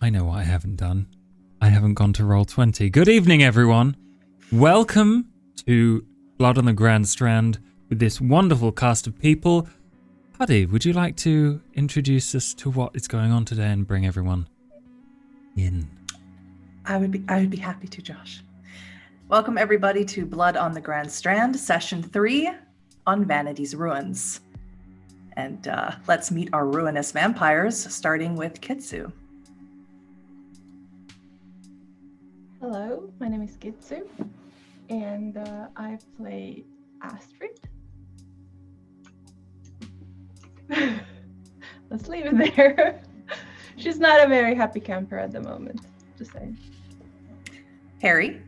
I know what I haven't done. I haven't gone to Roll20. Good evening, everyone. Welcome to Blood on the Grand Strand with this wonderful cast of people. Paddy, would you like to introduce us to what is going on today and bring everyone in? I would be happy to, Josh. Welcome everybody to Blood on the Grand Strand, Session 3 on Vanity's Ruins. And let's meet our ruinous vampires, starting with Kitsu. Hello, my name is Kitsu, and I play Astrid. Let's leave it there. She's not a very happy camper at the moment, just saying. Harry.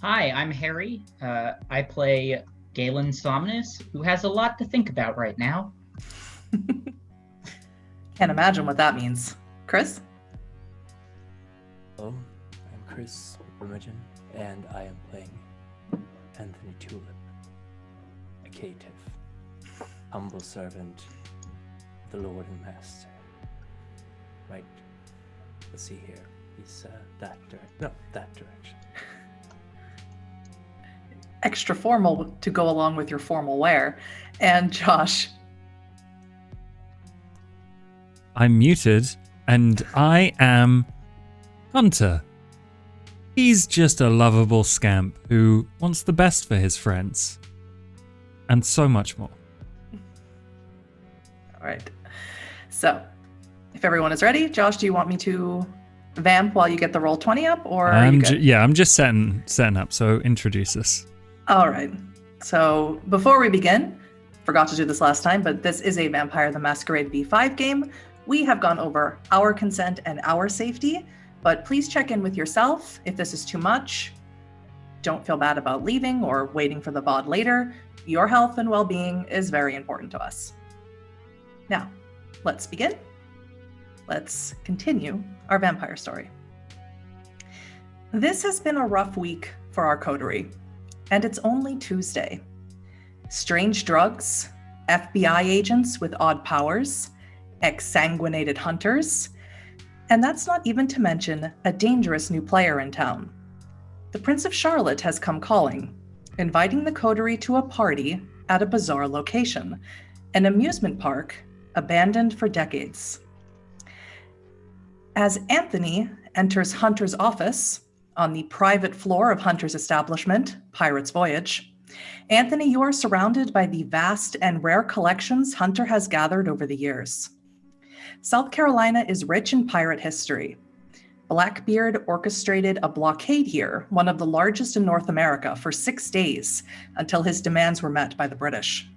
Hi, I'm Harry. I play Galen Somnus, who has a lot to think about right now. Can't imagine what that means. Chris? Hello, I'm Chris Imogen, and I am playing Anthony Tulip, a caitiff, humble servant, the Lord and Master. Right, let's see here. He's that direction. Extra formal to go along with your formal wear. And Josh. I'm muted, and I am Hunter. He's just a lovable scamp who wants the best for his friends. And so much more. All right. So, if everyone is ready, Josh, do you want me to vamp while you get the Roll20 up, or are you good? I'm just setting up, so introduce us. All right. So, before we begin, forgot to do this last time, but this is a Vampire the Masquerade V5 game. We have gone over our consent and our safety, but please check in with yourself. If this is too much, don't feel bad about leaving or waiting for the VOD later. Your health and well-being is very important to us. Now, let's begin. Let's continue our vampire story. This has been a rough week for our coterie, and it's only Tuesday. Strange drugs, FBI agents with odd powers, exsanguinated hunters, and that's not even to mention a dangerous new player in town. The Prince of Charlotte has come calling, inviting the coterie to a party at a bizarre location, an amusement park abandoned for decades. As Anthony enters Hunter's office on the private floor of Hunter's establishment, Pirate's Voyage, Anthony, you are surrounded by the vast and rare collections Hunter has gathered over the years. South Carolina is rich in pirate history. Blackbeard orchestrated a blockade here, one of the largest in North America, for 6 days until his demands were met by the British.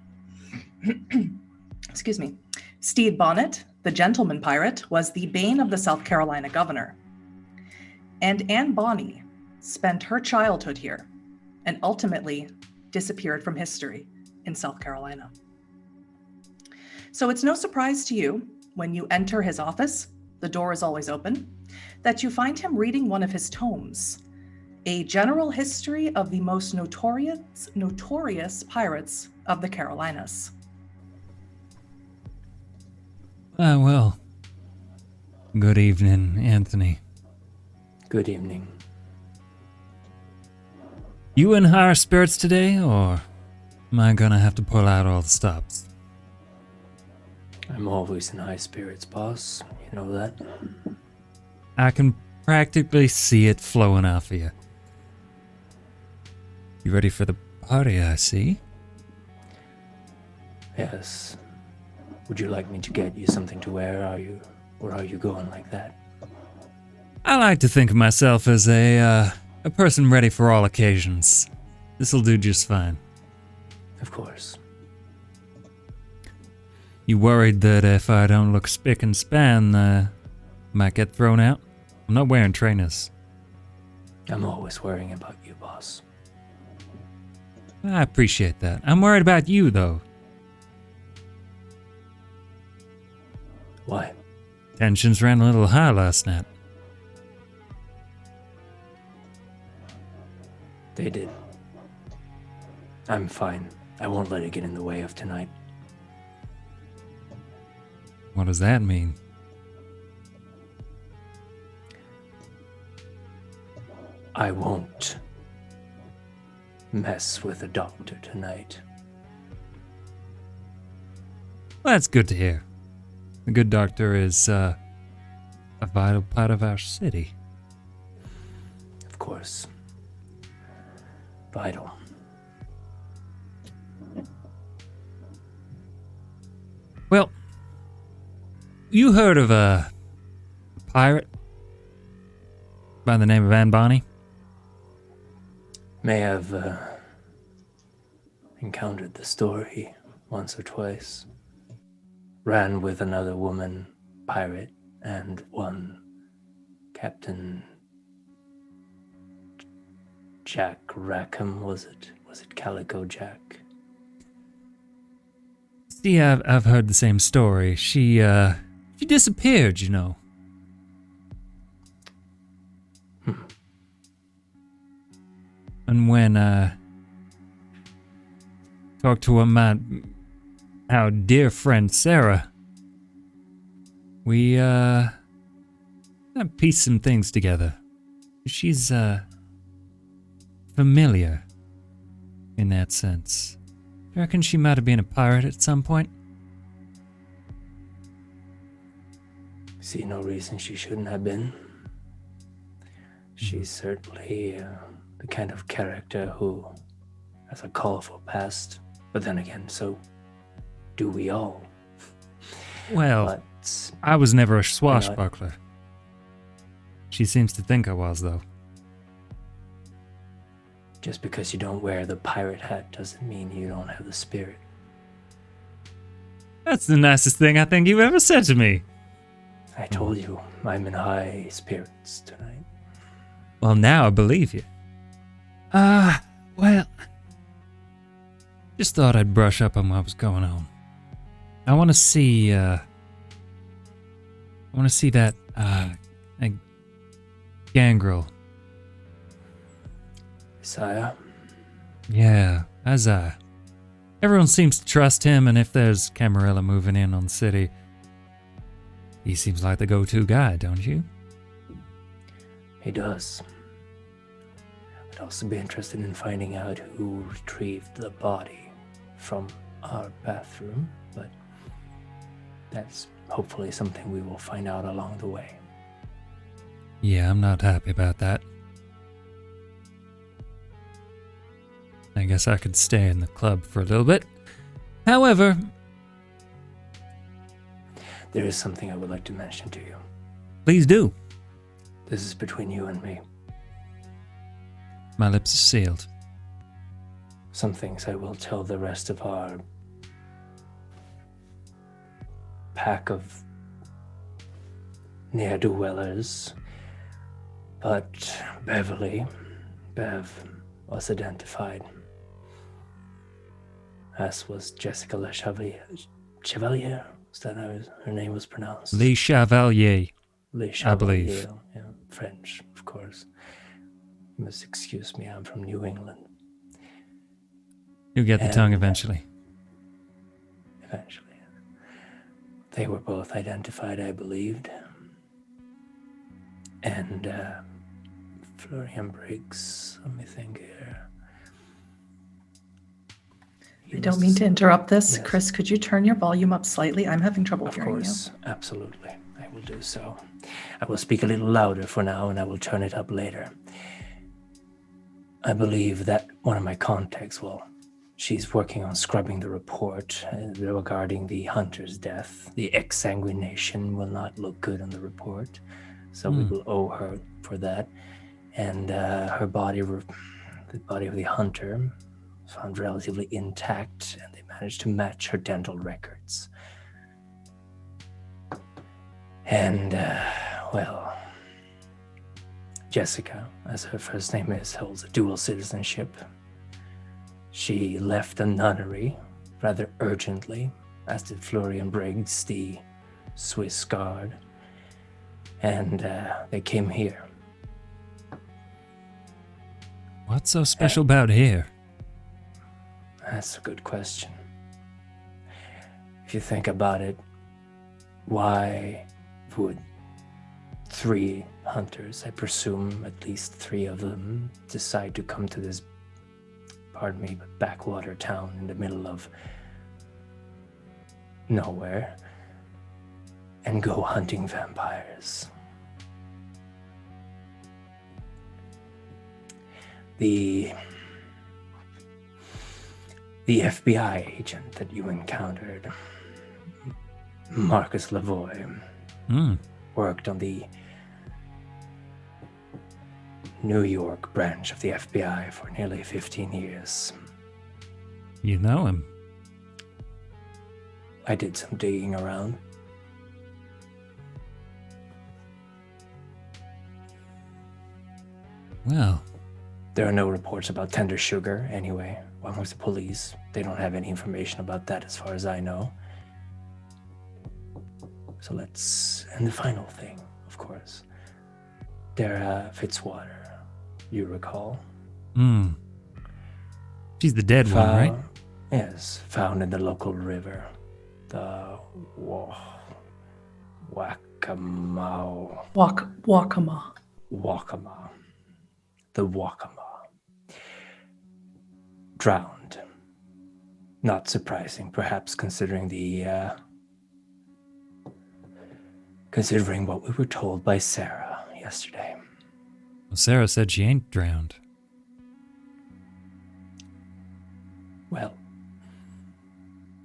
Excuse me. Stede Bonnet, the gentleman pirate, was the bane of the South Carolina governor. And Anne Bonny spent her childhood here and ultimately disappeared from history in South Carolina. So it's no surprise to you, when you enter his office, the door is always open, that you find him reading one of his tomes, a general history of the most notorious pirates of the Carolinas. Well, good evening, Anthony. Good evening. You in higher spirits today, or am I gonna have to pull out all the stops? I'm always in high spirits, boss. You know that? I can practically see it flowing off of you. You ready for the party, I see? Yes. Would you like me to get you something to wear? Or are you going like that? I like to think of myself as a person ready for all occasions. This'll do just fine. Of course. You worried that if I don't look spick and span, might get thrown out? I'm not wearing trainers. I'm always worrying about you, boss. I appreciate that. I'm worried about you, though. Why? Tensions ran a little high last night. They did. I'm fine. I won't let it get in the way of tonight. What does that mean? I won't mess with the doctor tonight. Well, that's good to hear. The good doctor is a vital part of our city. Of course. Vital. Well, you heard of a pirate by the name of Anne Bonny? May have encountered the story once or twice. Ran with another woman pirate and one Captain Jack Rackham, was it? Was it Calico Jack? See, I've heard the same story. She disappeared, you know. And when talked to our dear friend Sarah, we pieced some things together. She's familiar in that sense. Do you reckon she might have been a pirate at some point? See no reason she shouldn't have been. She's certainly the kind of character who has a colorful past. But then again, so do we all. Well, But, I was never a swashbuckler. She seems to think I was, though. just because you don't wear the pirate hat doesn't mean you don't have the spirit. That's the nicest thing I think you've ever said to me. I told you, I'm in high spirits tonight. Well, now I believe you. Well, just thought I'd brush up on what was going on. I want to see, that, gangrel. Sire, Yeah, everyone seems to trust him, and if there's Camarilla moving in on the city, he seems like the go-to guy, don't you? he does. I'd also be interested in finding out who retrieved the body from our bathroom, but that's hopefully something we will find out along the way. Yeah, I'm not happy about that. I guess I could stay in the club for a little bit. However, There is something I would like to mention to you. please do. This is between you and me. My lips are sealed. Some things I will tell the rest of our pack of ne'er-do-wellers, but Bev was identified, as was Jessica Le Chevalier. Is that how her name was pronounced? Le Chevalier. Le I believe. Chevalier, yeah, French, of course. You must excuse me, I'm from New England. You'll get the And- tongue eventually. Eventually. They were both identified, I believed. And Florian Briggs, let me think here. I don't mean to interrupt this. Yes. Chris, could you turn your volume up slightly? I'm having trouble Of hearing course, absolutely. I will do so. I will speak a little louder for now, and I will turn it up later. I believe that one of my contacts, she's working on scrubbing the report regarding the hunter's death. The exsanguination will not look good on the report, so we will owe her for that. And her body, the body of the hunter, was found relatively intact, and they managed to match her dental records. And, Jessica, as her first name is, holds a dual citizenship. She left the nunnery rather urgently, as did Florian Briggs, the Swiss guard. And they came here. What's so special about here? That's a good question. If you think about it, why would 3 hunters, I presume at least 3 of them, decide to come to this, pardon me, but backwater town in the middle of nowhere and go hunting vampires. The FBI agent that you encountered, Marcus Lavoie, worked on the New York branch of the FBI for nearly 15 years. You know him? I did some digging around. Well, there are no reports about tender sugar anyway. Amongst the police, they don't have any information about that as far as I know. So and the final thing, of course, Dara Fitzwater, you recall? She's the dead one, right? Yes, found in the local river. The Wakama. Wakama. The Wakama. Drowned. Not surprising, perhaps, considering what we were told by Sarah yesterday. Well, Sarah said she ain't drowned. Well,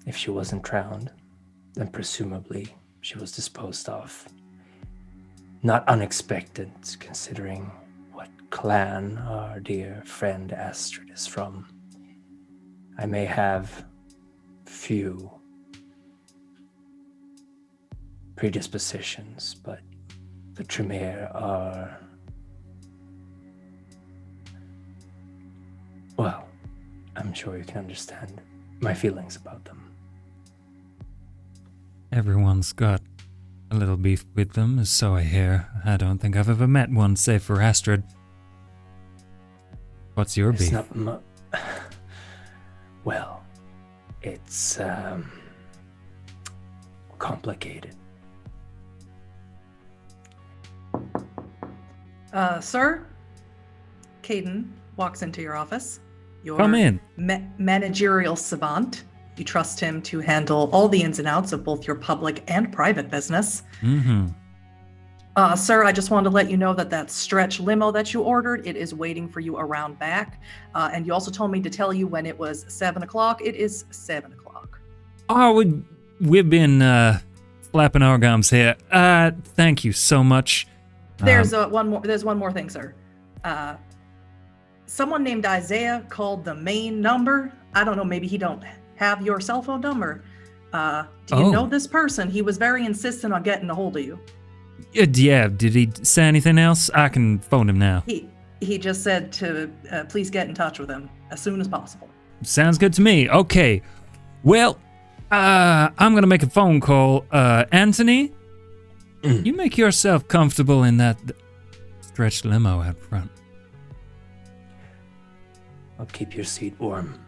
if she wasn't drowned, then presumably she was disposed of. Not unexpected, considering what clan our dear friend Astrid is from. I may have few predispositions, but the Tremere are, well, I'm sure you can understand my feelings about them. Everyone's got a little beef with them, so I hear. I don't think I've ever met one, save for Astrid. What's your beef? Well, it's complicated. Sir, Caden walks into your office. Your Come in. Managerial savant. You trust him to handle all the ins and outs of both your public and private business. Sir, I just wanted to let you know that stretch limo that you ordered, it is waiting for you around back. And you also told me to tell you when it was 7 o'clock. It is 7 o'clock. Oh, we've been flapping our gums here. Thank you so much. There's one more thing, sir. Someone named Isaiah called the main number. I don't know, maybe he don't have your cell phone number. Do you know this person? He was very insistent on getting a hold of you. Yeah, did he say anything else? I can phone him now. He just said to please get in touch with him as soon as possible. Sounds good to me. Okay. Well, I'm going to make a phone call. Anthony, you make yourself comfortable in that stretched limo out front. I'll keep your seat warm.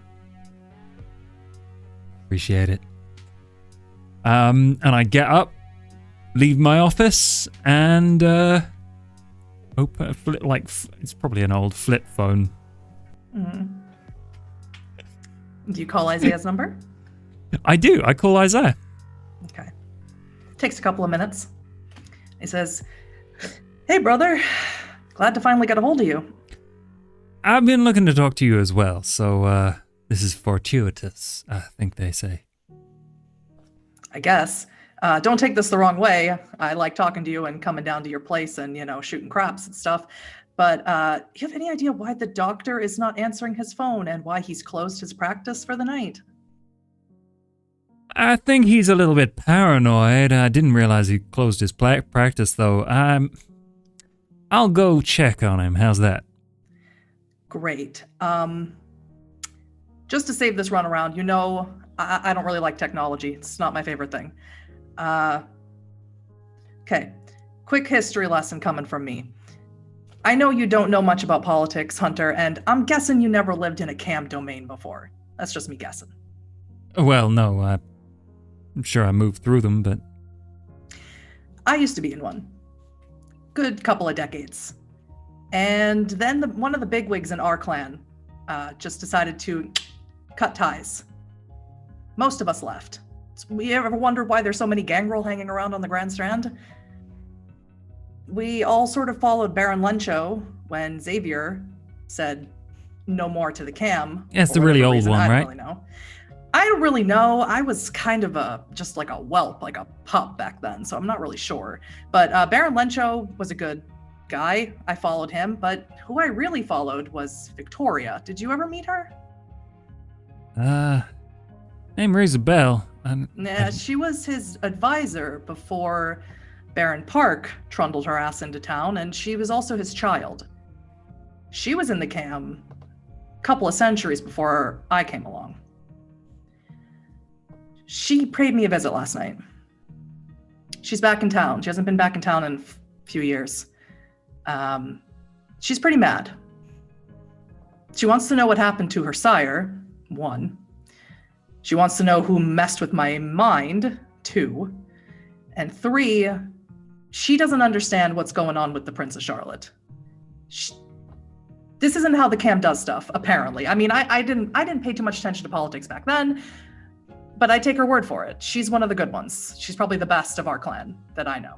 Appreciate it. And I get up, leave my office, and open a flip, it's probably an old flip phone. Mm-hmm. Do you call Isaiah's number? I do. I call Isaiah. Okay. Takes a couple of minutes. He says, "Hey, brother. Glad to finally get a hold of you. I've been looking to talk to you as well, so this is fortuitous, I think they say." I guess. Don't take this the wrong way. I like talking to you and coming down to your place and, shooting craps and stuff. But you have any idea why the doctor is not answering his phone and why he's closed his practice for the night? I think he's a little bit paranoid. I didn't realize he closed his practice, though. I'll go check on him. How's that? Great. Just to save this runaround, I don't really like technology. It's not my favorite thing. Okay. Quick history lesson coming from me. I know you don't know much about politics, Hunter, and I'm guessing you never lived in a cam domain before. That's just me guessing. Well, no, I'm sure I moved through them, but... I used to be in one. good couple of decades. And then one of the bigwigs in our clan just decided to cut ties. Most of us left. We ever wondered why there's so many gangrel hanging around on the Grand Strand? We all sort of followed Baron Lencho when Xavier said no more to the cam. Yeah, it's the really old one, right? I don't really know. I was kind of just like a whelp, like a pup back then, so I'm not really sure. But Baron Lencho was a good guy. I followed him, but who I really followed was Victoria. Did you ever meet her? Name rings a bell. Yeah, she was his advisor before Baron Park trundled her ass into town, and she was also his child. She was in the cam a couple of centuries before I came along. She paid me a visit last night. She's back in town. She hasn't been back in town in a few years. She's pretty mad. She wants to know what happened to her sire, 1. She wants to know who messed with my mind, 2. And 3, she doesn't understand what's going on with the Princess Charlotte. This isn't how the cam does stuff, apparently. I mean, I didn't pay too much attention to politics back then, but I take her word for it. She's one of the good ones. She's probably the best of our clan that I know.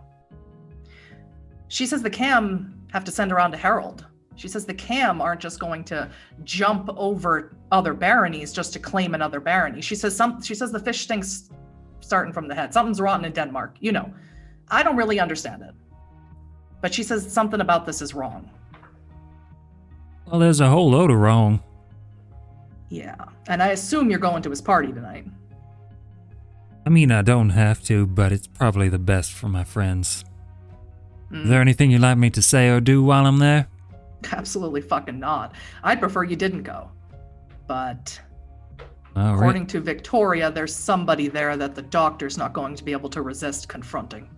She says the cam have to send her on to Herald. She says the cam aren't just going to jump over other baronies just to claim another barony. She says the fish stinks starting from the head. Something's rotten in Denmark. You know, I don't really understand it. But she says something about this is wrong. Well, there's a whole load of wrong. Yeah, and I assume you're going to his party tonight. I mean, I don't have to, but it's probably the best for my friends. Is there anything you'd like me to say or do while I'm there? Absolutely fucking not. I'd prefer you didn't go. But All according right. to Victoria, there's somebody there that the doctor's not going to be able to resist confronting.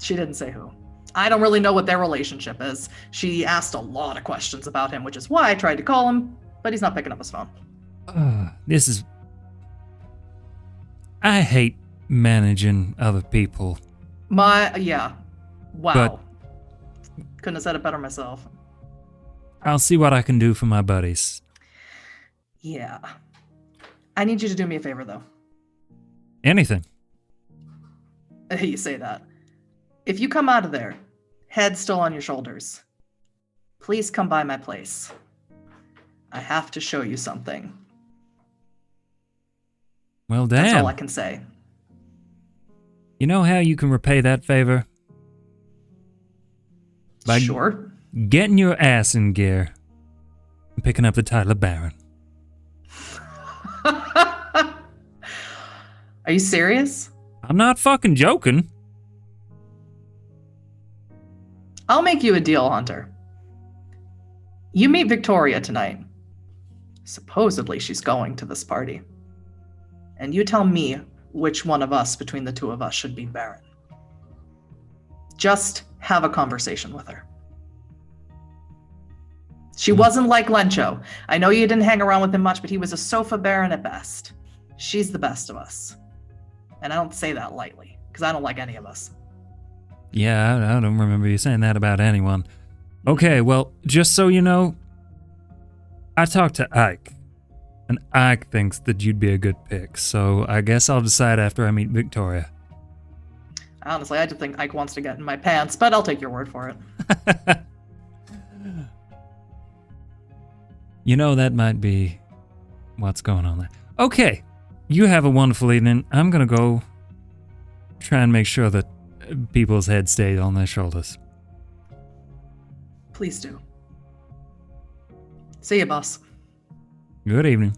She didn't say who. I don't really know what their relationship is. She asked a lot of questions about him, which is why I tried to call him, but he's not picking up his phone. I hate managing other people. Wow. But Couldn't have said it better myself. I'll see what I can do for my buddies. Yeah. I need you to do me a favor, though. Anything. You say that. If you come out of there, head still on your shoulders, please come by my place. I have to show you something. Well, damn. That's all I can say. You know how you can repay that favor? By Sure. getting your ass in gear and picking up the title of Baron. Are you serious? I'm not fucking joking. I'll make you a deal, Hunter. You meet Victoria tonight. Supposedly she's going to this party. And you tell me which one of us between the two of us should be Baron. Just have a conversation with her. She wasn't like Lencho. I know you didn't hang around with him much, but he was a sofa baron at best. She's the best of us. And I don't say that lightly, because I don't like any of us. Yeah, I don't remember you saying that about anyone. Okay, well, just so you know, I talked to Ike, and Ike thinks that you'd be a good pick, so I guess I'll decide after I meet Victoria. Honestly, I just think Ike wants to get in my pants, but I'll take your word for it. You know, that might be what's going on there. Okay, you have a wonderful evening. I'm gonna go try and make sure that people's heads stay on their shoulders. Please do. See you, boss. Good evening.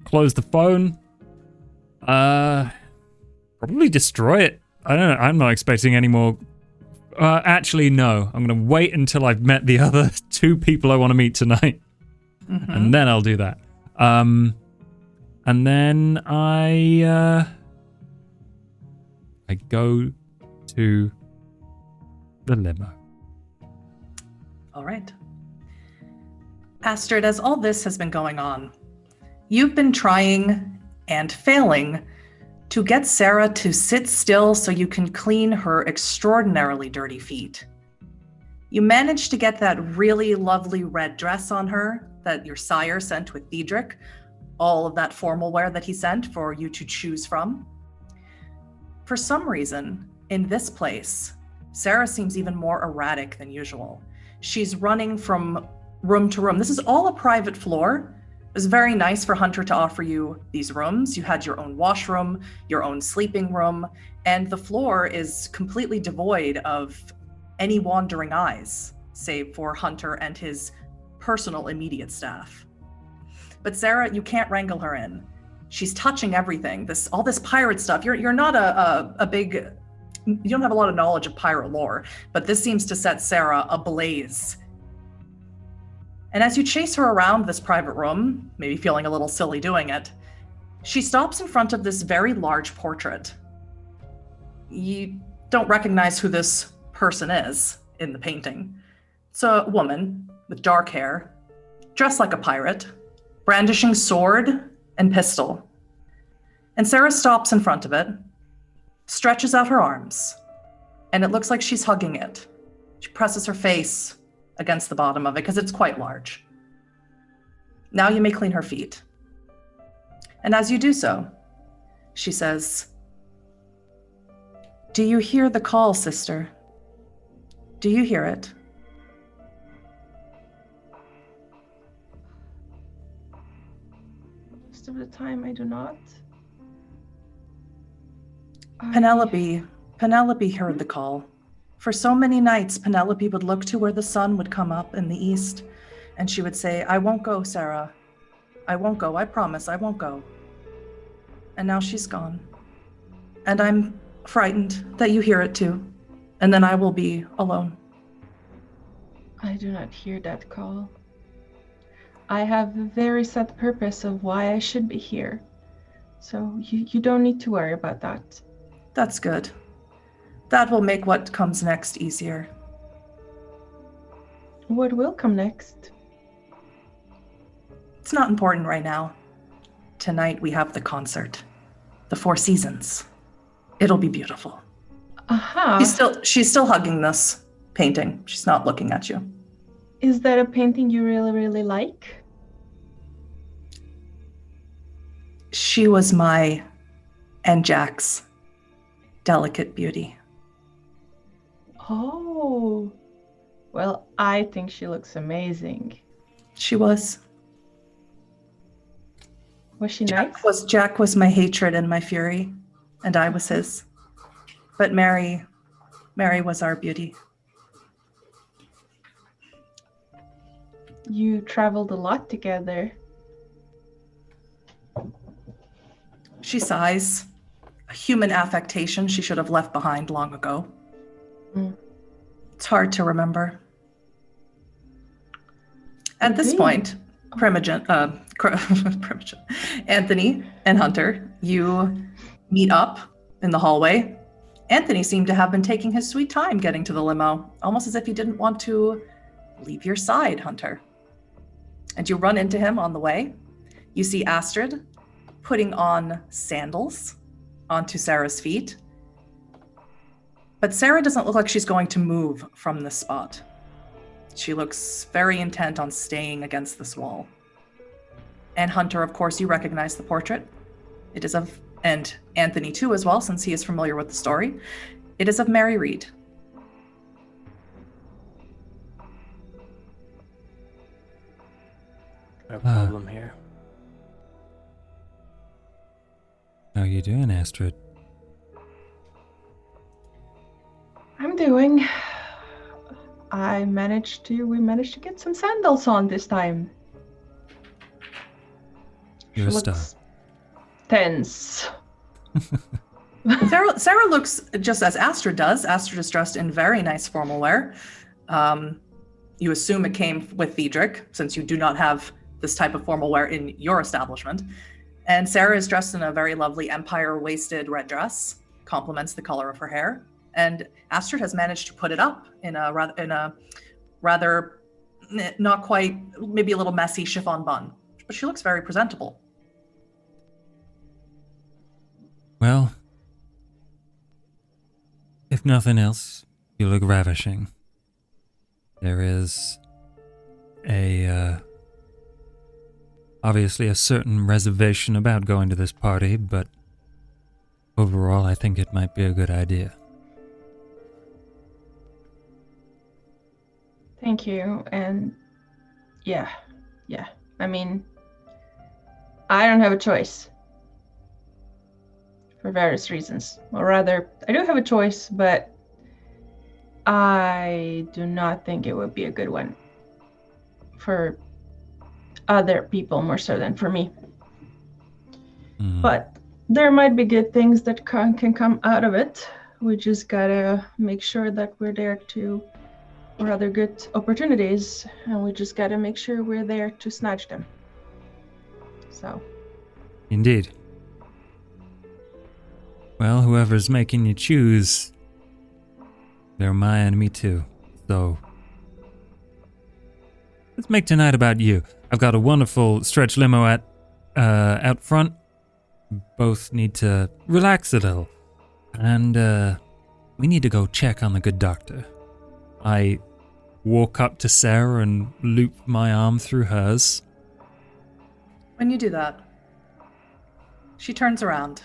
Close the phone. Probably destroy it. I don't know. I'm not expecting any more. Actually, no. I'm going to wait until I've met the other 2 people I want to meet tonight. Mm-hmm. And then I'll do that. And then I go to the limo. All right. Astrid, as all this has been going on, you've been trying and failing to get Sarah to sit still so you can clean her extraordinarily dirty feet. You managed to get that really lovely red dress on her that your sire sent with Diedrich, all of that formal wear that he sent for you to choose from. For some reason, in this place, Sarah seems even more erratic than usual. She's running from room to room. This is all a private floor. It was very nice for Hunter to offer you these rooms. You had your own washroom, your own sleeping room, and the floor is completely devoid of any wandering eyes, save for Hunter and his personal immediate staff. But Sarah, you can't wrangle her in. She's touching everything. All this pirate stuff. You're not a big, you don't have a lot of knowledge of pirate lore, but this seems to set Sarah ablaze. And as you chase her around this private room, maybe feeling a little silly doing it, she stops in front of this very large portrait. You don't recognize who this person is in the painting. It's a woman with dark hair, dressed like a pirate, brandishing sword and pistol. And Sarah stops in front of it, stretches out her arms, and it looks like she's hugging it. She presses her face against the bottom of it because it's quite large. Now you may clean her feet. And as you do so, she says, "Do you hear the call, sister? Do you hear it?" Most of the time, I do not. Penelope heard the call. For so many nights, Penelope would look to where the sun would come up in the east, and she would say, "I won't go, Sarah. I won't go. I promise, I won't go." And now she's gone. And I'm frightened that you hear it too. And then I will be alone. I do not hear that call. I have a very set purpose of why I should be here. So you don't need to worry about that. That's good. That will make what comes next easier. What will come next? It's not important right now. Tonight we have the concert. The Four Seasons. It'll be beautiful. Aha. She's still hugging this painting. She's not looking at you. Is that a painting you really, really like? She was my and Jack's delicate beauty. Oh. Well, I think she looks amazing. She was. Was she nice? Jack was my hatred and my fury, and I was his. But Mary was our beauty. You traveled a lot together. She sighs. A human affectation she should have left behind long ago. It's hard to remember. At this point, Anthony and Hunter, you meet up in the hallway. Anthony seemed to have been taking his sweet time getting to the limo, almost as if he didn't want to leave your side, Hunter. And you run into him on the way. You see Astrid putting on sandals onto Sarah's feet. But Sarah doesn't look like she's going to move from this spot. She looks very intent on staying against this wall. And Hunter, of course, you recognize the portrait. It is of, and Anthony too as well, since he is familiar with the story. It is of Mary Reed. No problem here. How are you doing, Astrid? I'm doing. We managed to get some sandals on this time. You're She a star. looks tense. Sarah looks just as Astrid does. Astrid is dressed in very nice formal wear. You assume it came with Diedrich, since you do not have this type of formal wear in your establishment. And Sarah is dressed in a very lovely empire-waisted red dress, complements the color of her hair. And Astrid has managed to put it up in a rather not quite, maybe a little messy chiffon bun. But she looks very presentable. Well, if nothing else, you look ravishing. There is obviously a certain reservation about going to this party, but overall I think it might be a good idea. Thank you. And yeah. I mean, I don't have a choice. For various reasons. Or rather, I do have a choice, but I do not think it would be a good one for other people more so than for me. But there might be good things that can come out of it. We just gotta make sure that we're there or other good opportunities, and we just gotta make sure we're there to snatch them. So. Indeed. Well, whoever's making you choose, they're my enemy too. So, let's make tonight about you. I've got a wonderful stretch limo out front. Both need to relax a little. And, we need to go check on the good doctor. I walk up to Sarah and loop my arm through hers. When you do that, she turns around,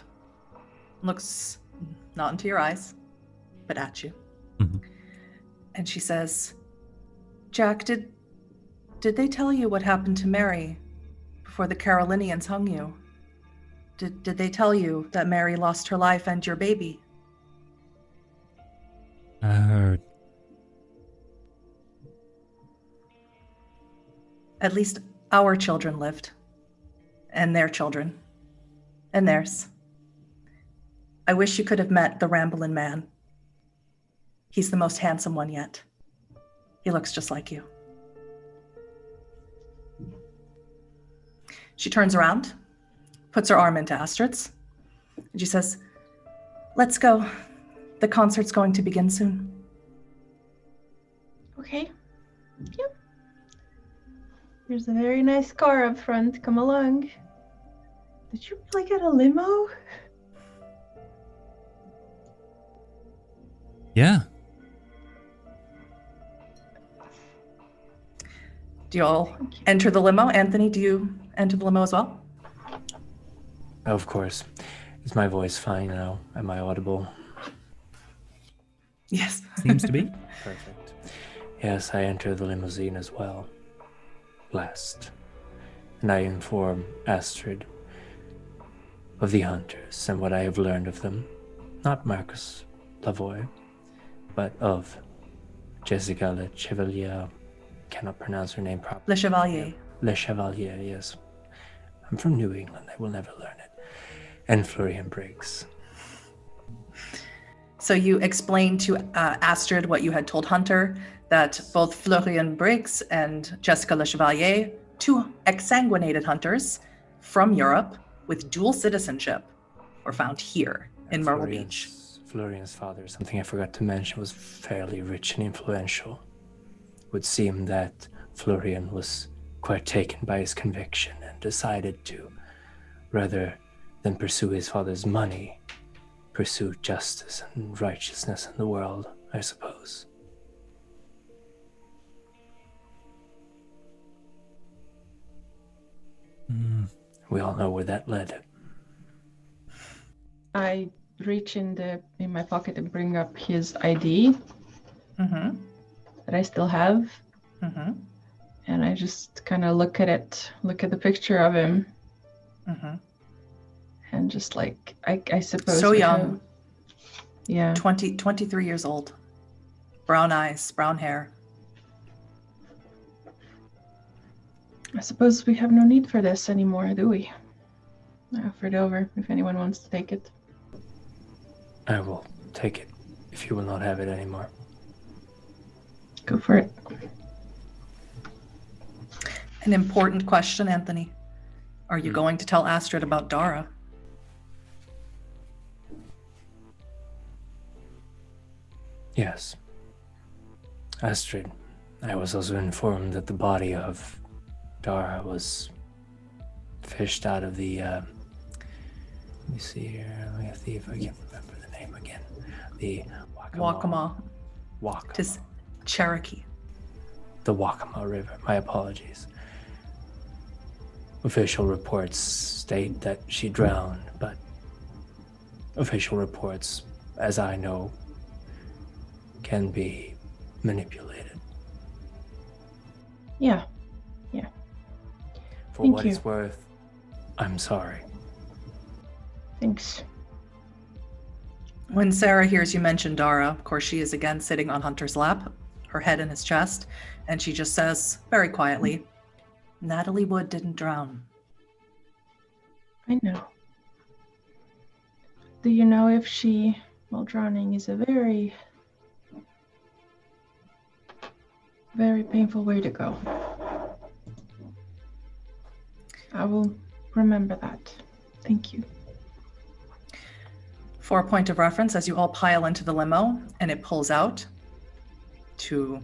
looks not into your eyes, but at you. Mm-hmm. And she says, Jack, did they tell you what happened to Mary before the Carolinians hung you? Did they tell you that Mary lost her life and your baby? I heard. At least our children lived. And their children. And theirs. I wish you could have met the Ramblin' Man. He's the most handsome one yet. He looks just like you. She turns around, puts her arm into Astrid's, and she says, let's go. The concert's going to begin soon. Okay. Yep. There's a very nice car up front. Come along. Did you really get a limo? Yeah. Do you all enter the limo? Anthony, do you enter the limo as well? Of course. Is my voice fine now? Am I audible? Yes. Seems to be. Perfect. Yes, I enter the limousine as well. Last. And I inform Astrid of the hunters and what I have learned of them. Not Marcus Lavoie, but of Jessica Le Chevalier. Cannot pronounce her name properly. Le Chevalier. Le Chevalier, yes. I'm from New England. I will never learn it. And Florian Briggs. So you explained to Astrid what you had told Hunter, that both Florian Briggs and Jessica Le Chevalier, two exsanguinated hunters from Europe with dual citizenship, were found here in Myrtle Beach. Florian's father, something I forgot to mention, was fairly rich and influential. It would seem that Florian was quite taken by his conviction and decided to, rather than pursue his father's money, pursue justice and righteousness in the world, I suppose. We all know where that led. I reach in my pocket and bring up his ID that I still have. And I just kind of look at the picture of him. And just like, I suppose. So young. Yeah. 23 years old. Brown eyes, brown hair. I suppose we have no need for this anymore, do we? I offer it over if anyone wants to take it. I will take it if you will not have it anymore. Go for it. An important question, Anthony. Are you going to tell Astrid about Dara? Yes. Astrid, I was also informed that the body of Dara was fished out of the Let me see here. Let me see if I can remember the name again. The Wakama. Wakama. Tis Cherokee. The Wakama River. My apologies. Official reports state that she drowned, but official reports, as I know, can be manipulated. Yeah. For Thank what you. it's worth, I'm sorry. Thanks. When Sarah hears you mention Dara, of course, she is again sitting on Hunter's lap, her head in his chest, and she just says very quietly, Natalie Wood didn't drown. I know. Do you know if she, well, drowning is a very, very painful way to go. I will remember that. Thank you. For a point of reference, as you all pile into the limo and it pulls out to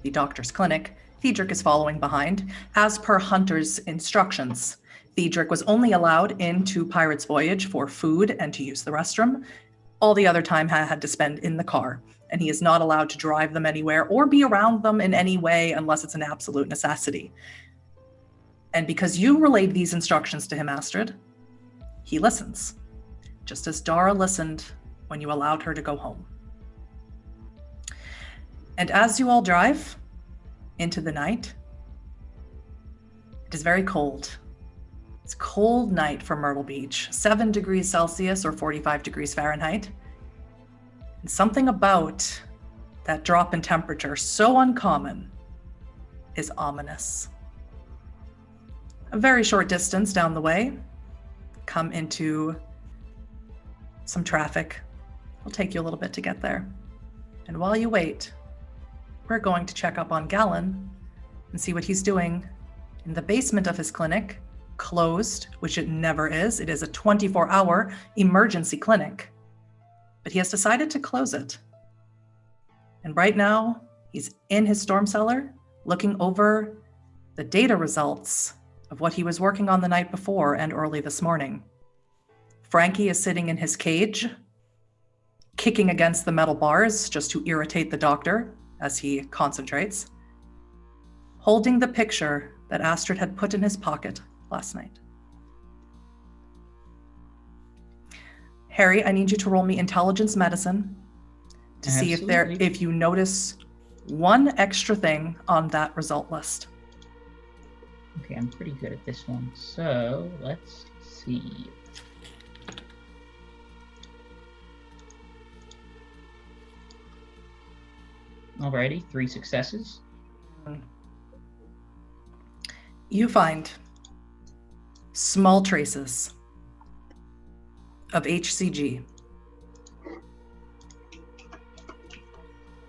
the doctor's clinic, Thedric is following behind. As per Hunter's instructions, Thedric was only allowed into Pirate's Voyage for food and to use the restroom. All the other time had to spend in the car, and he is not allowed to drive them anywhere or be around them in any way unless it's an absolute necessity. And because you relayed these instructions to him, Astrid, he listens, just as Dara listened when you allowed her to go home. And as you all drive into the night, it is very cold. It's a cold night for Myrtle Beach, 7 degrees Celsius or 45 degrees Fahrenheit. And something about that drop in temperature, so uncommon, is ominous. A very short distance down the way, come into some traffic. It'll take you a little bit to get there. And while you wait, we're going to check up on Gallon and see what he's doing in the basement of his clinic, closed, which it never is. It is a 24-hour emergency clinic, but he has decided to close it. And right now, he's in his storm cellar, looking over the data results of what he was working on the night before and early this morning. Frankie is sitting in his cage, kicking against the metal bars just to irritate the doctor as he concentrates, holding the picture that Astrid had put in his pocket last night. Harry, I need you to roll me intelligence medicine to see if you notice one extra thing on that result list. Okay, I'm pretty good at this one. So, let's see. Alrighty, 3 successes. You find small traces of HCG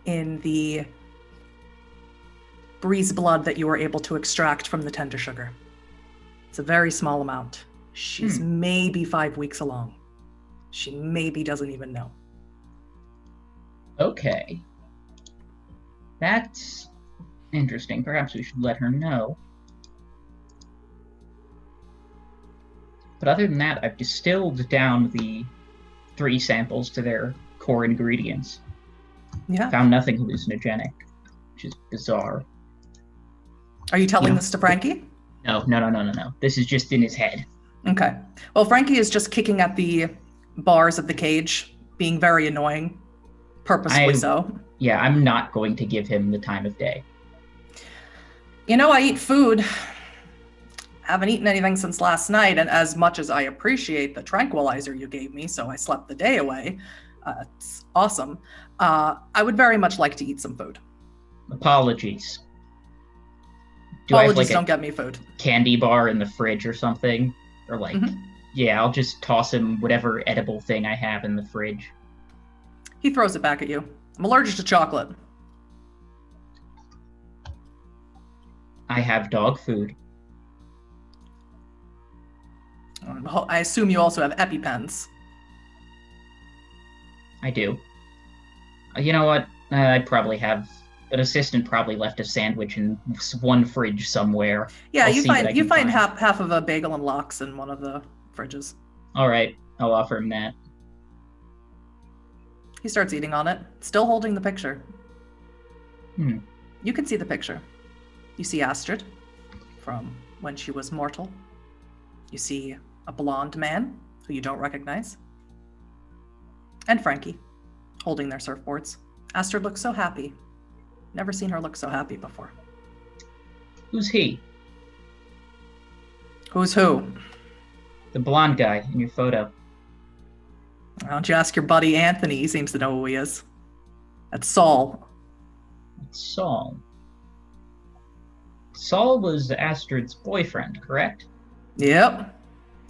in the Bree's blood that you were able to extract from the tender sugar. It's a very small amount. She's maybe 5 weeks along. She maybe doesn't even know. Okay. That's interesting. Perhaps we should let her know. But other than that, I've distilled down the 3 samples to their core ingredients. Yeah. Found nothing hallucinogenic, which is bizarre. Are you telling this to Frankie? No. This is just in his head. Okay. Well, Frankie is just kicking at the bars of the cage, being very annoying, purposefully so. Yeah, I'm not going to give him the time of day. You know, I eat food. Haven't eaten anything since last night, and as much as I appreciate the tranquilizer you gave me, so I slept the day away, it's awesome, I would very much like to eat some food. Apologies. Apologies, don't get me food. Candy bar in the fridge or something? Or yeah, I'll just toss him whatever edible thing I have in the fridge. He throws it back at you. I'm allergic to chocolate. I have dog food. I assume you also have EpiPens. I do. You know what? I probably have... An assistant probably left a sandwich in one fridge somewhere. Yeah, you find half of a bagel and lox in one of the fridges. All right. I'll offer him that. He starts eating on it, still holding the picture. Hmm. You can see the picture. You see Astrid from when she was mortal. You see a blonde man who you don't recognize. And Frankie holding their surfboards. Astrid looks so happy. Never seen her look so happy before. Who's he? Who's who? The blonde guy in your photo. Why don't you ask your buddy Anthony? He seems to know who he is. That's Saul. It's Saul. Saul was Astrid's boyfriend, correct? Yep.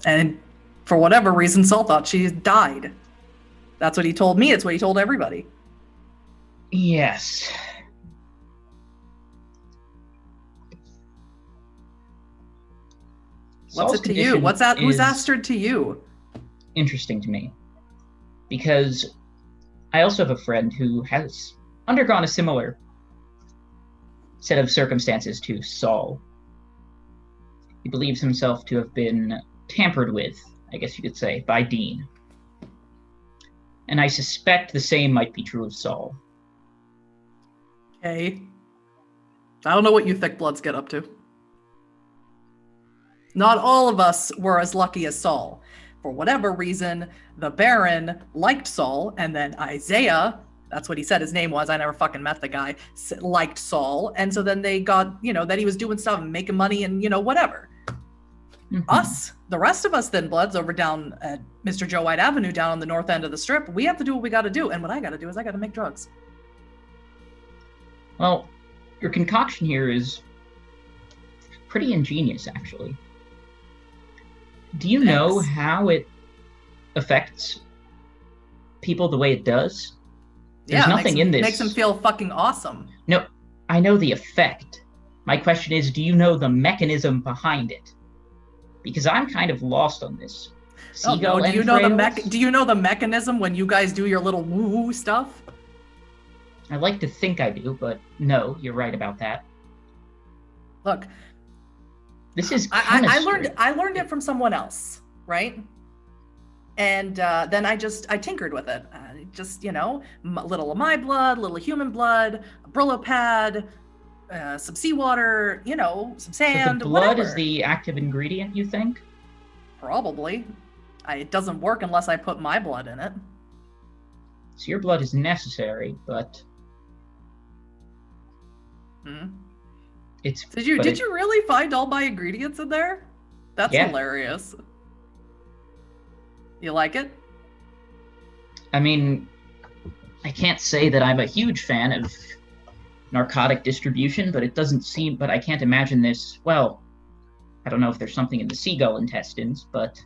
And for whatever reason, Saul thought she died. That's what he told me. It's what he told everybody. Yes. What's Saul's it to you? condition What's that? Who's is Astrid to you? interesting to me, because I also have a friend who has undergone a similar set of circumstances to Saul. He believes himself to have been tampered with, I guess you could say, by Dean. And I suspect the same might be true of Saul. Okay. I don't know what you thick bloods get up to. Not all of us were as lucky as Saul. For whatever reason, the Baron liked Saul, and then Isaiah, that's what he said his name was, I never fucking met the guy, liked Saul, and so then they got, that he was doing stuff and making money and, whatever. Mhm. Us, the rest of us thin bloods over down at Mr. Joe White Avenue down on the north end of the strip, we have to do what we got to do, and what I got to do is I got to make drugs. Well, your concoction here is pretty ingenious, actually. Do you know Thanks. how it affects people the way it does? There's nothing in this. Makes him feel fucking awesome. No, I know the effect. My question is, do you know the mechanism behind it? Because I'm kind of lost on this. Seagull do you know entrails? do you know the mechanism when you guys do your little woo-woo stuff? I like to think I do, but no, you're right about that. Look, This is I chemistry. learned it from someone else, right? And then I tinkered with it. Little of my blood, little human blood, a Brillo pad, some seawater, some So sand, the blood whatever. is the active ingredient, you think? Probably. It doesn't work unless I put my blood in it. So your blood is necessary, but Hmm. it's. Did you but did it- you really find all my ingredients in there? That's Yeah. hilarious. You like it? I mean, I can't say that I'm a huge fan of narcotic distribution, but it doesn't seem. But I can't imagine this. Well, I don't know if there's something in the seagull intestines, but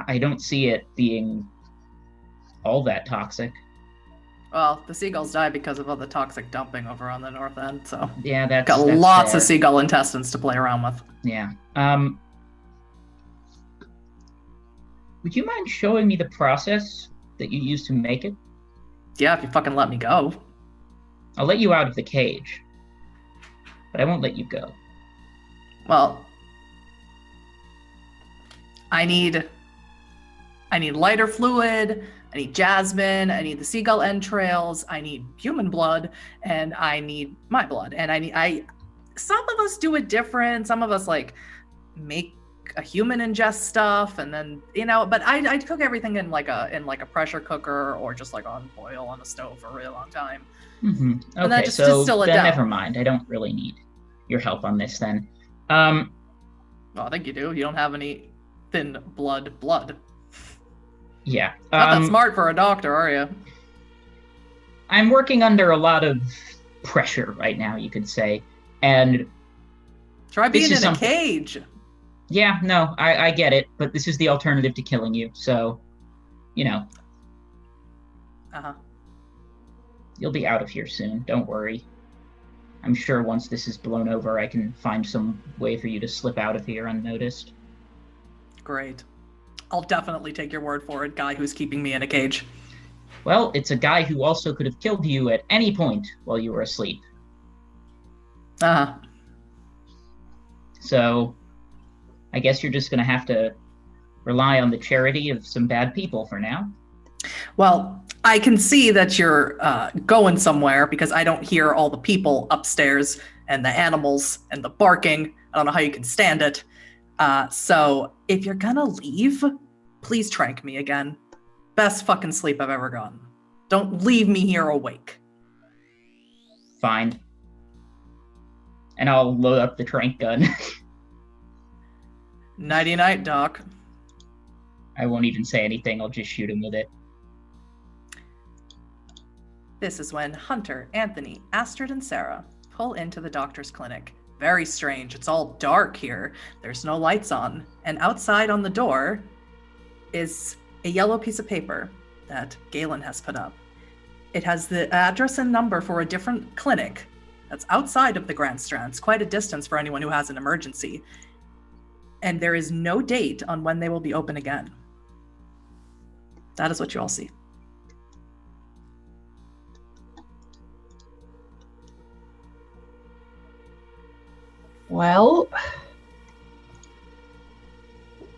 I don't see it being all that toxic. Well, the seagulls die because of all the toxic dumping over on the north end, so Yeah, that's got that's lots fair. of seagull intestines to play around with. Yeah. Would you mind showing me the process that you use to make it? Yeah, if you fucking let me go. I'll let you out of the cage, but I won't let you go. Well, I need lighter fluid, I need jasmine, I need the seagull entrails, I need human blood, and I need my blood. And some of us do it different. Some of us make a human ingest stuff, and then but I cook everything in like a pressure cooker or just on boil on a stove for a really long time. Mm-hmm. And Okay, then just so distill it then down. never mind. I don't really need your help on this then. Well, I think you do. You don't have any thin blood. Yeah. Not that smart for a doctor, are you? I'm working under a lot of pressure right now, you could say, and Try This being is in something- a cage. yeah, no, I get it, but this is the alternative to killing you, so Uh-huh. you'll be out of here soon. Don't worry. I'm sure once this is blown over, I can find some way for you to slip out of here unnoticed. Great. I'll definitely take your word for it, guy who's keeping me in a cage. Well, it's a guy who also could have killed you at any point while you were asleep. Uh-huh. So, I guess you're just going to have to rely on the charity of some bad people for now. Well, I can see that you're going somewhere because I don't hear all the people upstairs and the animals and the barking. I don't know how you can stand it. So if you're gonna leave, please trank me again. Best fucking sleep I've ever gotten. Don't leave me here awake. Fine. And I'll load up the trank gun. Nighty-night, Doc. I won't even say anything, I'll just shoot him with it. This is when Hunter, Anthony, Astrid, and Sarah pull into the doctor's clinic. Very strange. It's all dark here. There's no lights on. And outside on the door is a yellow piece of paper that Galen has put up. It has the address and number for a different clinic that's outside of the Grand Strand. It's quite a distance for anyone who has an emergency. And there is no date on when they will be open again. That is what you all see. Well,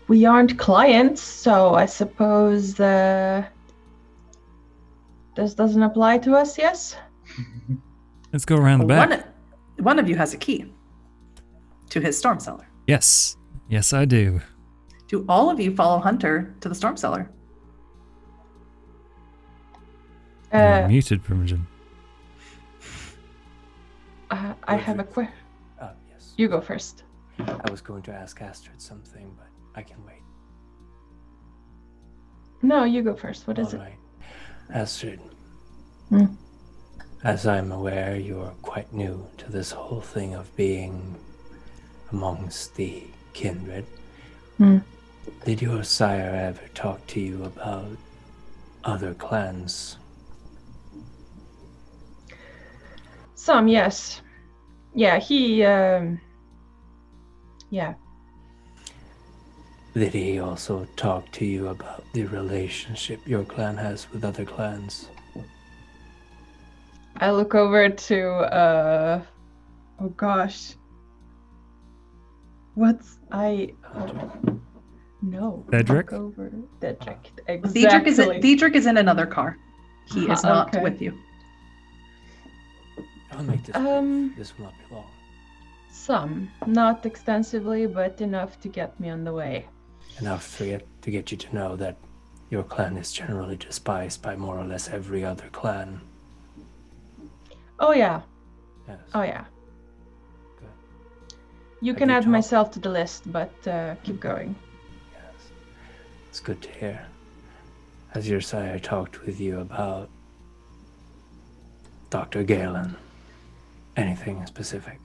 we aren't clients, so I suppose this doesn't apply to us, yes? Let's go around the back. One of you has a key to his storm cellar. Yes. Yes, I do. Do all of you follow Hunter to the storm cellar? You're muted, Primogen. I have a question. Yes. You go first. I was going to ask Astrid something, but I can wait. No, you go first. What is All it? right. Astrid, Hmm. as I'm aware, you're quite new to this whole thing of being amongst the kindred. Hmm. Did your sire ever talk to you about other clans? Some, yes. Yeah, yeah. Did he also talk to you about the relationship your clan has with other clans? I look over to, oh gosh. No. Cedric? Look over. Cedric. Exactly. Diedrich is in another car. He is not Okay. with you. I'll make this brief. This will not be long. Some. Not extensively, but enough to get me on the way. Enough to get you to know that your clan is generally despised by more or less every other clan. Oh, yeah. Yes. Oh, yeah. Good. You Have can you add talked- myself to the list, but keep going. Yes. It's good to hear. Has your sire talked with you about Dr. Galen? Anything specific?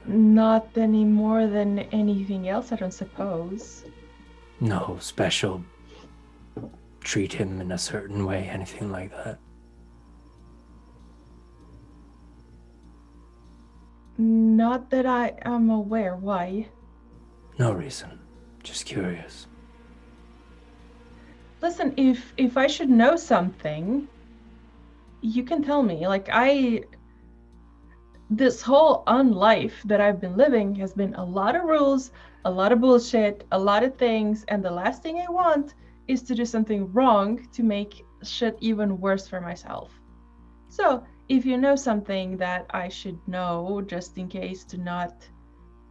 Not any more than anything else, I don't suppose. No special treat him in a certain way, anything like that? Not that I am aware. Why? No reason. Just curious. Listen, if I should know something, you can tell me. This whole unlife that I've been living has been a lot of rules, a lot of bullshit, a lot of things, and the last thing I want is to do something wrong to make shit even worse for myself. So, if you know something that I should know, just in case to not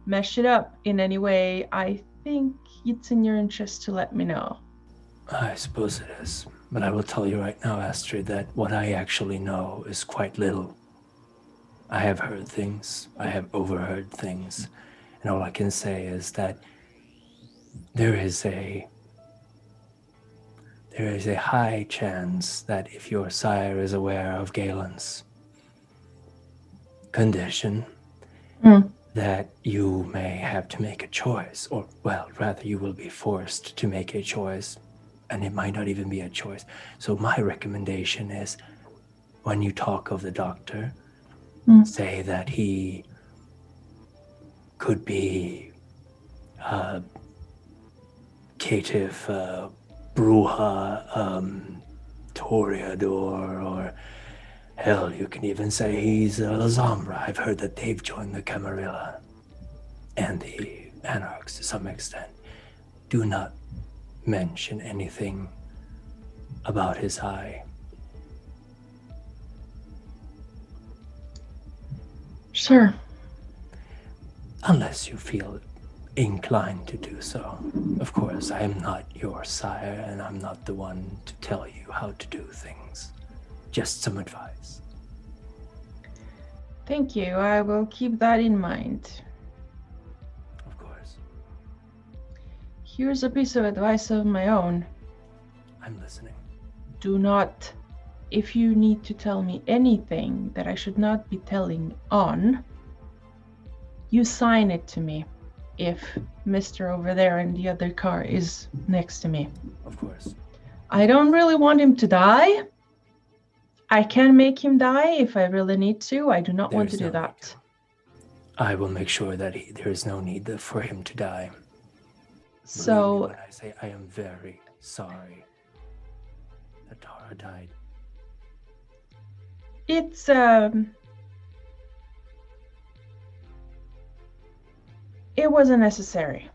mess it up in any way, I think it's in your interest to let me know. I suppose it is. But I will tell you right now, Astrid, that what I actually know is quite little. I have heard things, I have overheard things, and all I can say is that there is a high chance that if your sire is aware of Galen's condition, that you may have to make a choice, or, well, rather you will be forced to make a choice, and it might not even be a choice. So my recommendation is, when you talk of the doctor, say that he could be caitiff, Bruja, Toreador, or hell, you can even say he's a Lazambra. I've heard that they've joined the Camarilla. and the anarchs to some extent, do not mention anything about his eye. Sure. Unless you feel inclined to do so. Of course, I am not your sire, and I'm not the one to tell you how to do things. Just some advice. Thank you. I will keep that in mind. Of course. Here's a piece of advice of my own. I'm listening. Do not, if you need to tell me anything that I should not be telling on, you sign it to me if Mr. over there in the other car is next to me. Of course. I don't really want him to die. I can make him die if I really need to. I do not want to There's do no need that. to. I will make sure that there is no need for him to die. Believe me So when I say I am very sorry that Tara died. it's it wasn't necessary.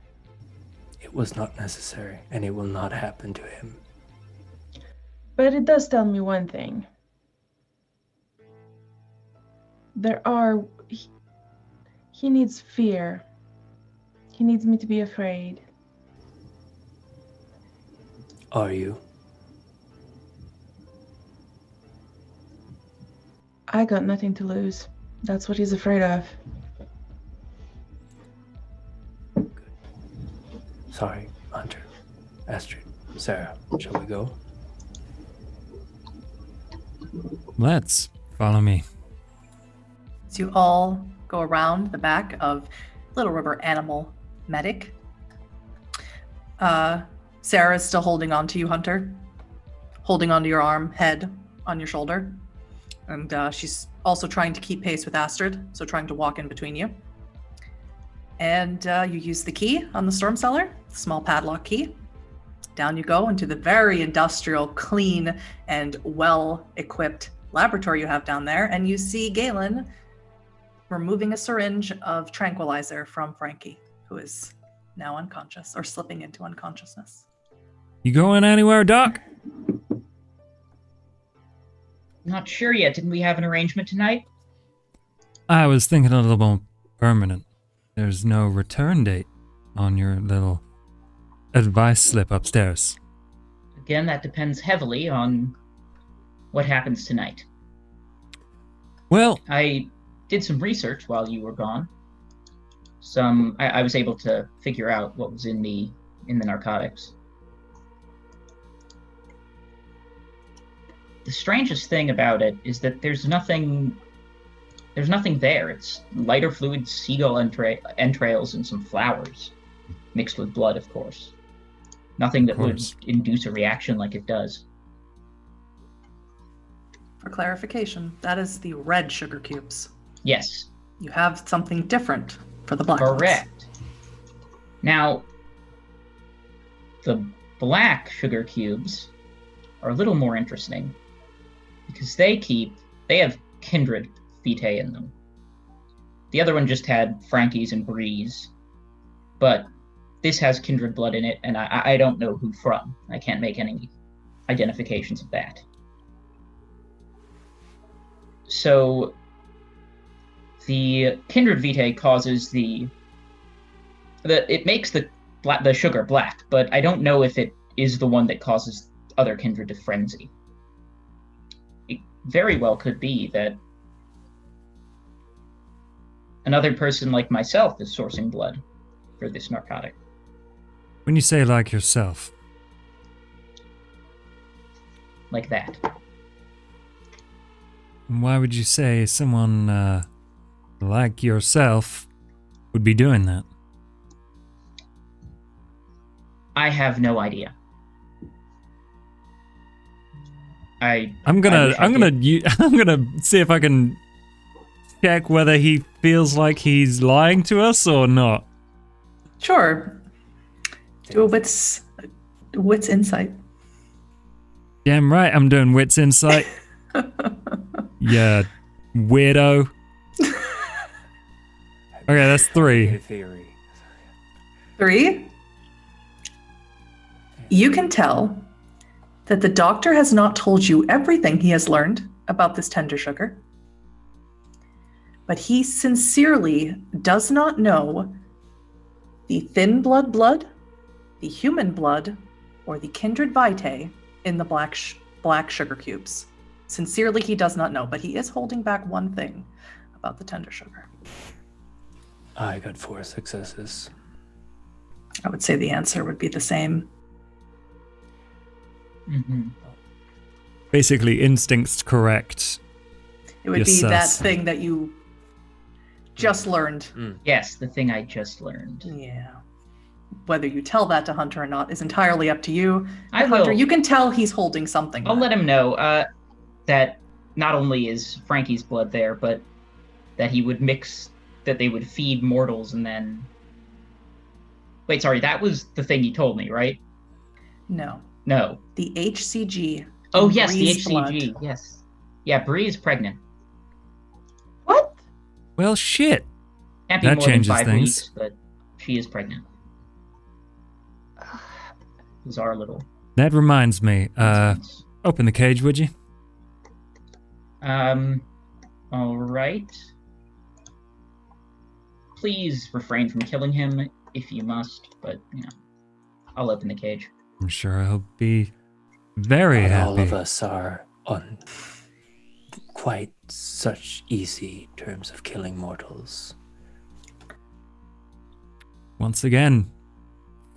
It was not necessary, and it will not happen to him. But it does tell me one thing. He needs fear. He needs me to be afraid. Are you? I got nothing to lose. That's what he's afraid of. Sorry, Hunter, Astrid, Sarah, shall we go? Let's. Follow me. So you all go around the back of Little River Animal Medic. Sarah is still holding on to you, Hunter. Holding onto your arm, head on your shoulder. And she's also trying to keep pace with Astrid, so trying to walk in between you. And you use the key on the storm cellar, the small padlock key. Down you go into the very industrial, clean, and well-equipped laboratory you have down there, and you see Galen removing a syringe of tranquilizer from Frankie, who is now unconscious, or slipping into unconsciousness. You going anywhere, Doc? Not sure yet. Didn't we have an arrangement tonight? I was thinking a little more permanent. There's no return date on your little advice slip upstairs. Again, that depends heavily on what happens tonight. Well, I did some research while you were gone. I was able to figure out what was in the narcotics. The strangest thing about it is that there's nothing there. It's lighter fluid, seagull entrails, and some flowers, mixed with blood, of course. Nothing that would induce a reaction like it does. For clarification, that is the red sugar cubes. Yes. You have something different for the black ones. Correct. Now, the black sugar cubes are a little more interesting because they have kindred vitae in them. The other one just had Frankie's and Bree's, but this has kindred blood in it, and I don't know who from. I can't make any identifications of that. So the kindred vitae causes it makes the sugar black, but I don't know if it is the one that causes other kindred to frenzy. It very well could be that another person like myself is sourcing blood for this narcotic. when you say like yourself, Like that. why would you say someone like yourself would be doing that? I have no idea. I'm gonna see if I can check whether he feels like he's lying to us or not. Sure. Do a wits insight. Damn right, I'm doing wits insight. Yeah, weirdo. Okay, that's 3. Theory. 3. You can tell that the doctor has not told you everything he has learned about this tender sugar, but he sincerely does not know the thin blood, the human blood, or the kindred vitae in the black sugar cubes. Sincerely, he does not know, but he is holding back one thing about the tender sugar. I got 4 successes. I would say the answer would be the same. Mm-hmm. Basically, instinct's correct. It would Yes, be that sus. thing that you just learned. Yes, the thing I just learned. Yeah. Whether you tell that to Hunter or not is entirely up to you. I And Hunter, will. you can tell he's holding something I'll back. let him know that not only is Frankie's blood there, but that he would mix, that they would feed mortals and then... Wait, sorry, that was the thing you told me, right? No. No. The HCG. Oh, in yes, the Bree's HCG, blood. yes. Yeah, Bree is pregnant. What? Well, shit. Can't be That more than changes 5 things. weeks, but she is pregnant. Bizarre little... That reminds me. coincidence. Open the cage, would you? All right. Please refrain from killing him if you must, but, I'll open the cage. I'm sure he'll be very Not happy. all of us are on quite such easy terms of killing mortals. Once again,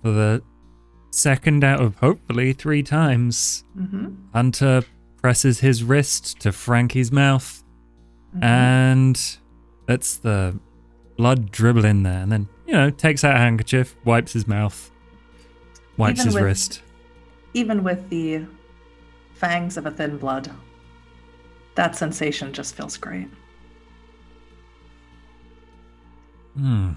for the second out of hopefully 3 times, Mm-hmm. Hunter presses his wrist to Frankie's mouth Mm-hmm. and lets the blood dribble in there, and then, takes out a handkerchief, wipes his mouth, wipes Even his with- wrist. Even with the fangs of a thin blood, that sensation just feels great. I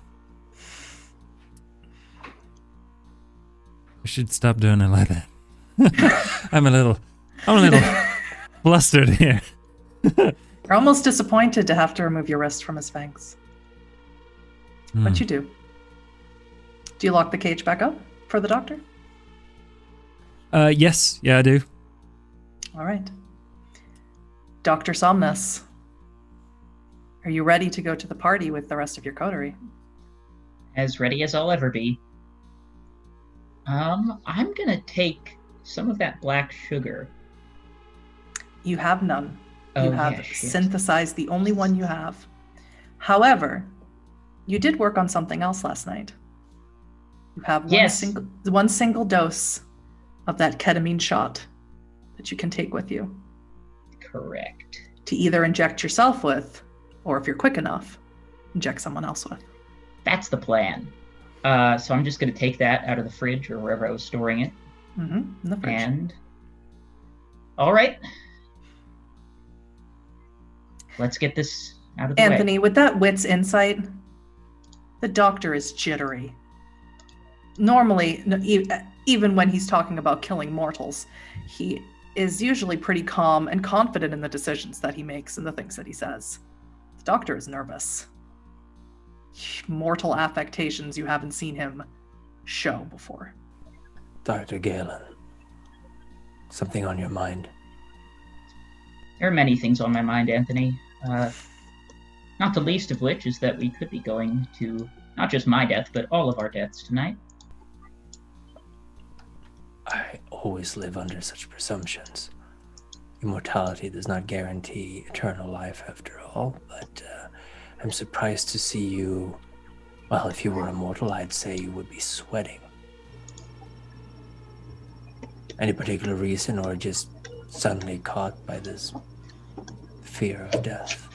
should stop doing it like that. I'm a little flustered here. You're almost disappointed to have to remove your wrist from his fangs. But you do. Do you lock the cage back up for the doctor? Yes, yeah, I do. All right. Dr. Somnus, are you ready to go to the party with the rest of your coterie? As ready as I'll ever be. I'm gonna take some of that black sugar. You have none. Oh, You have yeah, shit. synthesized the only one you have. However, you did work on something else last night. You have Yes. one single dose of that ketamine shot that you can take with you Correct. to either inject yourself with, or if you're quick enough, inject someone else with. That's the plan. So I'm just gonna take that out of the fridge or wherever I was storing it. In the fridge. And all right, let's get this out of the Anthony, way. with that wit's insight, the doctor is jittery. Normally, even when he's talking about killing mortals, he is usually pretty calm and confident in the decisions that he makes and the things that he says. The doctor is nervous. Mortal affectations you haven't seen him show before. Dr. Galen, something on your mind? There are many things on my mind, Anthony. Not the least of which is that we could be going to not just my death, but all of our deaths tonight. I always live under such presumptions. Immortality does not guarantee eternal life after all, but I'm surprised to see you. Well, if you were immortal, I'd say you would be sweating. Any particular reason, or just suddenly caught by this fear of death?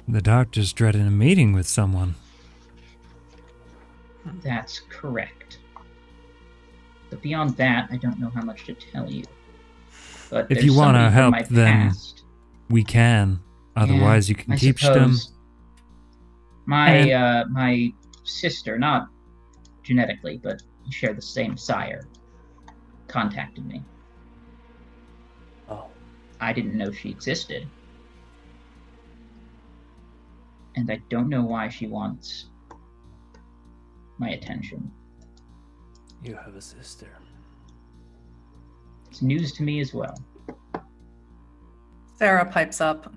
The doctor's dreading a meeting with someone. That's correct. But beyond that, I don't know how much to tell you. But If there's you want somebody our from help, my then past. we can. Otherwise, you can I teach them. suppose my sister, not genetically, but we share the same sire, contacted me. Oh, I didn't know she existed. And I don't know why she wants my attention. You have a sister. It's news to me as well. Sarah pipes up,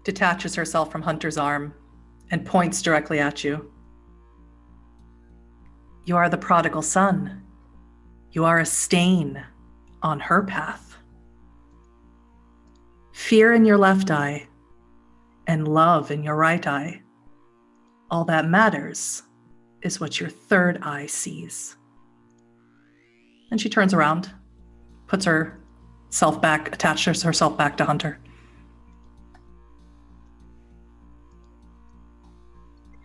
detaches herself from Hunter's arm, and points directly at you. You are the prodigal son. You are a stain on her path. Fear in your left eye and love in your right eye. All that matters is what your third eye sees. And she turns around, puts herself back, attaches herself back to Hunter.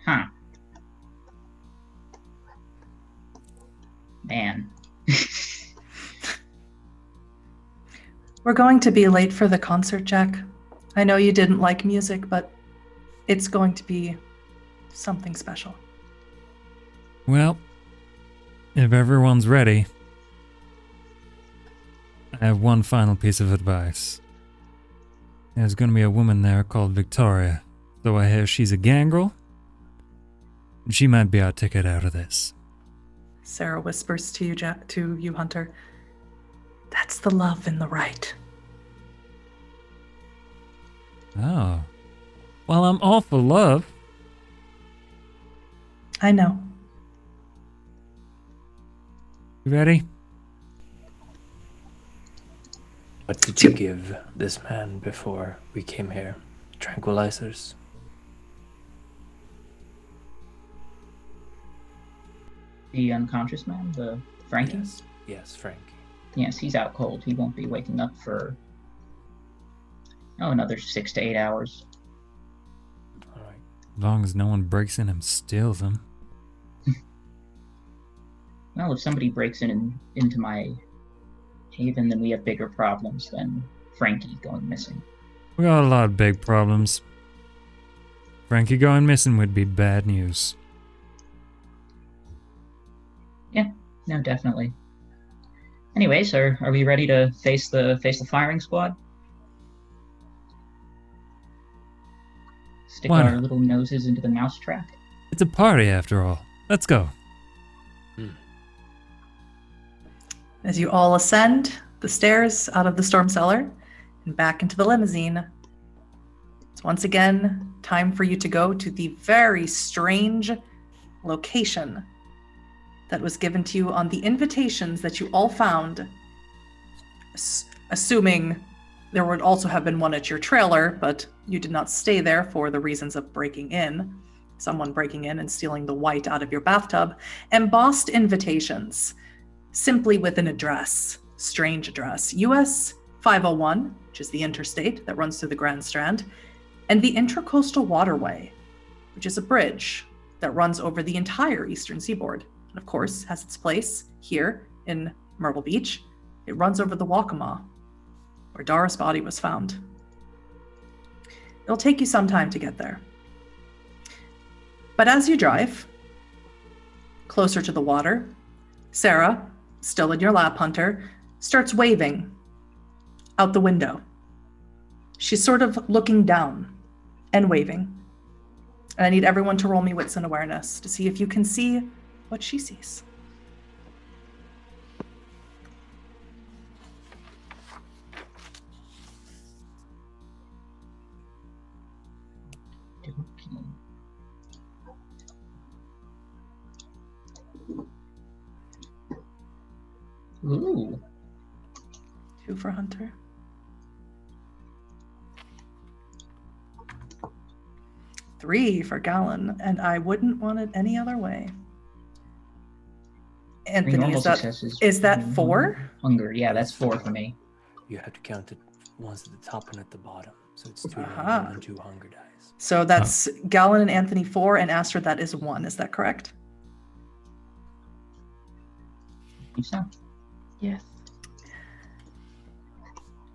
Huh. Man. We're going to be late for the concert, Jack. I know you didn't like music, but it's going to be something special. Well, if everyone's ready, I have one final piece of advice. There's going to be a woman there called Victoria, though I hear she's a gangrel. She might be our ticket out of this. Sarah whispers to you, Hunter. That's the love in the right. Oh. Well, I'm all for love. I know. You ready? What did you give this man before we came here? Tranquilizers? The unconscious man, the Frankie? Yes, Frankie. Yes, he's out cold. He won't be waking up for another 6 to 8 hours. All right. As long as no one breaks in and steals them. Well, if somebody breaks into my haven, then we have bigger problems than Frankie going missing. We got a lot of big problems. Frankie going missing would be bad news. Yeah, no, definitely. Anyways, are we ready to face the firing squad? Stick Why our not? little noses into the mousetrap? It's a party after all. Let's go. As you all ascend the stairs out of the storm cellar and back into the limousine, it's once again time for you to go to the very strange location that was given to you on the invitations that you all found, assuming there would also have been one at your trailer, but you did not stay there for the reasons of someone breaking in and stealing the white out of your bathtub. Embossed invitations, simply with an address, strange address, US 501, which is the interstate that runs through the Grand Strand, and the Intracoastal Waterway, which is a bridge that runs over the entire eastern seaboard. And of course, has its place here in Myrtle Beach. It runs over the Waccamaw, where Dara's body was found. It'll take you some time to get there. But as you drive closer to the water, Sarah, still in your lap, Hunter, starts waving out the window. She's sort of looking down and waving. And I need everyone to roll me wits and awareness to see if you can see what she sees. Ooh. 2 for Hunter. 3 for Gallon, and I wouldn't want it any other way. Anthony, Normal is that successes. 4? Hunger, yeah, that's 4 for me. You have to count the ones at the top and at the bottom. So it's 2 Aha. and 2 hunger dice. So that's Gallon and Anthony 4, and Astrid, that is 1. Is that correct? I think so. Yes.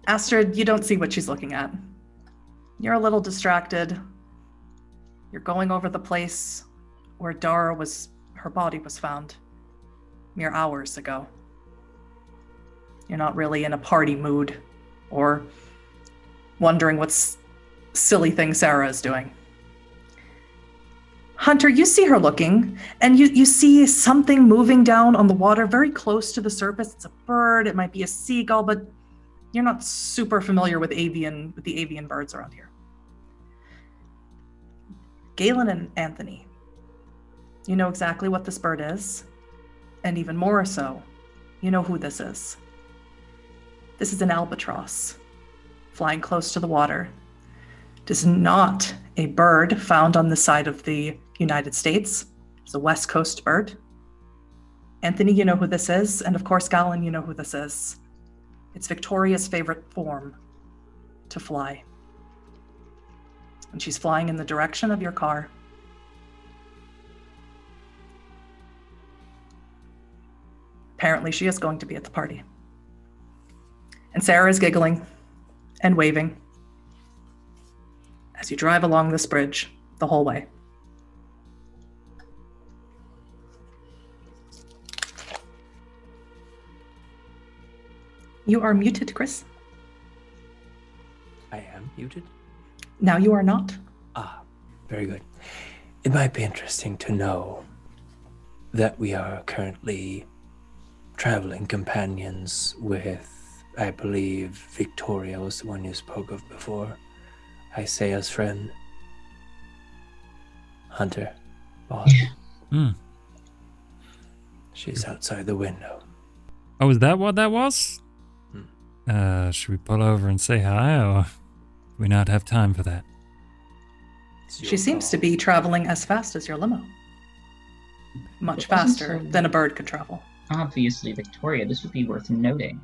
Astrid, you don't see what she's looking at. You're a little distracted. You're going over the place where her body was found mere hours ago. You're not really in a party mood or wondering what silly thing Sarah is doing. Hunter, you see her looking, and you see something moving down on the water very close to the surface. It's a bird, it might be a seagull, but you're not super familiar with the avian birds around here. Galen and Anthony, you know exactly what this bird is, and even more so, you know who this is. This is an albatross, flying close to the water. It is not a bird found on the side of the United States. It's a West Coast bird. Anthony, you know who this is, and of course, Galen, you know who this is. It's Victoria's favorite form to fly. And she's flying in the direction of your car. Apparently, she is going to be at the party. And Sarah is giggling and waving as you drive along this bridge the whole way. You are muted, Chris. I am muted? Now you are not. Ah, very good. It might be interesting to know that we are currently traveling companions with, I believe, Victoria was the one you spoke of before. Isaiah's friend. Hunter. Boss. She's outside the window. Oh, is that what that was? Should we pull over and say hi, or do we not have time for that? She seems to be traveling as fast as your limo. Much It wasn't faster so- than a bird could travel. Obviously, Victoria, this would be worth noting.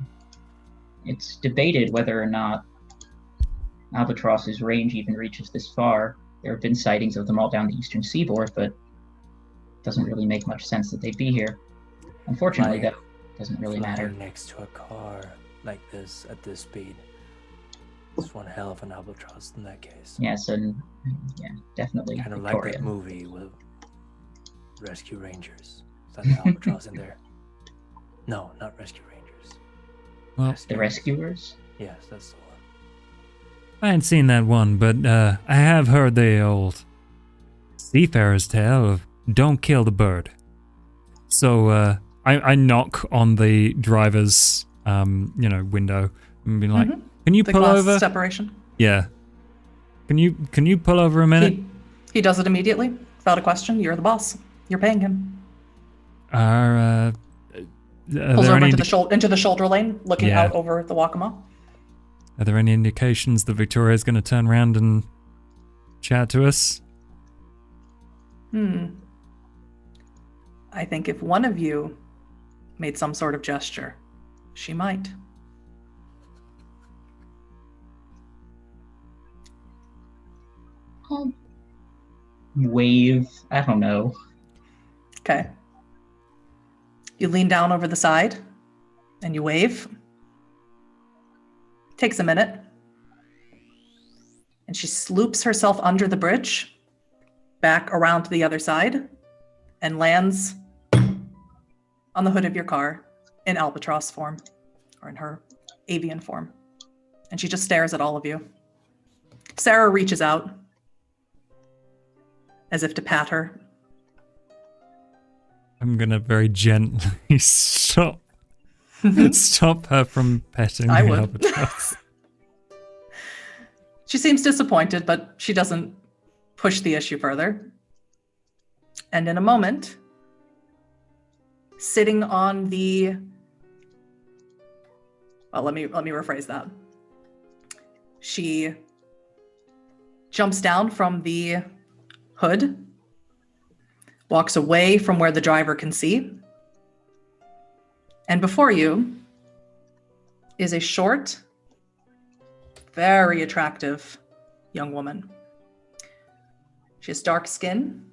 It's debated whether or not albatross's range even reaches this far. There have been sightings of them all down the eastern seaboard, but it doesn't really make much sense that they'd be here. Unfortunately, that doesn't really matter. Flying next to a car like this at this speed. It's one hell of an albatross in that case. Yes, and yeah, definitely Kind of like Victoria. that movie with Rescue Rangers. Is that an albatross in there? No, not Rescue Rangers. Well, The Rescuers? Yes, that's the one. I ain't seen that one, but I have heard the old seafarer's tale of don't kill the bird. So I knock on the driver's window and be like, can you The pull glass over? separation. Yeah. Can you pull over a minute? He does it immediately, without a question. You're the boss. You're paying him. Are Pulls there over any into the shoulder lane, looking Yeah. out over the Wakama. are there any indications that Victoria's going to turn around and chat to us? I think if one of you made some sort of gesture, she might. I'll wave. I don't know. Okay. You lean down over the side and you wave. Takes a minute. And she sloops herself under the bridge, back around to the other side, and lands on the hood of your car in albatross form, or in her avian form. And she just stares at all of you. Sarah reaches out as if to pat her. I'm going to very gently stop her from petting I the would. albatross. She seems disappointed, but she doesn't push the issue further. And in a moment, sitting on the... Well, let me rephrase that. She jumps down from the hood, walks away from where the driver can see, and before you is a short, very attractive young woman. She has dark skin.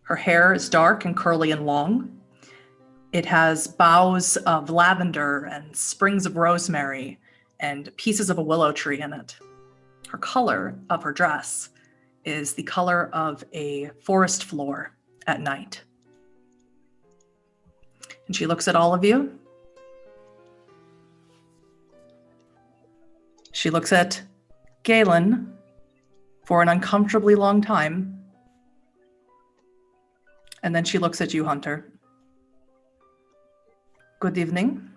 Her hair is dark and curly and long. It has boughs of lavender and sprigs of rosemary and pieces of a willow tree in it. Her color of her dress is the color of a forest floor at night. And she looks at all of you. She looks at Galen for an uncomfortably long time. And then she looks at you, Hunter. Good evening.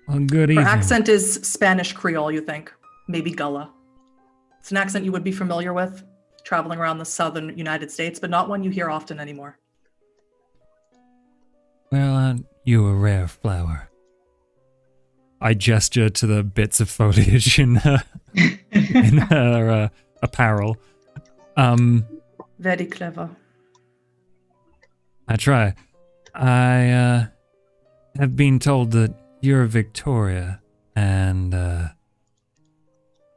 Well, good Her evening. accent is Spanish Creole, you think. Maybe Gullah. It's an accent you would be familiar with, traveling around the southern United States, but not one you hear often anymore. Well, aren't you a rare flower? I gesture to the bits of foliage in her apparel. Very clever. I try. I have been told that you're Victoria, and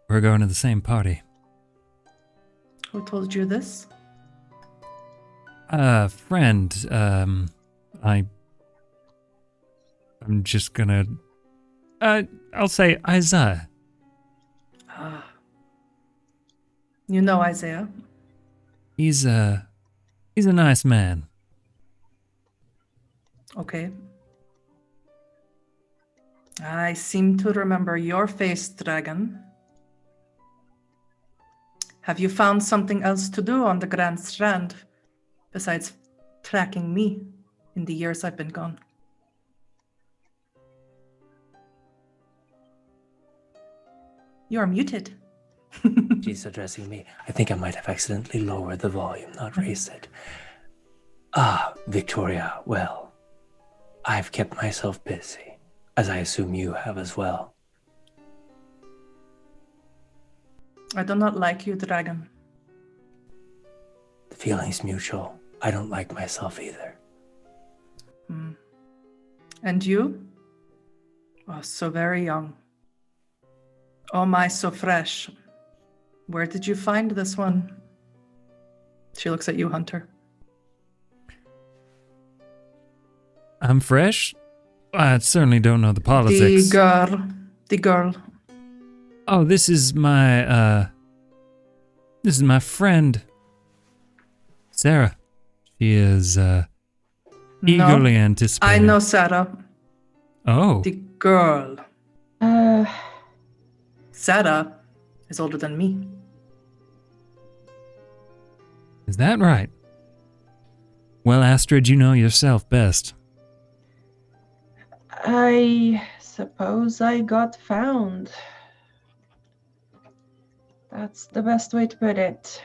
we're going to the same party. Who told you this? Friend. I'm just gonna. I'll say Isaiah. Ah. You know Isaiah. He's a nice man. Okay. I seem to remember your face, dragon. Have you found something else to do on the Grand Strand besides tracking me in the years I've been gone? You're muted. She's addressing me. I think I might have accidentally lowered the volume, not raised it. Ah, Victoria, well, I've kept myself busy, as I assume you have as well. I do not like you, dragon. The feeling's mutual. I don't like myself either. And you? Oh, so very young. Oh my, so fresh. Where did you find this one? She looks at you, Hunter. I'm fresh. I certainly don't know the politics. The girl. Oh, this is my friend, Sarah. She is eagerly anticipating. I know Sarah. Oh, The girl. Uh, Sarah is older than me. is that right? Well, Astrid, you know yourself best. I suppose I got found. That's the best way to put it.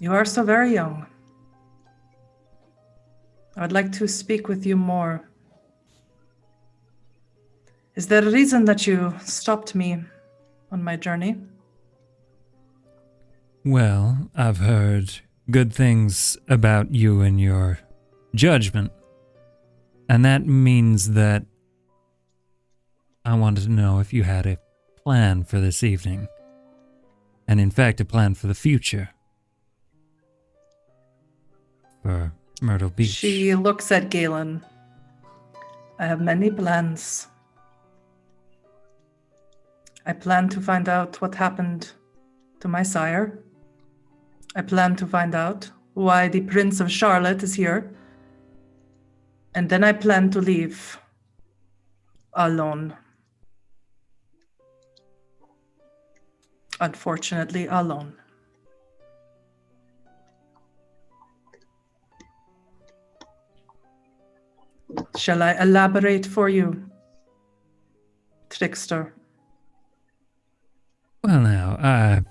You are so very young. I'd like to speak with you more. Is there a reason that you stopped me on my journey? Well, I've heard good things about you and your judgment. And that means that I wanted to know if you had a plan for this evening. And in fact, a plan for the future. For Myrtle Beach. She looks at Galen. I have many plans. I plan to find out what happened to my sire. I plan to find out why the Prince of Charlotte is here. And then I plan to leave alone. Unfortunately, alone. Shall I elaborate for you, trickster? Well, now, I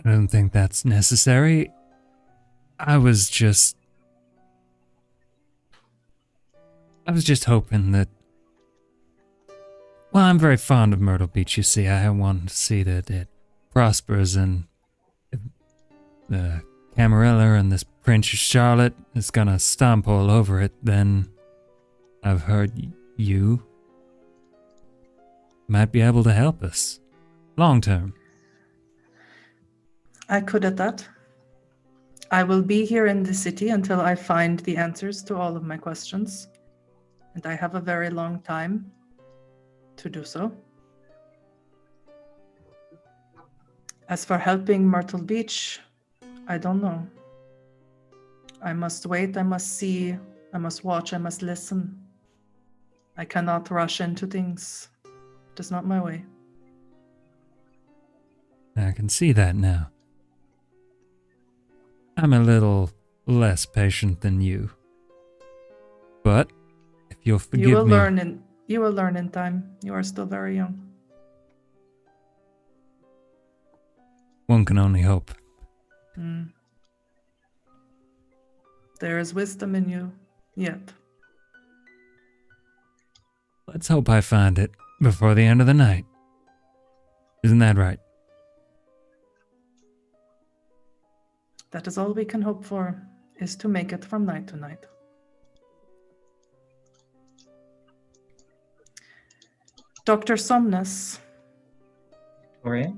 don't think that's necessary. I was just hoping that... Well, I'm very fond of Myrtle Beach, you see. I want to see that it prospers, and if the Camarilla and this Prince of Charlotte is gonna stomp all over it, then I've heard you might be able to help us. Long term. I could at that. I will be here in the city until I find the answers to all of my questions. And I have a very long time to do so. As for helping Myrtle Beach, I don't know. I must wait, I must see, I must watch, I must listen. I cannot rush into things. It is not my way. I can see that now. I'm a little less patient than you. But if you'll forgive You will me... learn in time. You are still very young. One can only hope. There is wisdom in you yet. Let's hope I find it before the end of the night. Isn't that right? That is all we can hope for, is to make it from night to night. Dr. Somnus, Victoria,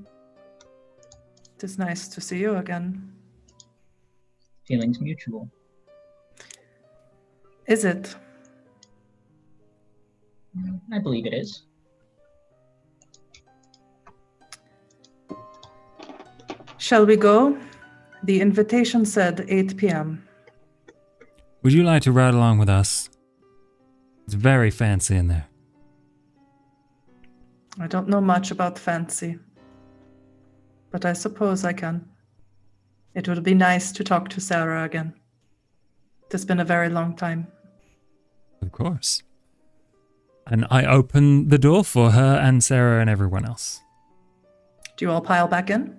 it is nice to see you again. feelings mutual. Is it? I believe it is. Shall we go? The invitation said 8 p.m. Would you like to ride along with us? It's very fancy in there. I don't know much about fancy, but I suppose I can. It would be nice to talk to Sarah again. It has been a very long time. Of course. And I open the door for her and Sarah and everyone else. Do you all pile back in?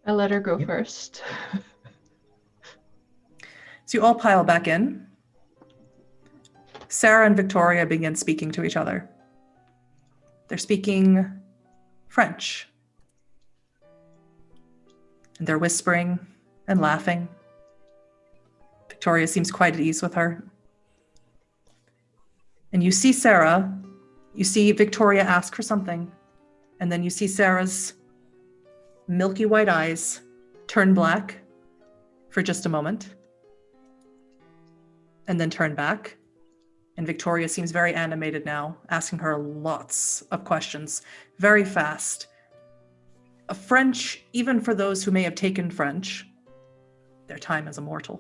I let her go first. So you all pile back in. Sarah and Victoria begin speaking to each other. They're speaking French. And they're whispering and laughing. Victoria seems quite at ease with her. And you see Sarah, you see Victoria ask for something, and then you see Sarah's milky white eyes turn black for just a moment, and then turn back. And Victoria seems very animated now, asking her lots of questions, very fast. French, even for those who may have taken French, their time as a mortal,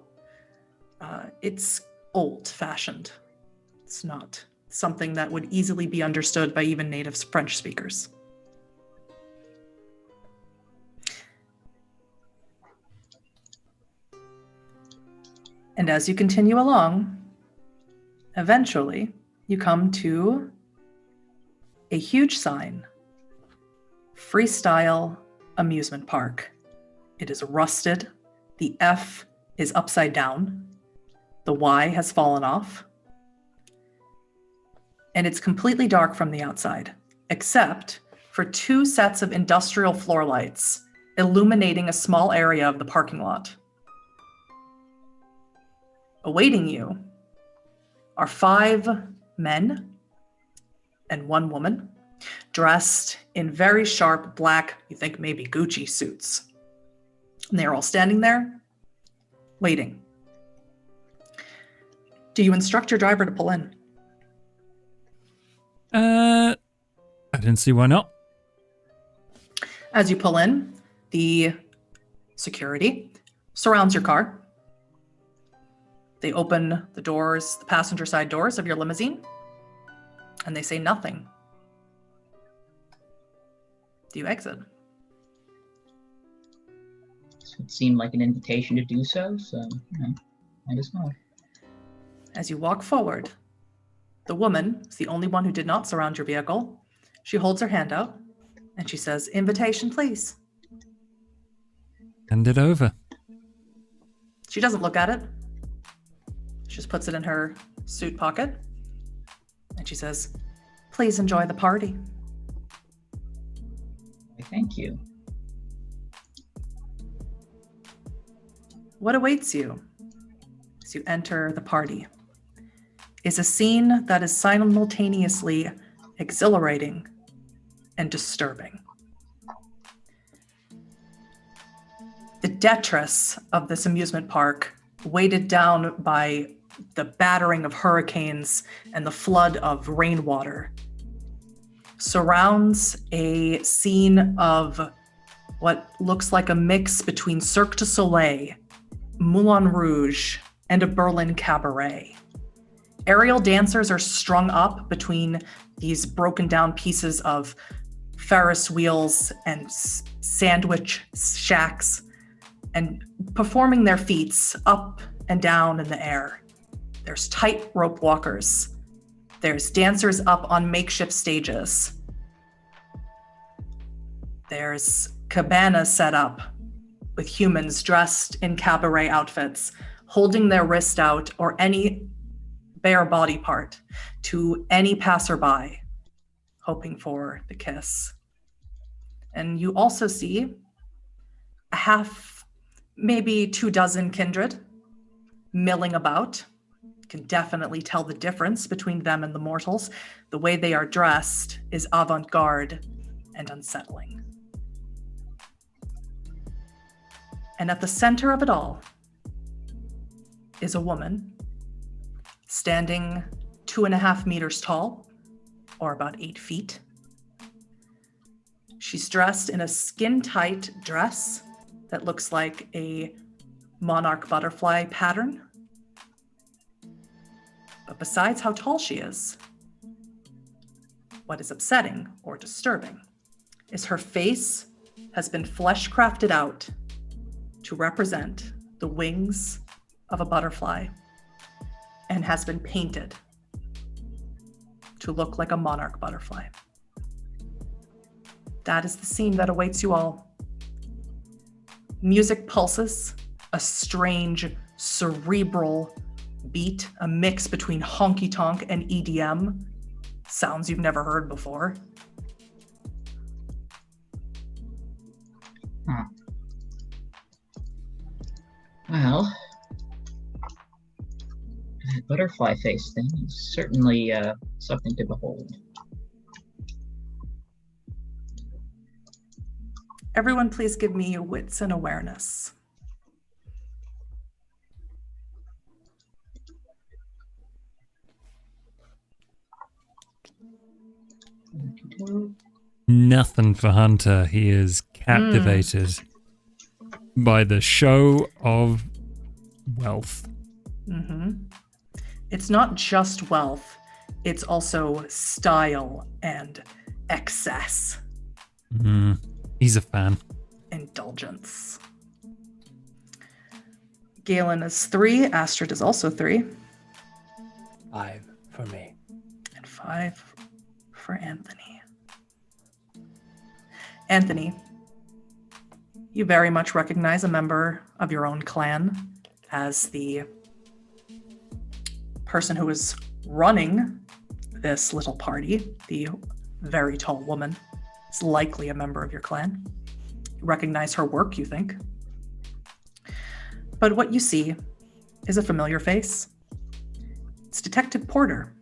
it's old-fashioned. It's not something that would easily be understood by even native French speakers. And as you continue along, eventually you come to a huge sign, Freestyle Amusement Park. It is rusted. The F is upside down. The Y has fallen off. And it's completely dark from the outside, except for 2 sets of industrial floor lights illuminating a small area of the parking lot. Awaiting you are 5 men and 1 woman dressed in very sharp black, you think maybe Gucci suits. And they're all standing there waiting. Do you instruct your driver to pull in? I didn't see why not. As you pull in, the security surrounds your car. They open the doors, the passenger side doors of your limousine, and they say nothing. Do you exit? It seemed like an invitation to do so, might as well. As you walk forward, the woman is the only one who did not surround your vehicle. She holds her hand out and she says, "Invitation, please." Hand it over. She doesn't look at it. She just puts it in her suit pocket. And she says, "Please enjoy the party." Thank you. What awaits you as you enter the party is a scene that is simultaneously exhilarating and disturbing. The detritus of this amusement park, weighted down by the battering of hurricanes and the flood of rainwater, surrounds a scene of what looks like a mix between Cirque du Soleil, Moulin Rouge, and a Berlin cabaret. Aerial dancers are strung up between these broken down pieces of Ferris wheels and sandwich shacks. and performing their feats up and down in the air. There's tight rope walkers. There's dancers up on makeshift stages. There's cabanas set up with humans dressed in cabaret outfits, holding their wrist out or any bare body part to any passerby, hoping for the kiss. And you also see a half, maybe 24 kindred milling about. You can definitely tell the difference between them and the mortals. The way they are dressed is avant-garde and unsettling. And at the center of it all is a woman standing 2.5 meters tall, or about 8 feet. She's dressed in a skin-tight dress that looks like a monarch butterfly pattern. But besides how tall she is, what is upsetting or disturbing is her face has been flesh crafted out to represent the wings of a butterfly and has been painted to look like a monarch butterfly. That is the scene that awaits you all. Music pulses, a strange, cerebral beat, a mix between honky-tonk and EDM, sounds you've never heard before. Well, that butterfly face thing is certainly something to behold. Everyone, please give me wits and awareness. Nothing for Hunter. He is captivated by the show of wealth. It's not just wealth, it's also style and excess. He's a fan. Indulgence. Galen is 3, Astrid is also 3. 5 for me. And 5 for Anthony. Anthony, you very much recognize a member of your own clan as the person who is running this little party, the very tall woman. Is likely a member of your clan. You recognize her work, you think. But what you see is a familiar face. It's Detective Porter.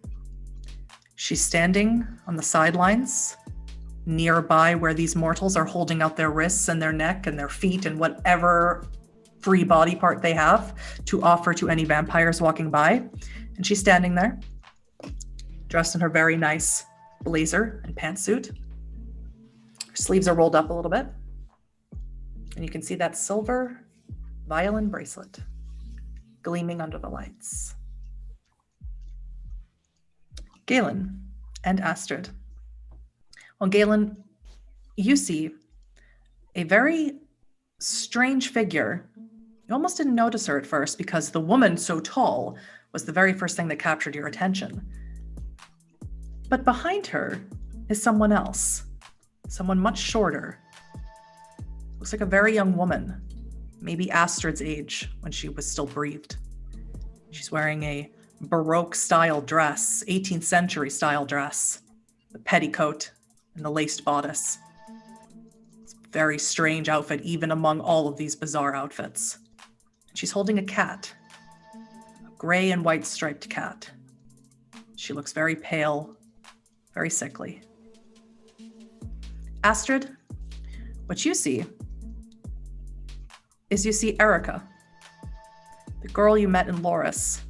She's standing on the sidelines, nearby where these mortals are holding out their wrists and their neck and their feet and whatever free body part they have to offer to any vampires walking by. And she's standing there, dressed in her very nice blazer and pantsuit. Her sleeves are rolled up a little bit. And you can see that silver violin bracelet gleaming under the lights. Galen and Astrid. Well, Galen, you see a very strange figure. You almost didn't notice her at first because the woman so tall was the very first thing that captured your attention. But behind her is someone else. Someone much shorter. Looks like a very young woman, maybe Astrid's age when she was still breathed. She's wearing a Baroque style dress, 18th century style dress, the petticoat and the laced bodice. It's a very strange outfit, even among all of these bizarre outfits. She's holding a cat, a gray and white striped cat. She looks very pale, very sickly. Astrid, what you see is you see Erica, the girl you met in Loris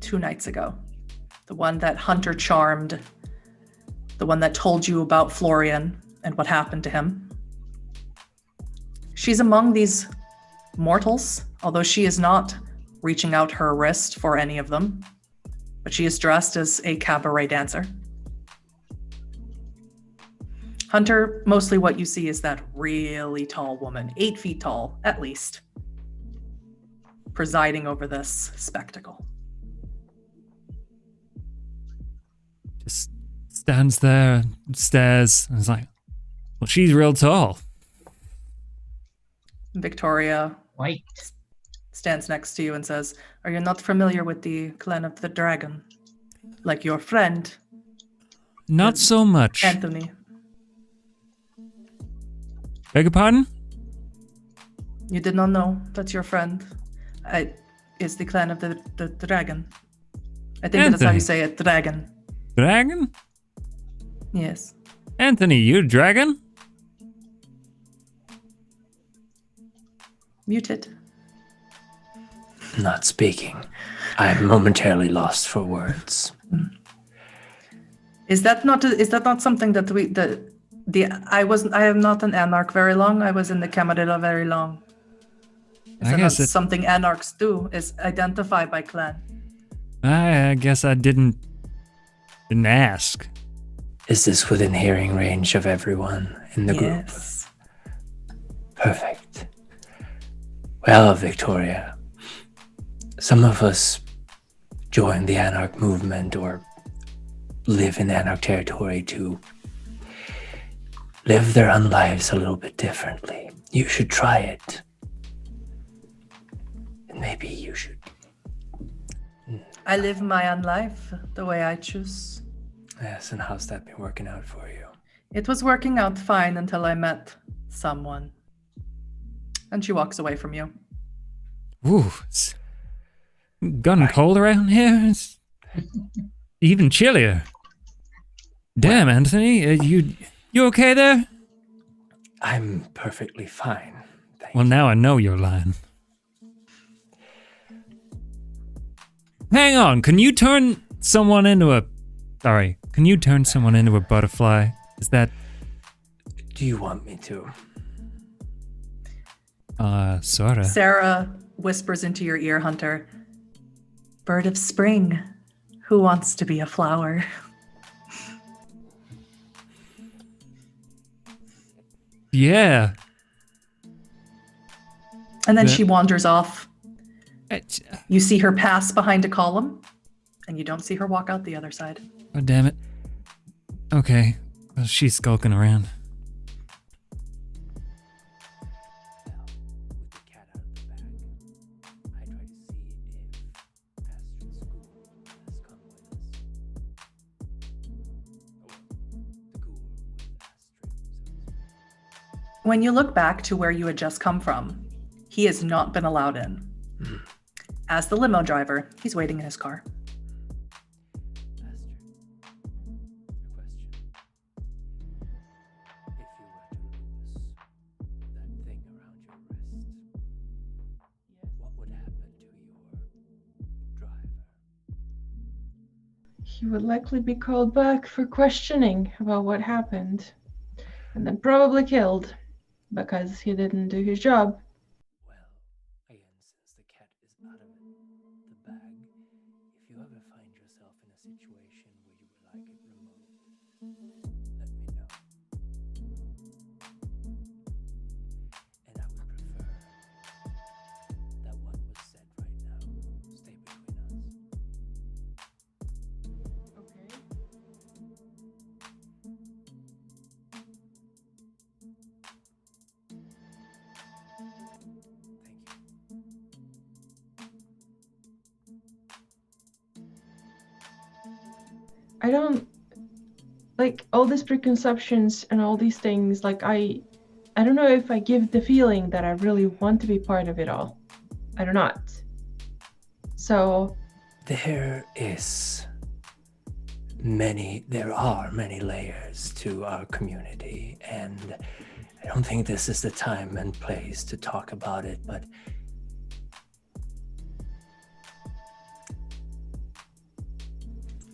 2 nights ago, the one that Hunter charmed, the one that told you about Florian and what happened to him. She's among these mortals, although she is not reaching out her wrist for any of them, but she is dressed as a cabaret dancer. Hunter, mostly what you see is that really tall woman, 8 feet tall, at least, presiding over this spectacle. Just stands there, stares, and is like, well, she's real tall. Victoria White. stands next to you and says, "Are you not familiar with the clan of the dragon? Like your friend, Not so much. Anthony." Beg your pardon? You did not know that your friend is the clan of the dragon. I think that's how Anthony. you say it, dragon. Dragon? Yes. Anthony, you a dragon? Muted. Not speaking. I am momentarily lost for words. Is that not something that I am not an anarch very long. I was in the Camarilla very long. Is I that guess not something anarchs do? Is identify by clan? I guess I didn't ask. Is this within hearing range of everyone in the group? Yes. Perfect. Well, Victoria, some of us join the Anarch movement or live in Anarch territory to live their own lives a little bit differently. You should try it. And maybe you should. I live my own life the way I choose. Yes, and how's that been working out for you? It was working out fine until I met someone. And she walks away from you. Ooh, it's gotten cold around here. It's even chillier. Damn, Anthony, you okay there? I'm perfectly fine. Thank Well, you. now I know you're lying. Hang on, can you turn someone into a butterfly? Is that Do you want me to? sorta. Sarah whispers into your ear, Hunter. Bird of spring, who wants to be a flower? Yeah. And then Yeah. she wanders off. It's- You see her pass behind a column, and you don't see her walk out the other side. Oh, damn it. Okay. Well, she's skulking around. With the cat out of the bag, I try to see if Astrid's school has come with us. Or the ghoul with Astrid. When you look back to where you had just come from, he has not been allowed in. As the limo driver, he's waiting in his car. Astrid, a question. If you were to lose that thing around your wrist, what would happen to your driver? He would likely be called back for questioning about what happened, and then probably killed because he didn't do his job. Well, again, since the cat is out of the bag, if you ever find yourself in a situation where you would like it removed, let me know. And I would prefer that what was said right now stay between us. Okay. Thank you. I don't like all these preconceptions and all these things. Like I don't know if I give the feeling that I really want to be part of it all. I do not. So There are many layers to our community, and I don't think this is the time and place to talk about it, but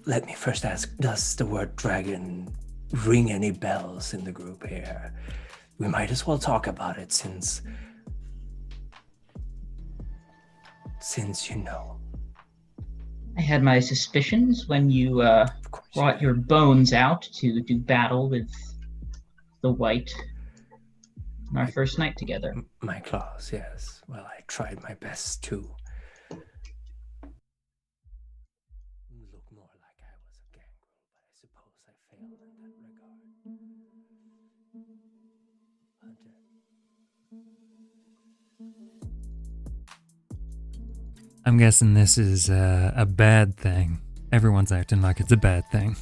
let me first ask, does the word dragon ring any bells in the group here? We might as well talk about it since you know. I had my suspicions when you Of course. brought your bones out to do battle with the white on our first night together. My claws, yes. Well, I tried my best to look more like I was a gangrel, but I suppose I failed in that regard. Hunter. I'm guessing this is a bad thing. Everyone's acting like it's a bad thing.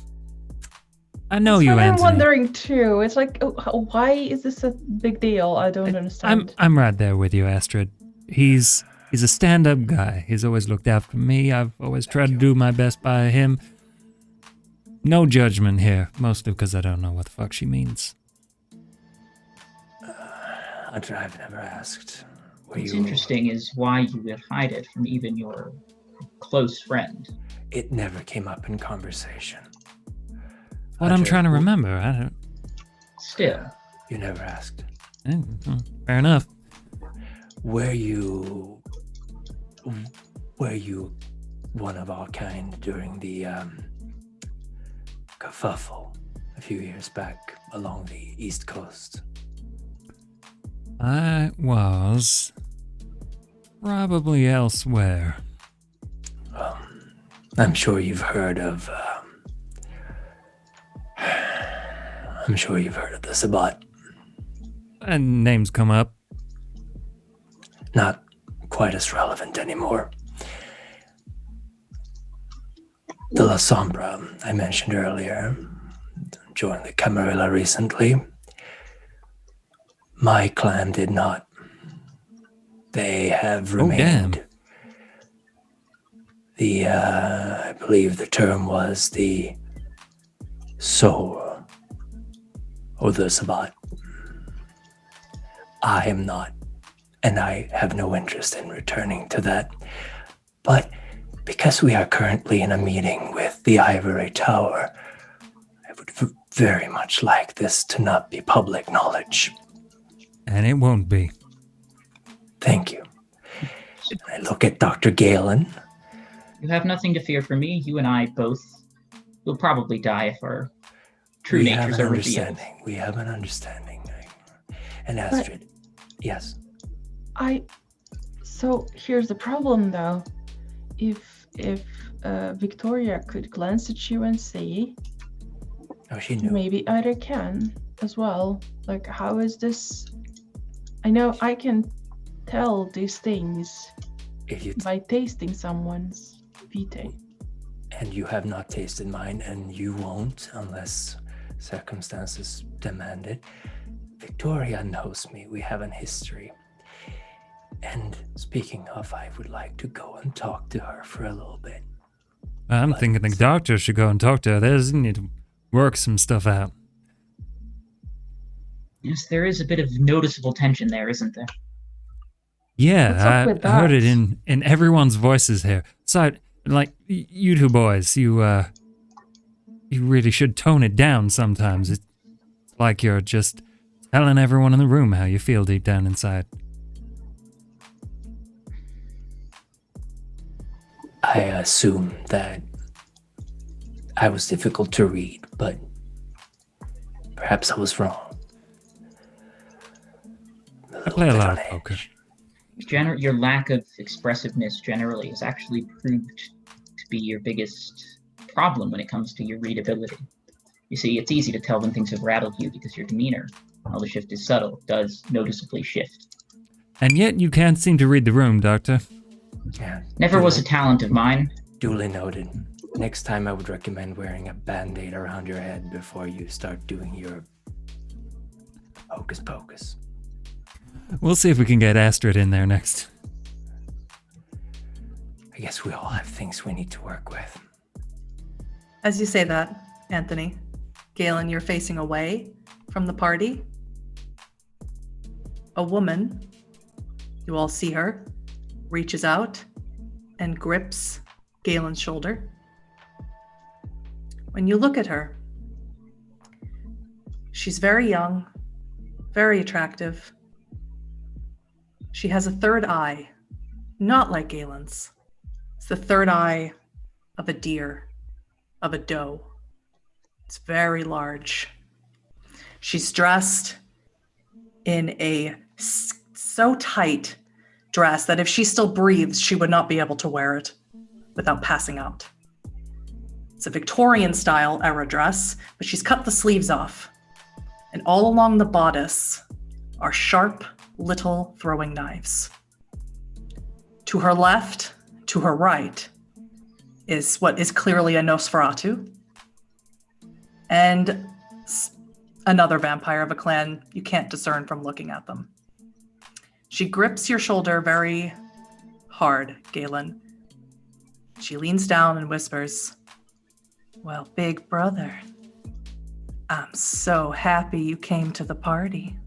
I know That's you, what Anthony. I'm wondering too. It's like, why is this a big deal? I don't understand. I'm right there with you, Astrid. He's a stand-up guy. He's always looked after me. I've always tried to do my best by him. No judgment here, mostly because I don't know what the fuck she means. Hunter, I've never asked. What's interesting is why you would hide it from even your close friend. It never came up in conversation. What I'm Hunter, trying to remember, I don't... Still, You never asked. Fair enough. Were you one of our kind during the kerfuffle a few years back along the East Coast? I was probably elsewhere. I'm sure you've heard of the Sabbat. And names come up. Not quite as relevant anymore. The La Sombra I mentioned earlier joined the Camarilla recently. My clan did not. They have remained. I believe the term was the soul or the Sabbat. I am not, and I have no interest in returning to that. But because we are currently in a meeting with the Ivory Tower, I would very much like this to not be public knowledge. And it won't be. Thank you. I look at Dr. Galen. you have nothing to fear from me. You and I both will probably die if our true natures are revealed. We have an understanding. And Astrid, yes. So here's the problem though. If Victoria could glance at you and see, She knew. maybe Ida can as well. Like, how is this? I know I can tell these things If you by tasting someone's vitae. and you have not tasted mine, and you won't unless circumstances demand it. Victoria knows me. We have an history. And speaking of, I would like to go and talk to her for a little bit. I'm thinking the doctor should go and talk to her. There's need to work some stuff out. Yes, there is a bit of noticeable tension there, isn't there? Yeah, What's up with I heard it that? in everyone's voices here. So, like, you two boys, you really should tone it down sometimes. It's like you're just telling everyone in the room how you feel deep down inside. I assume that I was difficult to read, but perhaps I was wrong. I play a bit lot on of poker. edge. Your lack of expressiveness generally has actually proved to be your biggest problem when it comes to your readability. You see, it's easy to tell when things have rattled you because your demeanor, while the shift is subtle, does noticeably shift. And yet you can't seem to read the room, Doctor. Yeah, Never was a talent of mine. duly noted. Next time I would recommend wearing a band-aid around your head before you start doing your hocus pocus. We'll see if we can get Astrid in there next. I guess we all have things we need to work with. As you say that, Anthony, Galen, you're facing away from the party. A woman, you all see her, reaches out and grips Galen's shoulder. When you look at her, she's very young, very attractive. She has a third eye, not like Galen's. It's the third eye of a deer, of a doe. It's very large. She's dressed in a so tight dress that if she still breathes, she would not be able to wear it without passing out. It's a Victorian style era dress, but she's cut the sleeves off. And all along the bodice are sharp little throwing knives. To her left, to her right, is what is clearly a Nosferatu. And another vampire of a clan you can't discern from looking at them. She grips your shoulder very hard, Galen. She leans down and whispers, "Well, big brother, I'm so happy you came to the party.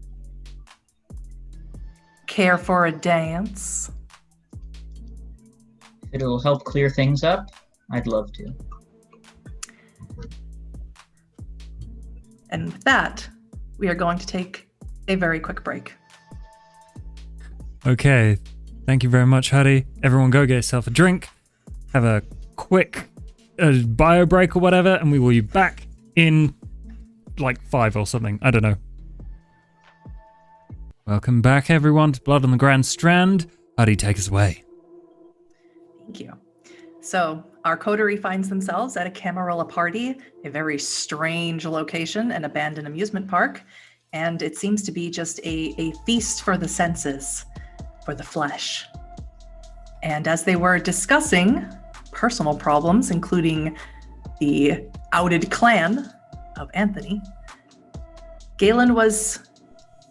Care for a dance?" If it'll help clear things up, I'd love to. And with that, we are going to take a very quick break. Okay, thank you very much, Huddy. Everyone go get yourself a drink, have a quick bio break or whatever, and we will be back in like 5 or something. I don't know. Welcome back, everyone, to Blood on the Grand Strand. Huddy, take us away. Thank you. So our coterie finds themselves at a Camarilla party, a very strange location, an abandoned amusement park, and it seems to be just a feast for the senses, for the flesh. And as they were discussing personal problems, including the outed clan of Anthony, Galen was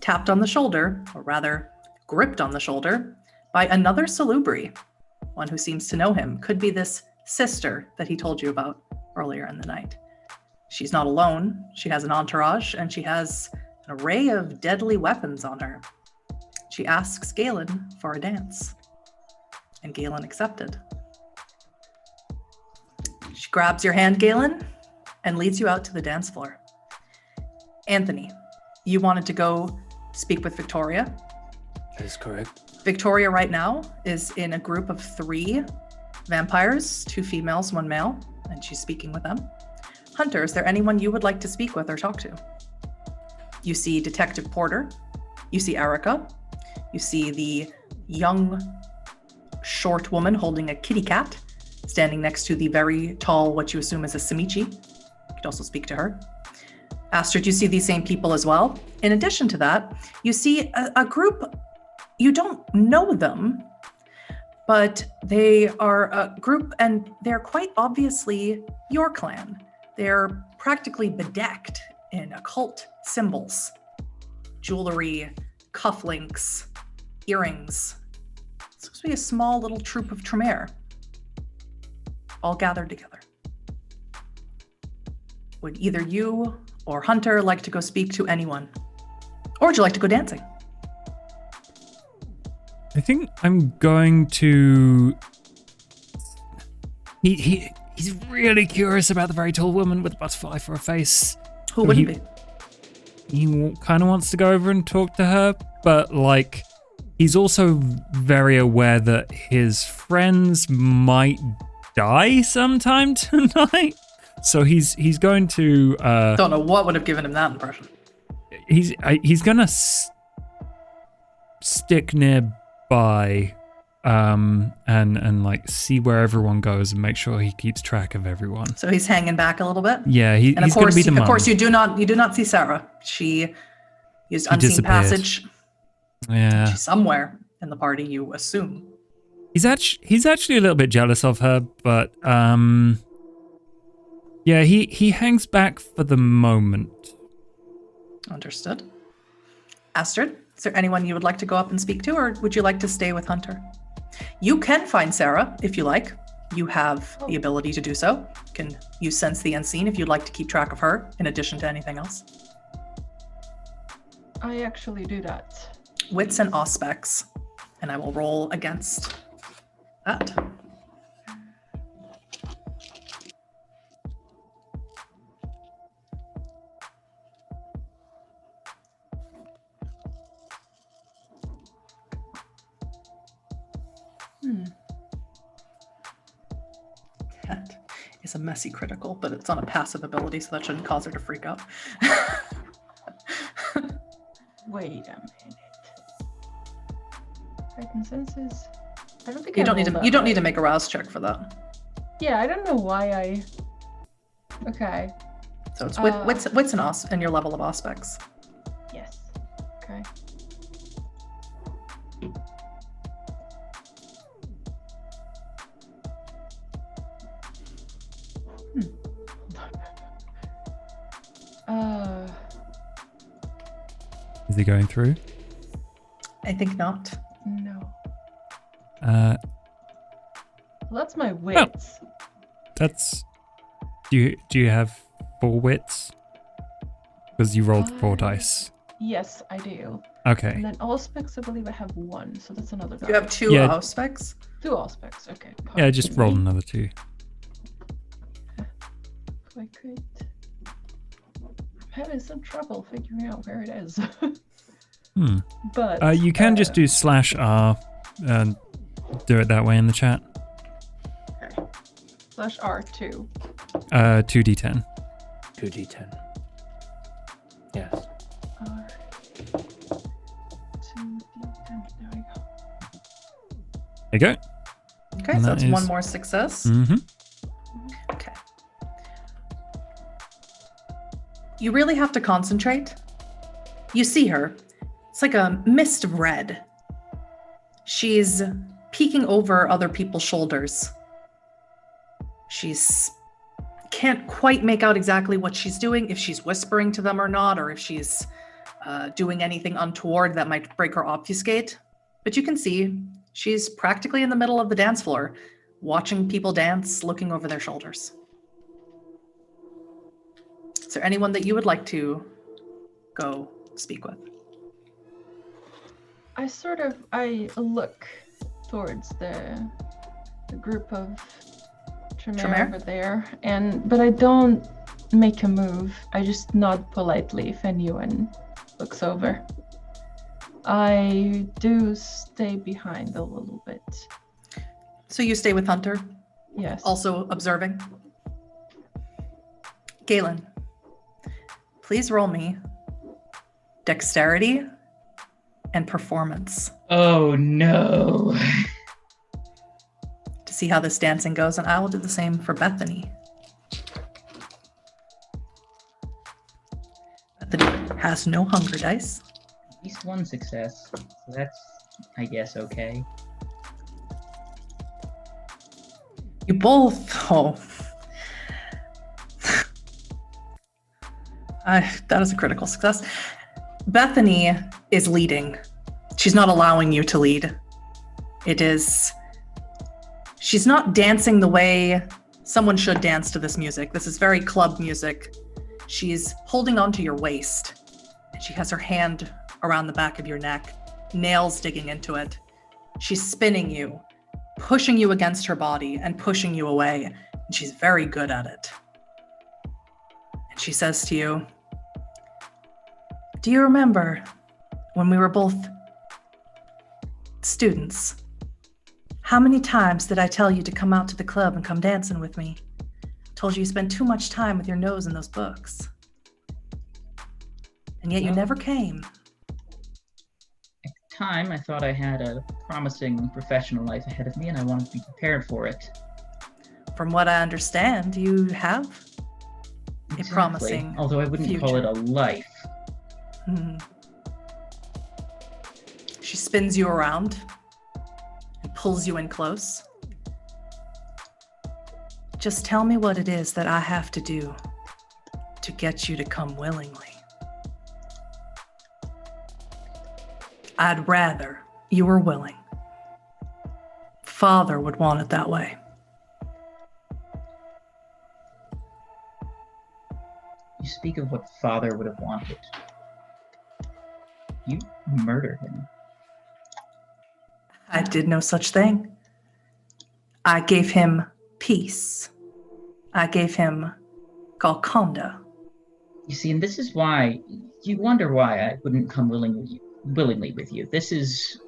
tapped on the shoulder, or rather gripped on the shoulder, by another Salubri, one who seems to know him. Could be this sister that he told you about earlier in the night. She's not alone. She has an entourage, and she has an array of deadly weapons on her. She asks Galen for a dance, and Galen accepted. She grabs your hand, Galen, and leads you out to the dance floor. Anthony, you wanted to go speak with Victoria. That is correct. Victoria right now is in a group of 3 vampires, 2 females, 1 male, and she's speaking with them. Hunter, is there anyone you would like to speak with or talk to? You see Detective Porter, you see Erica, you see the young, short woman holding a kitty cat, standing next to the very tall, what you assume is a Simichi. You could also speak to her. Astrid, you see these same people as well. In addition to that, you see a group, you don't know them, but they are a group and they're quite obviously your clan. They're practically bedecked in occult symbols, jewelry, cufflinks, earrings. It's supposed to be a small little troop of Tremere, all gathered together. Would either you or Hunter like to go speak to anyone? Or would you like to go dancing? I think I'm going to... He's really curious about the very tall woman with a butterfly for a face. Who wouldn't be? He kind of wants to go over and talk to her, but like, he's also very aware that his friends might die sometime tonight. So he's going to... Don't know what would have given him that impression. He's gonna stick nearby, and like see where everyone goes and make sure he keeps track of everyone. So he's hanging back a little bit. Yeah, And of he's course, gonna be the mum. of course, you do not see Sarah. She used unseen disappeared. passage. Yeah, She's somewhere in the party, you assume. he's actually a little bit jealous of her, but yeah, he hangs back for the moment. Understood. Astrid, is there anyone you would like to go up and speak to, or would you like to stay with Hunter? You can find Sarah if you like. You have the ability to do so. You can use Sense the Unseen if you'd like to keep track of her, in addition to anything else. I actually do that. Wits and Auspex, and I will roll against that. That is a messy critical, but it's on a passive ability, so that shouldn't cause her to freak out. Wait a minute. High consensus. I don't think You I don't need rolled to. that You don't need to right. make a rouse check for that. Yeah, I don't know why I. Okay. So it's wits and your level of aspects. Yes. Okay. Uh, Is he going through? I think not. no. Uh, Well, that's my wits. that's. Do you have 4 wits? Because you rolled 4 dice. Yes, I do. Okay. And then Allspecs, I believe I have 1, so that's another die. You have 2 Yeah. aspects. 2 Allspecs, okay. Yeah, just Pardon roll me. another 2. If I could. I'm having some trouble figuring out where it is. But. You can just do /R and do it that way in the chat. Okay. /R2. 2d10. 2d10. Yes. R. 2d10. There we go. There you go. Okay, And so that that's is- 1 more success. Mm-hmm. Okay. You really have to concentrate. You see her. It's like a mist of red. She's peeking over other people's shoulders. She's can't quite make out exactly what she's doing, if she's whispering to them or not, or if she's doing anything untoward that might break her obfuscate. But you can see she's practically in the middle of the dance floor, watching people dance, looking over their shoulders. Is there anyone that you would like to go speak with? I look towards the group of Tremere Tremere? over there, but I don't make a move. I just nod politely if anyone looks over. I do stay behind a little bit. So you stay with Hunter, Yes. also observing. Galen, please roll me dexterity and performance Oh no. to see how this dancing goes, and I will do the same for Bethany. Bethany has no hunger dice. At least 1 success. So that's, I guess, okay. You both. Oh. That is a critical success. Bethany is leading. She's not allowing you to lead. She's not dancing the way someone should dance to this music. This is very club music. She's holding onto your waist, and she has her hand around the back of your neck, nails digging into it. She's spinning you, pushing you against her body and pushing you away, and she's very good at it. And she says to you, "Do you remember when we were both students? How many times did I tell you to come out to the club and come dancing with me? Told you spend too much time with your nose in those books. And yet you Well- never came." At the time, I thought I had a promising professional life ahead of me, and I wanted to be prepared for it. From what I understand, you have a promising Although I wouldn't call it future. a life. She spins you around and pulls you in close. "Just tell me what it is that I have to do to get you to come willingly. I'd rather you were willing. Father would want it that way." You speak of what father would have wanted. You murdered him. I did no such thing. I gave him peace. I gave him Golconda. You see, and this is why you wonder why I wouldn't come willingly with you. This is.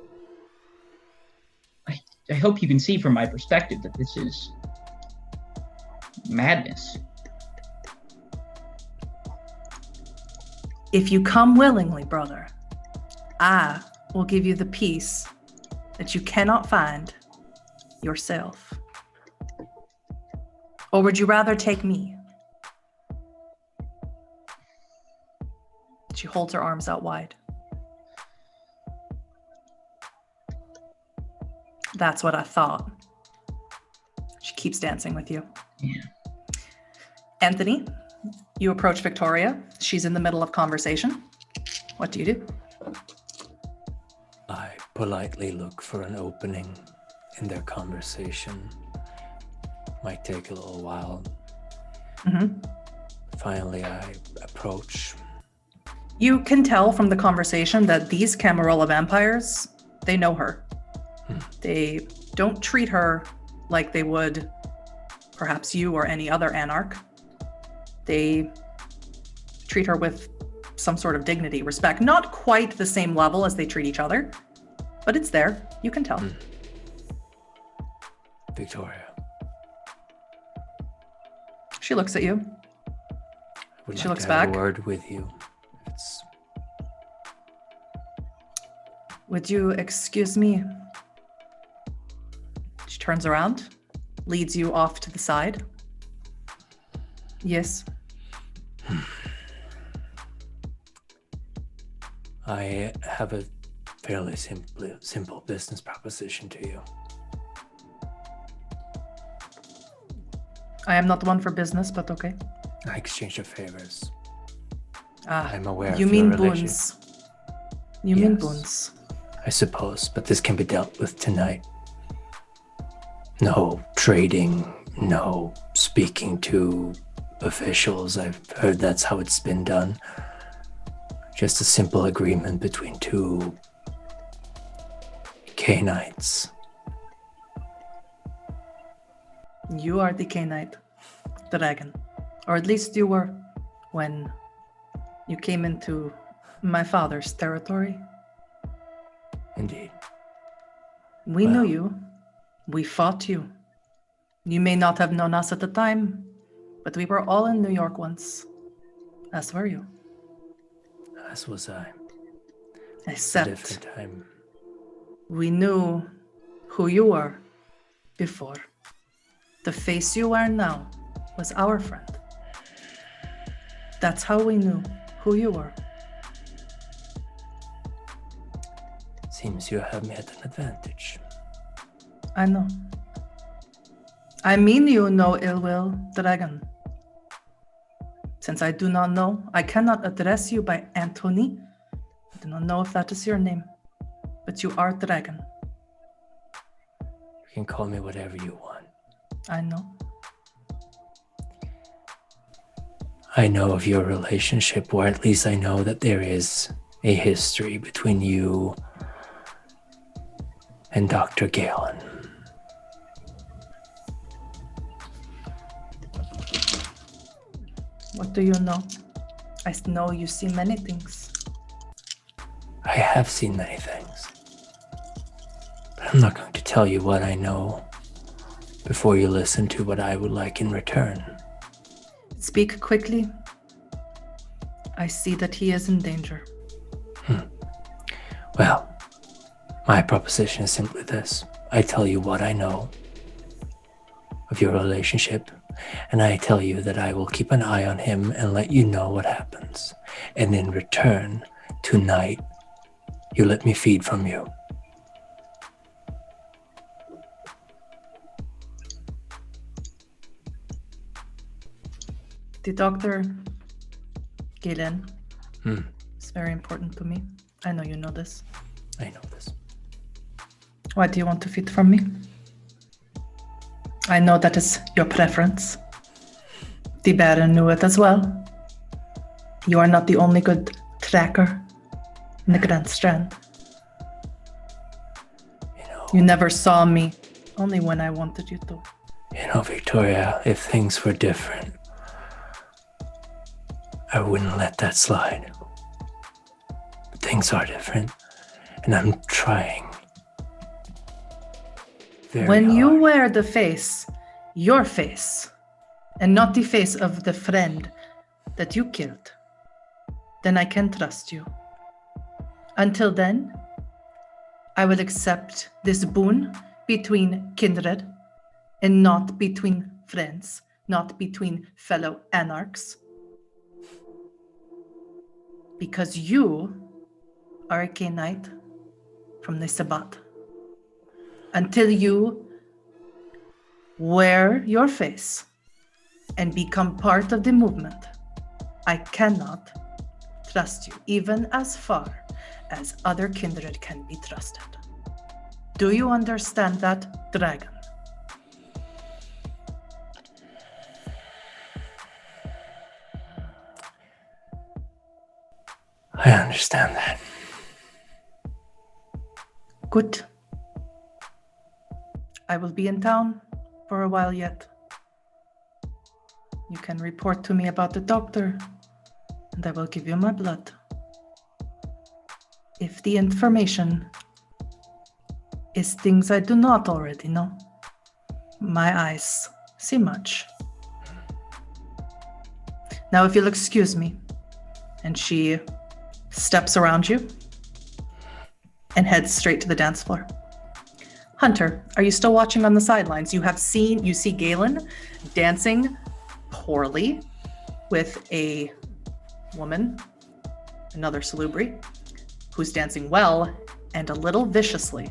I hope you can see from my perspective that this is madness. If you come willingly, brother, I will give you the peace that you cannot find yourself. Or would you rather take me? She holds her arms out wide. That's what I thought. She keeps dancing with you. Yeah. Anthony, you approach Victoria. She's in the middle of conversation. What do you do? I politely look for an opening in their conversation. Might take a little while. Mm-hmm. Finally, I approach. You can tell from the conversation that these Camarilla vampires, they know her. They don't treat her like they would perhaps you or any other anarch. They treat her with some sort of dignity, respect. Not quite the same level as they treat each other, but it's there. You can tell. Victoria, She looks at you. I would She like looks to have back. a word with you. It's Would you excuse me? She turns around, leads you off to the side. Yes. I have a fairly simple business proposition to you. I am not one for business, but okay. I exchange of favors. Ah, I'm aware you of mean your religion. boons. You mean Yes. boons. I suppose, but this can be dealt with tonight. No trading, no speaking to officials. I've heard that's how it's been done. Just a simple agreement between two K-Knights. You are the K-Knight dragon. Or at least you were when you came into my father's territory. Indeed. We knew Well. you. We fought you. You may not have known us at the time, but we were all in New York once. As were you. As was I. A Except different time. we knew who you were before. The face you wear now was our friend. That's how we knew who you were. Seems you have me at an advantage. I know. I mean you no ill will, dragon. Since I do not know, I cannot address you by Anthony. I do not know if that is your name, but you are dragon. You can call me whatever you want. I know. I know of your relationship, or at least I know that there is a history between you and Dr. Galen. What do you know? I know you see many things. I have seen many things. But I'm not going to tell you what I know before you listen to what I would like in return. Speak quickly. I see that he is in danger. Well, my proposition is simply this. I tell you what I know of your relationship, and I tell you that I will keep an eye on him and let you know what happens. And in return, tonight, you let me feed from you. The Dr. Galen Hmm. is very important to me. I know you know this. I know this. Why do you want to feed from me? I know that is your preference. The Baron knew it as well. You are not the only good tracker in the Grand Strand. You never saw me, only when I wanted you to. Victoria, if things were different, I wouldn't let that slide. But things are different, and I'm trying. Very When you hard. wear the face, your face, and not the face of the friend that you killed, then I can trust you. Until then, I will accept this boon between kindred and not between friends, not between fellow anarchs. Because you are a K Knight from the Sabbat. Until you wear your face and become part of the movement, I cannot trust you, even as far as other kindred can be trusted. Do you understand that, dragon? I understand that. Good. I will be in town for a while yet. You can report to me about the doctor, and I will give you my blood. If the information is things I do not already know, my eyes see much. Now, if you'll excuse me, and she steps around you and heads straight to the dance floor. Hunter, are you still watching on the sidelines? You see Galen dancing poorly with a woman, another salubri, who's dancing well and a little viciously.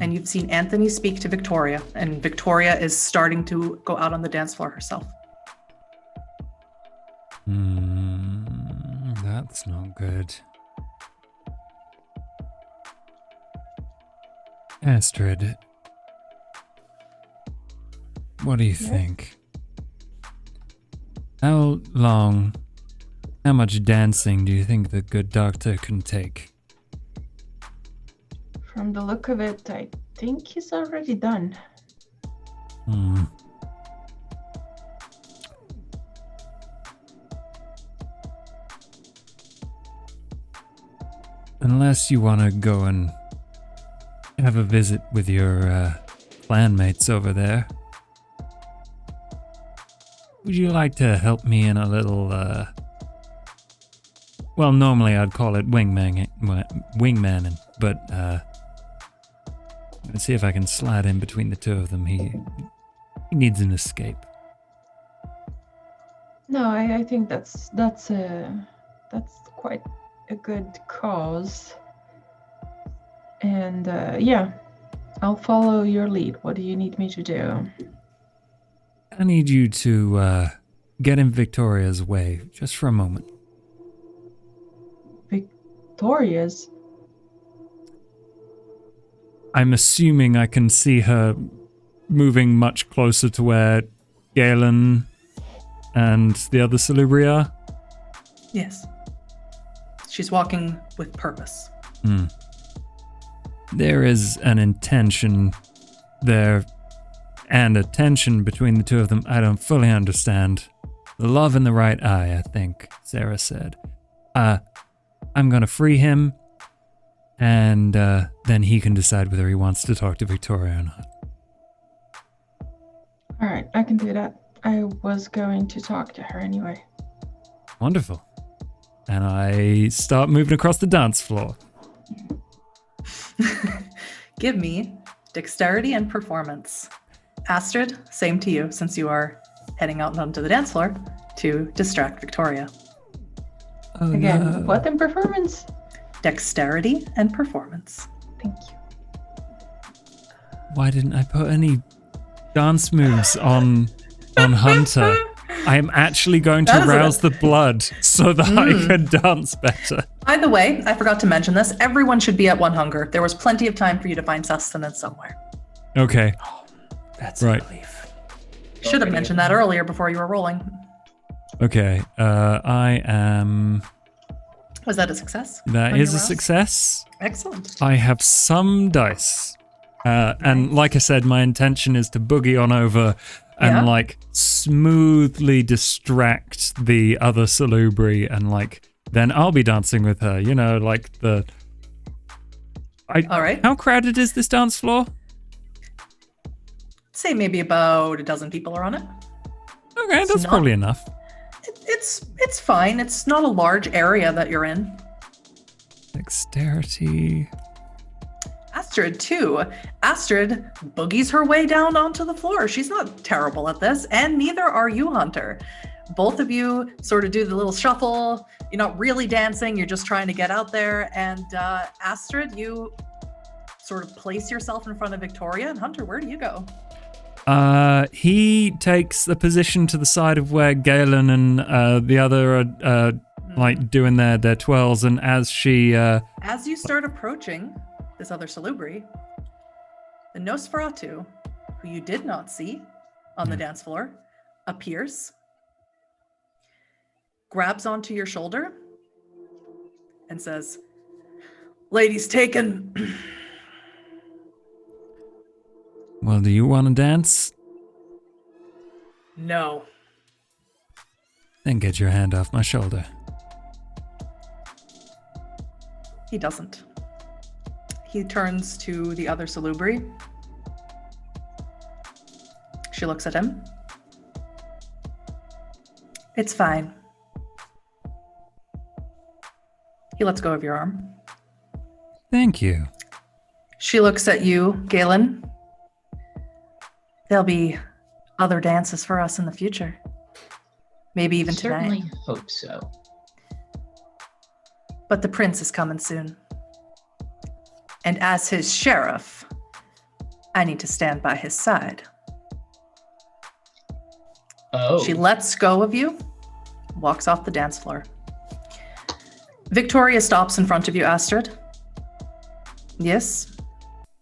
And you've seen Anthony speak to Victoria, and Victoria is starting to go out on the dance floor herself. That's not good. Astrid, what do you think? How much dancing do you think the good doctor can take? From the look of it, I think he's already done. Unless you want to go and have a visit with your clanmates over there. Would you like to help me in a little, well, normally I'd call it wingmaning, but let's see if I can slide in between the two of them. He needs an escape. No, I think that's quite a good cause. And yeah, I'll follow your lead. What do you need me to do? I need you to get in Victoria's way just for a moment. Victoria's? I'm assuming I can see her moving much closer to where Galen and the other Salubri are. Yes. She's walking with purpose. There is an intention there and a tension between the two of them I don't fully understand. The love in the right eye, I think, Sarah said. I'm going to free him, and then he can decide whether he wants to talk to Victoria or not. All right, I can do that. I was going to talk to her anyway. Wonderful. And I start moving across the dance floor. Give me dexterity and performance. Astrid, same to you, since you are heading out onto the dance floor to distract Victoria. Oh, Again, no. what in performance? Dexterity and performance. Thank you. Why didn't I put any dance moves on Hunter? I am actually going to rouse the blood so that I can dance better. By the way, I forgot to mention this. Everyone should be at one hunger. There was plenty of time for you to find sustenance somewhere. Okay. That's Right. a relief. Should have mentioned that earlier before you were rolling. Okay. I am... Was that a success? That on is your a rouse? success. Excellent. I have some dice. And like I said, my intention is to boogie on over and like smoothly distract the other Salubri, and like then I'll be dancing with her, you know, like the... All right. How crowded is this dance floor? Say maybe about a dozen people are on it. Okay, that's not- probably enough. It's fine. It's not a large area that you're in. Dexterity. Astrid, too. Astrid boogies her way down onto the floor. She's not terrible at this, and neither are you, Hunter. Both of you sort of do the little shuffle. You're not really dancing, you're just trying to get out there. And Astrid, you sort of place yourself in front of Victoria. And Hunter, where do you go? He takes the position to the side of where Galen and the other are like doing their twirls, and as she As you start approaching this other salubri, the Nosferatu, who you did not see on the dance floor, appears, grabs onto your shoulder, and says, "Lady's taken." Well, do you want to dance? No. Then get your hand off my shoulder. He doesn't. He turns to the other salubri. She looks at him. It's fine. He lets go of your arm. Thank you. She looks at you, Galen. There'll be other dances for us in the future. Maybe even Certainly tonight. hope so. But the prince is coming soon. And as his sheriff, I need to stand by his side. Oh. She lets go of you, walks off the dance floor. Victoria stops in front of you, Astrid. Yes,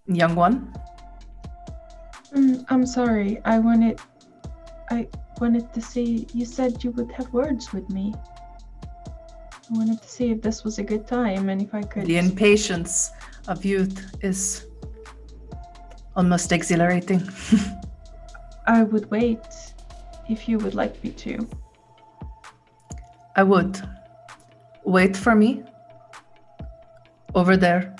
young one. I'm sorry. I wanted to see. You said you would have words with me. I wanted to see if this was a good time and if I could. The impatience of youth is almost exhilarating. I would wait if you would like me to. I would. Wait for me. Over there.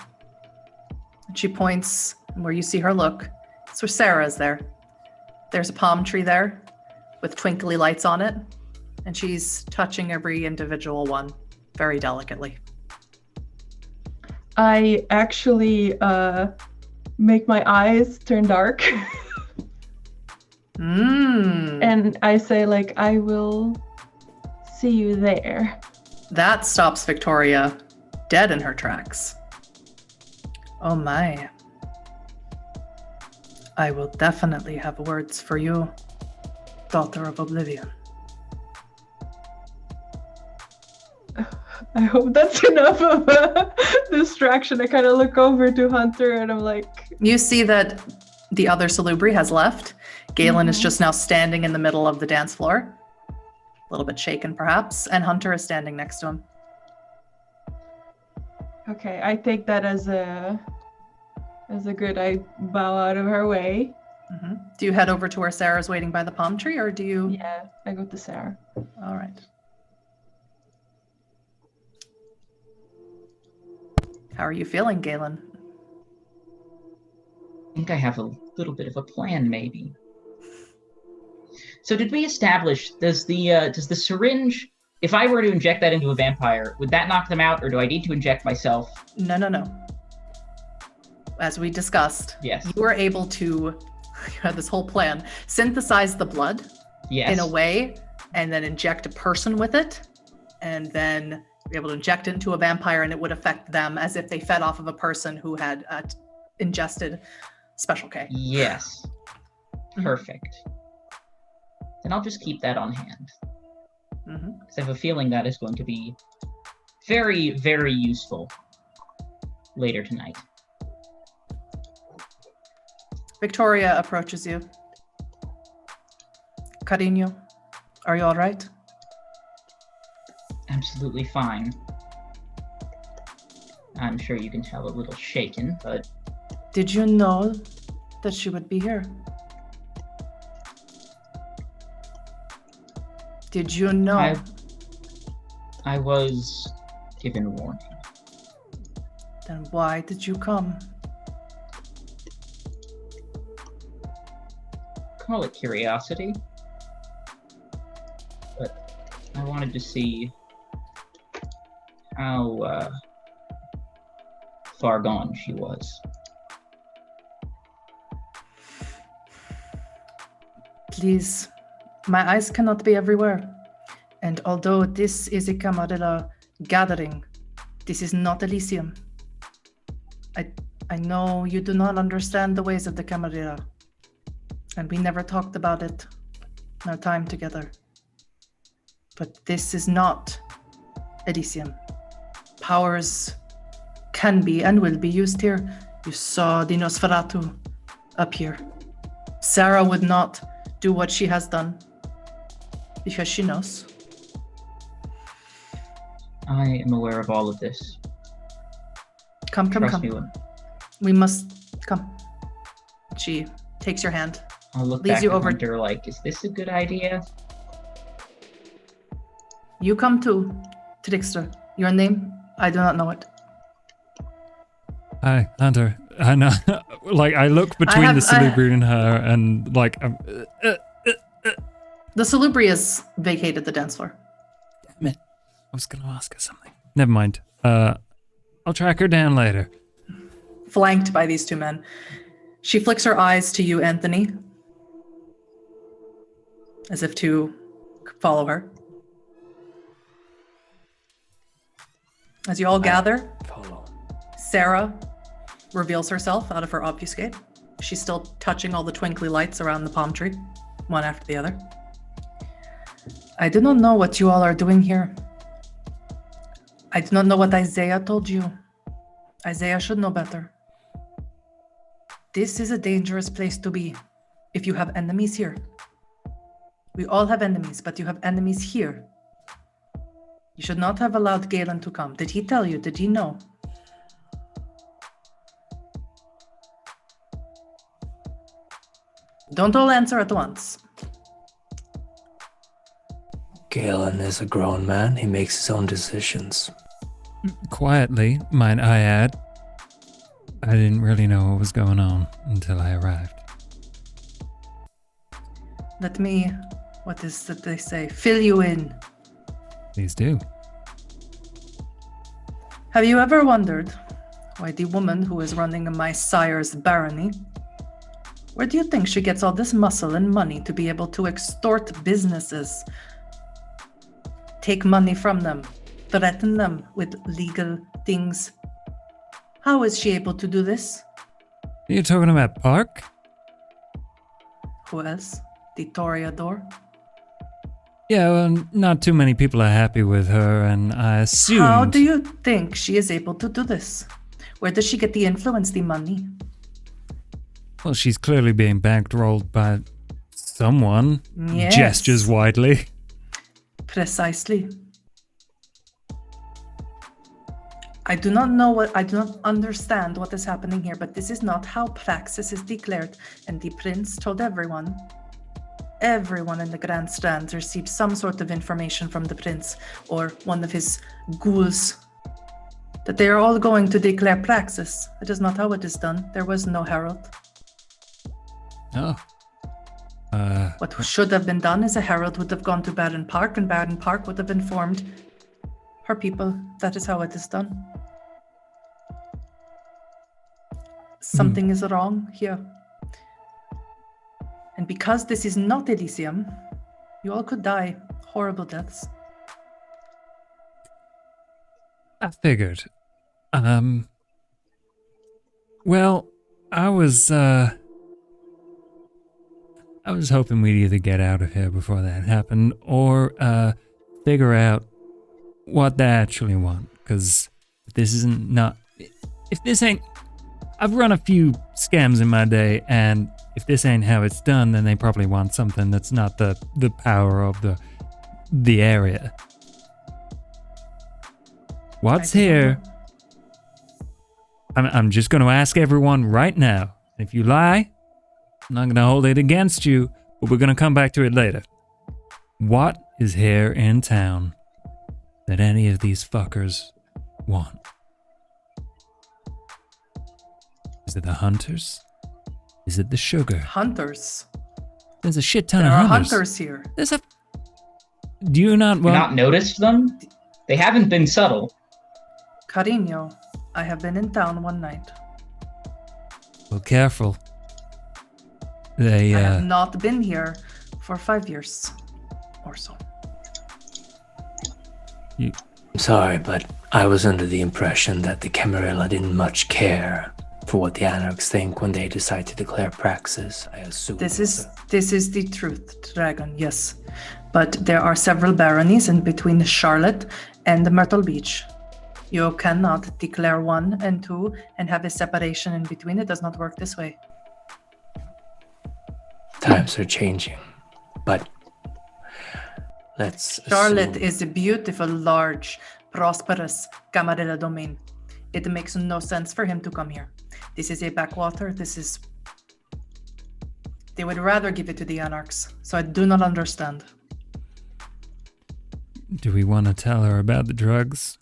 And she points where you see her look. It's where Sarah is there. There's a palm tree there with twinkly lights on it. And she's touching every individual one very delicately. I actually make my eyes turn dark. And I say, like, I will see you there. That stops Victoria dead in her tracks. Oh my. I will definitely have words for you, daughter of Oblivion. I hope that's enough of a distraction. I kind of look over to Hunter and I'm like... You see that the other salubri has left. Galen is just now standing in the middle of the dance floor. A little bit shaken, perhaps. And Hunter is standing next to him. Okay, I take that as a good, I bow out of her way. Do you head over to where Sarah's waiting by the palm tree, or do you... Yeah, I go to Sarah. All right. How are you feeling, Galen? I think I have a little bit of a plan, maybe. So did we establish, does the syringe, if I were to inject that into a vampire, would that knock them out, or do I need to inject myself? No. As we discussed, Yes. you were able to, you had this whole plan, synthesize the blood Yes. in a way, and then inject a person with it, and then be able to inject it into a vampire, and it would affect them as if they fed off of a person who had ingested Special K. Yes. Perfect. Then I'll just keep that on hand. Because I have a feeling that is going to be very, very useful later tonight. Victoria approaches you. Carino, are you all right? Absolutely fine. I'm sure you can tell a little shaken, but... Did you know that she would be here? Did you know? I was given warning. Then why did you come? Call it curiosity. But I wanted to see how far gone she was. Please, my eyes cannot be everywhere. And although this is a Camarilla gathering, this is not Elysium. I know you do not understand the ways of the Camarilla, and we never talked about it in our time together. But this is not Elysium. Powers can be and will be used here. You saw the Nosferatu up here. Sarah would not do what she has done because she knows. I am aware of all of this. Come. Trust me when We must come. She takes your hand. I'll look Leads back you at over- Hunter like, is this a good idea? You come too, Trickster. Your name? I do not know it. Hi, Hunter. I know. Like, I look between the Salubri and her, and like, The Salubrius vacated the dance floor. damn it. I was gonna ask her something. Never mind. I'll track her down later. Flanked by these two men. She flicks her eyes to you, Anthony, as if to follow her. As you all gather, Follow. Sarah reveals herself out of her obfuscate. She's still touching all the twinkly lights around the palm tree, one after the other. I do not know what you all are doing here. I do not know what Isaiah told you. Isaiah should know better. This is a dangerous place to be if you have enemies here. We all have enemies, but you have enemies here. You should not have allowed Galen to come. Did he tell you? Did he know? Don't all answer at once. Galen is a grown man. He makes his own decisions. Quietly, might I add. I didn't really know what was going on until I arrived. Let me, what is that they say, fill you in. Please do. Have you ever wondered why the woman who is running my sire's barony, where do you think she gets all this muscle and money to be able to extort businesses, take money from them, threaten them with legal things? How is she able to do this? Are you talking about Park? Who else? The Toreador? Yeah, well, not too many people are happy with her, and I assumed... How do you think she is able to do this? Where does she get the influence, the money? Well, she's clearly being bankrolled by someone. Yes. Gestures widely. Precisely. I do not understand what is happening here, but this is not how Praxis is declared. And the prince told everyone in the Grand Strand received some sort of information from the prince or one of his ghouls that they are all going to declare Praxis. It is not how it is done. There was no herald. Oh. What should have been done is a herald would have gone to Baden Park, and Baden Park would have informed her people. That is how it is done. Something is wrong here. And because this is not Elysium, you all could die horrible deaths. I figured. Well, I was hoping we'd either get out of here before that happened, or figure out what they actually want. Because if this ain't, I've run a few scams in my day, and if this ain't how it's done, then they probably want something that's not the power of the area. What's here? I'm just going to ask everyone right now. If you lie, I'm not going to hold it against you, but we're going to come back to it later. What is here in town that any of these fuckers want? Is it the hunters? Is it the sugar? Hunters. There's a shit ton There of are hunters. hunters here. There's a... Do you not want... Not noticed them? They haven't been subtle. Carino, I have been in town one night. Well, careful. They, I have not been here for 5 years or so. I'm sorry, but I was under the impression that the Camarilla didn't much care for what the Anarchs think when they decide to declare praxis. I assume This is the truth, Dragon, yes. But there are several baronies in between Charlotte and Myrtle Beach. You cannot declare 1 and 2 and have a separation in between. It does not work this way. times are changing, but let's Charlotte assume... is a beautiful, large, prosperous Camarilla domain. It makes no sense for him to come here. This is a backwater. They would rather give it to the Anarchs, so I do not understand. Do we want to tell her about the drugs?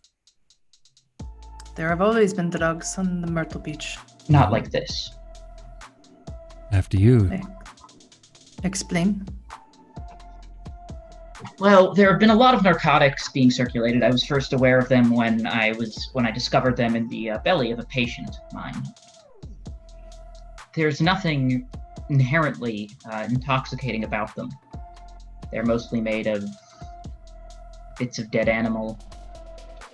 There have always been drugs on the Myrtle Beach. Not like this. After you. Explain. Well, there have been a lot of narcotics being circulated. I was first aware of them when I discovered them in the belly of a patient of mine. There's nothing inherently intoxicating about them. They're mostly made of bits of dead animal,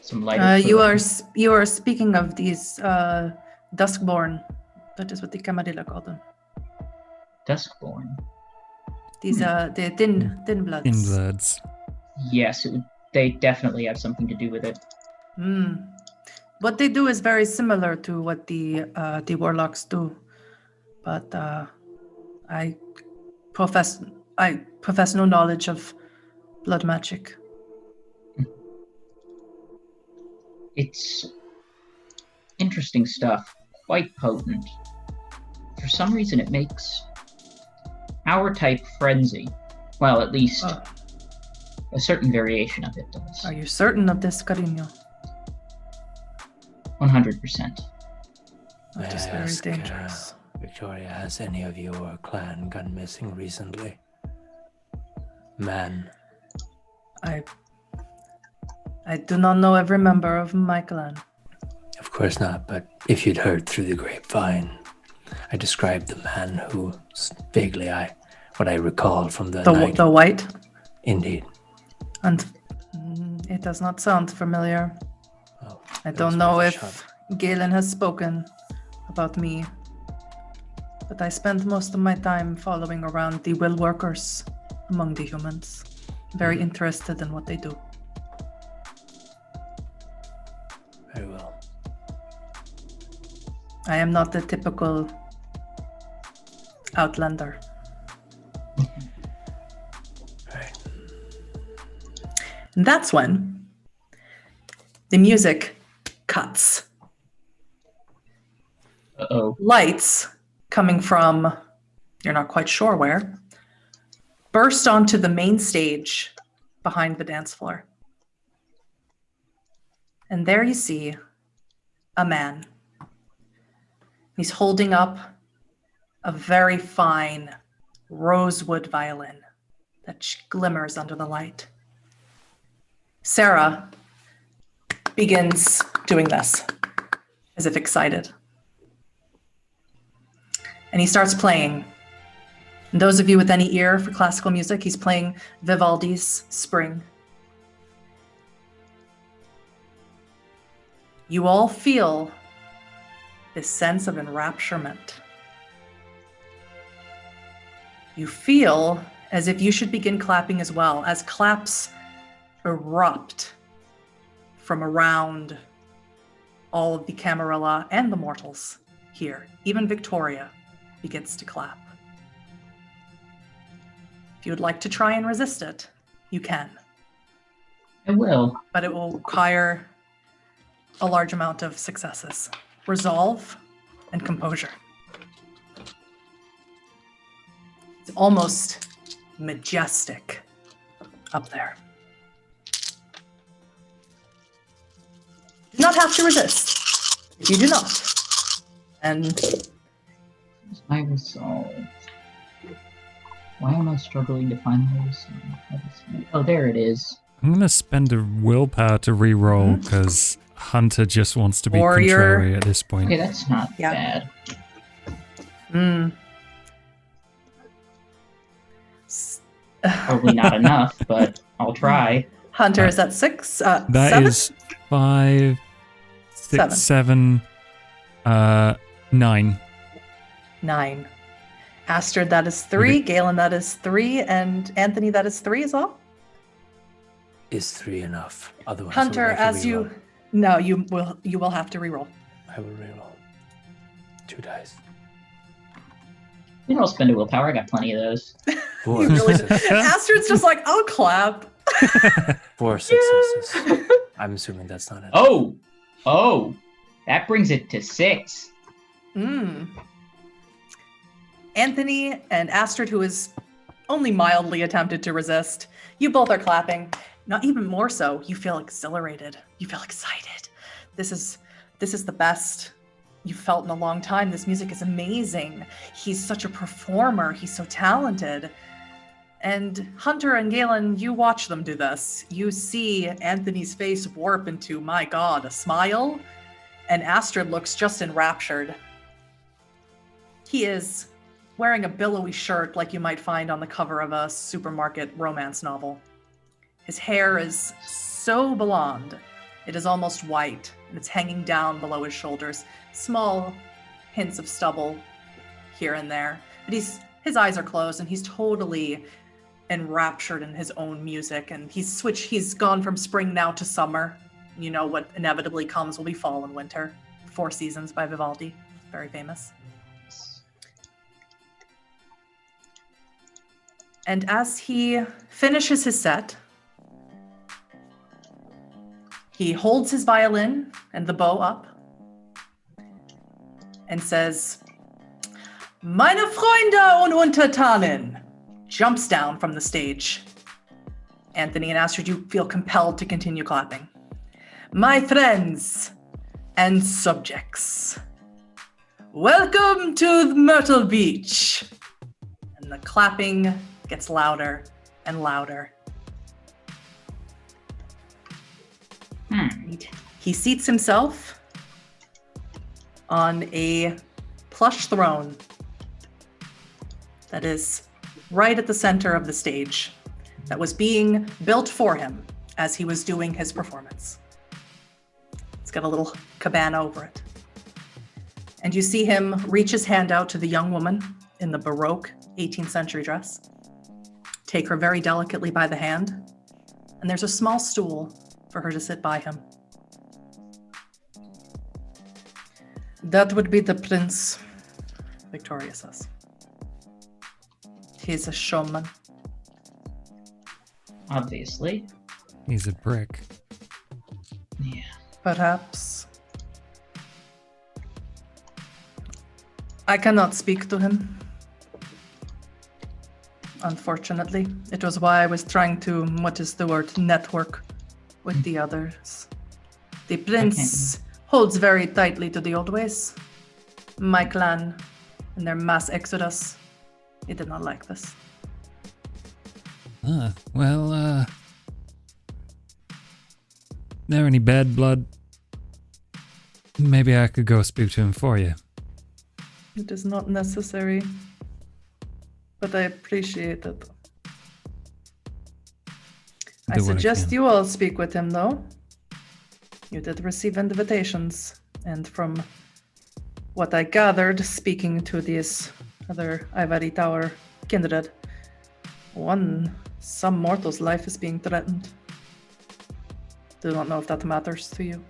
some lighter food. You are speaking of these Duskborn. That is what the Camarilla call them. Duskborn? These the thin bloods. Thin bloods. Yes, they definitely have something to do with it. What they do is very similar to what the warlocks do, but I profess no knowledge of blood magic. It's interesting stuff, quite potent. For some reason, it makes our type frenzy. Well, at least a certain variation of it does. Are you certain of this, Carino? 100%. That is very dangerous. Victoria, has any of your clan gone missing recently? Man. I do not know every member of my clan. Of course not, but if you'd heard through the grapevine, I described the man who vaguely what I recall from the night. The white? Indeed. And it does not sound familiar. Oh, I don't know if Galen has spoken about me, but I spend most of my time following around the will workers among the humans. Very interested in what they do. Very well. I am not the typical outlander. Right. And that's when the music cuts. Uh-oh. Lights coming from, you're not quite sure where, burst onto the main stage behind the dance floor. And there you see a man. He's holding up a very fine rosewood violin that glimmers under the light. Sarah begins doing this, as if excited. And he starts playing. And those of you with any ear for classical music, he's playing Vivaldi's Spring. You all feel this sense of enrapturement. You feel as if you should begin clapping as well, as claps erupt from around all of the Camarilla and the mortals here. Even Victoria begins to clap. If you would like to try and resist it, you can. I will. But it will require a large amount of successes. Resolve and composure. It's almost majestic up there. You do not have to resist. If you do not, and I resolve. Why am I struggling to find those? Oh, there it is. I'm going to spend a willpower to re-roll because Hunter just wants to be Warrior. contrary at this point. Okay, that's not Yeah. bad. Probably not enough, but I'll try. Hunter is at 6. That 7? is 5, 6, 7, 9. 9. Astrid, that is 3. Okay. Galen, that is 3. And Anthony, that is 3 as well. Is 3 enough? Otherwise, Hunter, I will have to as you... reroll. No, you will have to reroll. I will reroll. 2 dice. You know, I'll spend a willpower. I got plenty of those. 4 You really do. successes. Astrid's just like, I'll clap. 4 successes. I'm assuming that's not it. Oh, that brings it to 6. Anthony and Astrid, who is only mildly attempted to resist, you both are clapping. Not even more so. You feel exhilarated. You feel excited. This is the best you've felt in a long time. This music is amazing. He's such a performer. He's so talented. And Hunter and Galen, you watch them do this. You see Anthony's face warp into, my God, a smile. And Astrid looks just enraptured. He is wearing a billowy shirt like you might find on the cover of a supermarket romance novel. His hair is so blonde, it is almost white, and it's hanging down below his shoulders. Small hints of stubble here and there. But his eyes are closed, and he's totally enraptured in his own music. And he's gone from spring now to summer. You know what inevitably comes will be fall and winter. 4 Seasons by Vivaldi, very famous. And as he finishes his set, he holds his violin and the bow up and says, "Meine Freunde und Untertanen," jumps down from the stage. Anthony and Astrid, you feel compelled to continue clapping. "My friends and subjects, welcome to Myrtle Beach." And the clapping gets louder and louder. He seats himself on a plush throne that is right at the center of the stage that was being built for him as he was doing his performance. It's got a little cabana over it. And you see him reach his hand out to the young woman in the Baroque 18th century dress, take her very delicately by the hand, and there's a small stool for her to sit by him. "That would be the prince," Victoria says. "He's a showman." Obviously. He's a brick. Yeah. Perhaps. I cannot speak to him. Unfortunately, it was why I was trying to, network with the others. The prince holds very tightly to the old ways. My clan and their mass exodus, he did not like this. There any bad blood? Maybe I could go speak to him for you. It is not necessary, but I appreciate it. I Do what I suggest can. you all speak with him, though. You did receive invitations, and from what I gathered, speaking to these other Ivory Tower kindred, some mortal's life is being threatened. Do not know if that matters to you.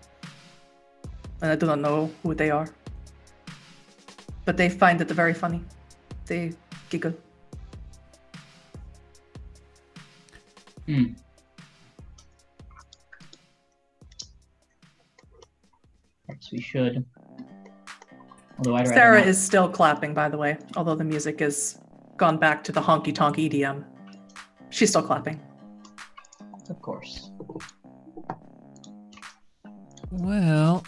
And I do not know who they are. But they find it very funny. They giggle. Perhaps we should. Although I'd rather Sarah not. is still clapping, by the way, although the music has gone back to the honky-tonk EDM. She's still clapping. Of course. Well,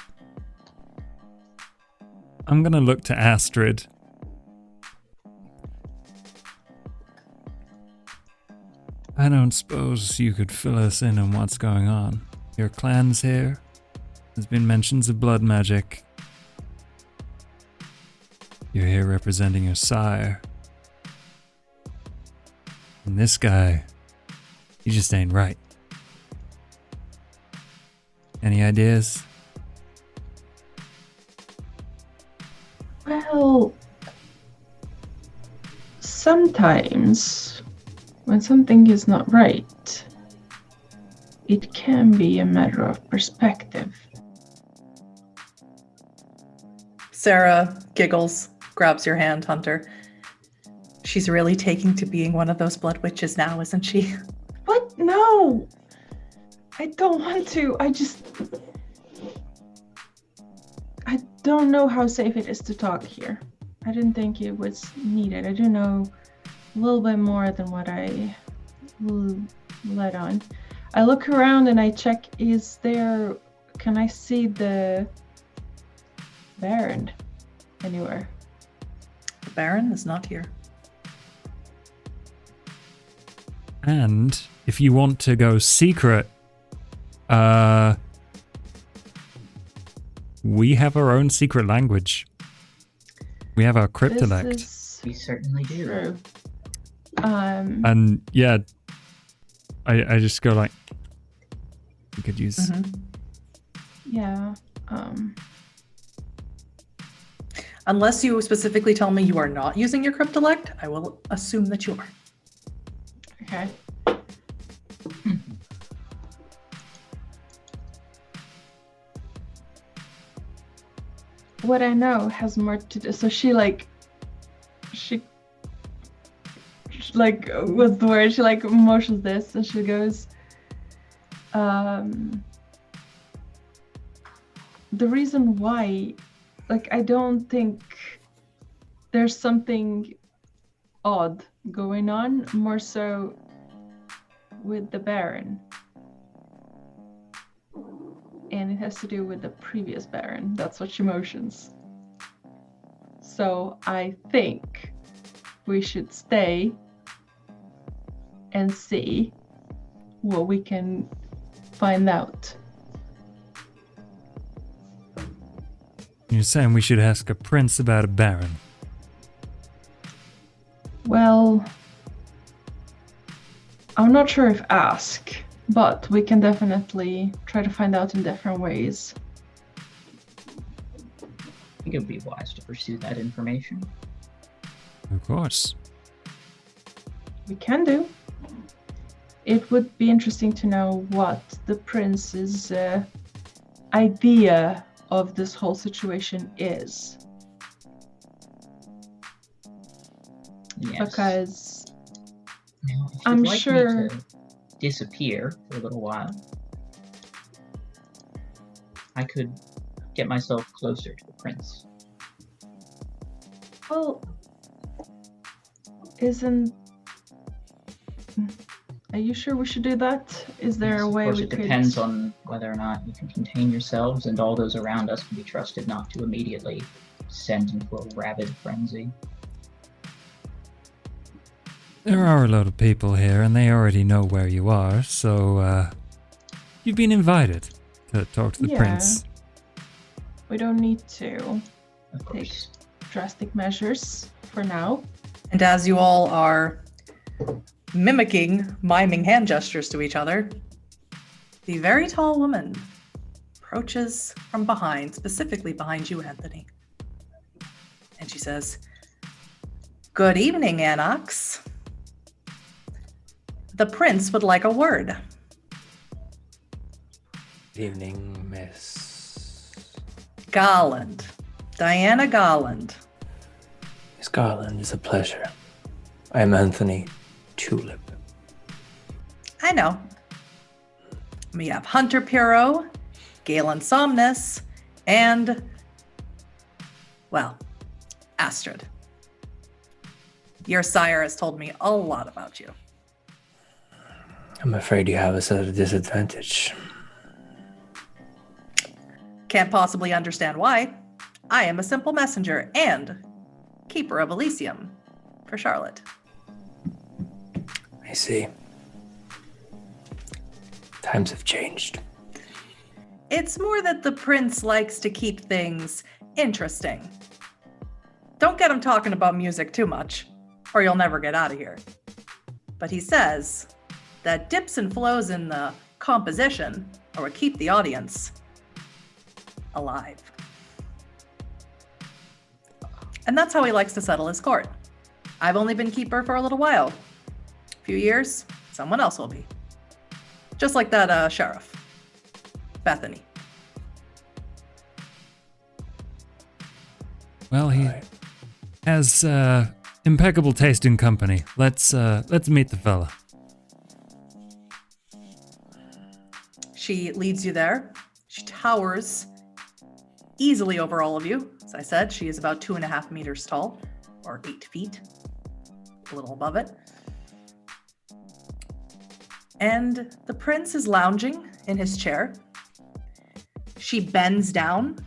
I'm gonna look to Astrid. I don't suppose you could fill us in on what's going on. Your clan's here. There's been mentions of blood magic. You're here representing your sire. And this guy, he just ain't right. Any ideas? Well, sometimes when something is not right, it can be a matter of perspective. Sarah giggles, grabs your hand, Hunter. She's really taking to being one of those blood witches now, isn't she? What? No! I don't want to. I don't know how safe it is to talk here. I didn't think it was needed. I do know a little bit more than what I let on. I look around and I check, can I see the Baron anywhere? The Baron is not here. And if you want to go secret, we have our own secret language. We have our cryptolect. We certainly do. True. And yeah, I just go like, we could use. Mm-hmm. Yeah. Unless you specifically tell me you are not using your cryptolect, I will assume that you are. Okay. What I know has more to do. So she what's the word? She motions this and she goes, the reason why, I don't think there's something odd going on, more so with the Baron. And it has to do with the previous Baron. That's what she motions. So I think we should stay and see what we can find out. You're saying we should ask a prince about a baron? Well, I'm not sure if ask, but we can definitely try to find out in different ways. I think it would be wise to pursue that information. Of course. We can do. It would be interesting to know what the prince's idea of this whole situation is. Yes. Because now, if I'm you'd like sure me to disappear for a little while, I could get myself closer to the prince. Well, are you sure we should do that? Is there a way Of course, we it could... depends on whether or not you can contain yourselves, and all those around us can be trusted not to immediately descend into a rabid frenzy. There are a lot of people here, and they already know where you are, so you've been invited to talk to the prince. We don't need to Of take course. drastic measures for now. And as you all are miming hand gestures to each other, the very tall woman approaches from behind, specifically behind you, Anthony. And she says, "Good evening, Annox. The prince would like a word." Good evening, Miss Garland. Diana Garland. Miss Garland. It's a pleasure. I am Anthony Tulip. I know. We have Hunter Piro, Galen Somnus, and, well, Astrid. Your sire has told me a lot about you. I'm afraid you have us at a disadvantage. Can't possibly understand why. I am a simple messenger and keeper of Elysium for Charlotte. I see. Times have changed. It's more that the prince likes to keep things interesting. Don't get him talking about music too much, or you'll never get out of here. But he says that dips and flows in the composition are what keep the audience alive. And that's how he likes to settle his court. I've only been keeper for a little while. A few years, someone else will be. Just like that sheriff, Bethany. Well, he has impeccable taste in company. Let's meet the fella. She leads you there. She towers easily over all of you. As I said, she is about 2.5 meters tall, or 8 feet, a little above it. And the prince is lounging in his chair. She bends down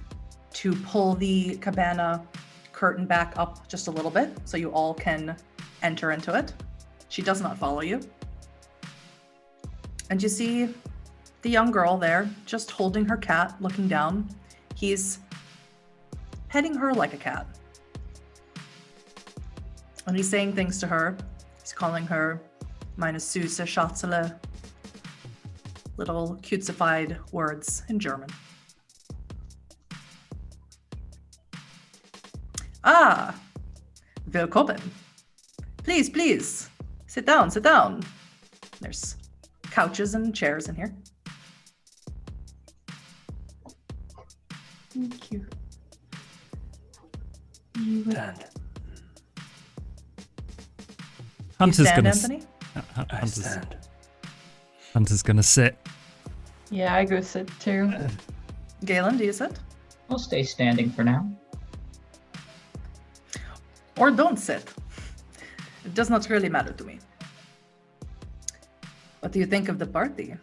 to pull the cabana curtain back up just a little bit so you all can enter into it. She does not follow you. And you see the young girl there just holding her cat, looking down. He's petting her like a cat. And he's saying things to her. He's calling her meine süße Schatzele. Little cutesified words in German. Ah, willkommen. Please, please, sit down, sit down. There's couches and chairs in here. Thank you. Stand. Hunter's You stand, gonna Anthony? I stand. Hunter's gonna sit. Yeah, I go sit too. Galen, do you sit? I'll stay standing for now. Or don't sit. It does not really matter to me. What do you think of the party?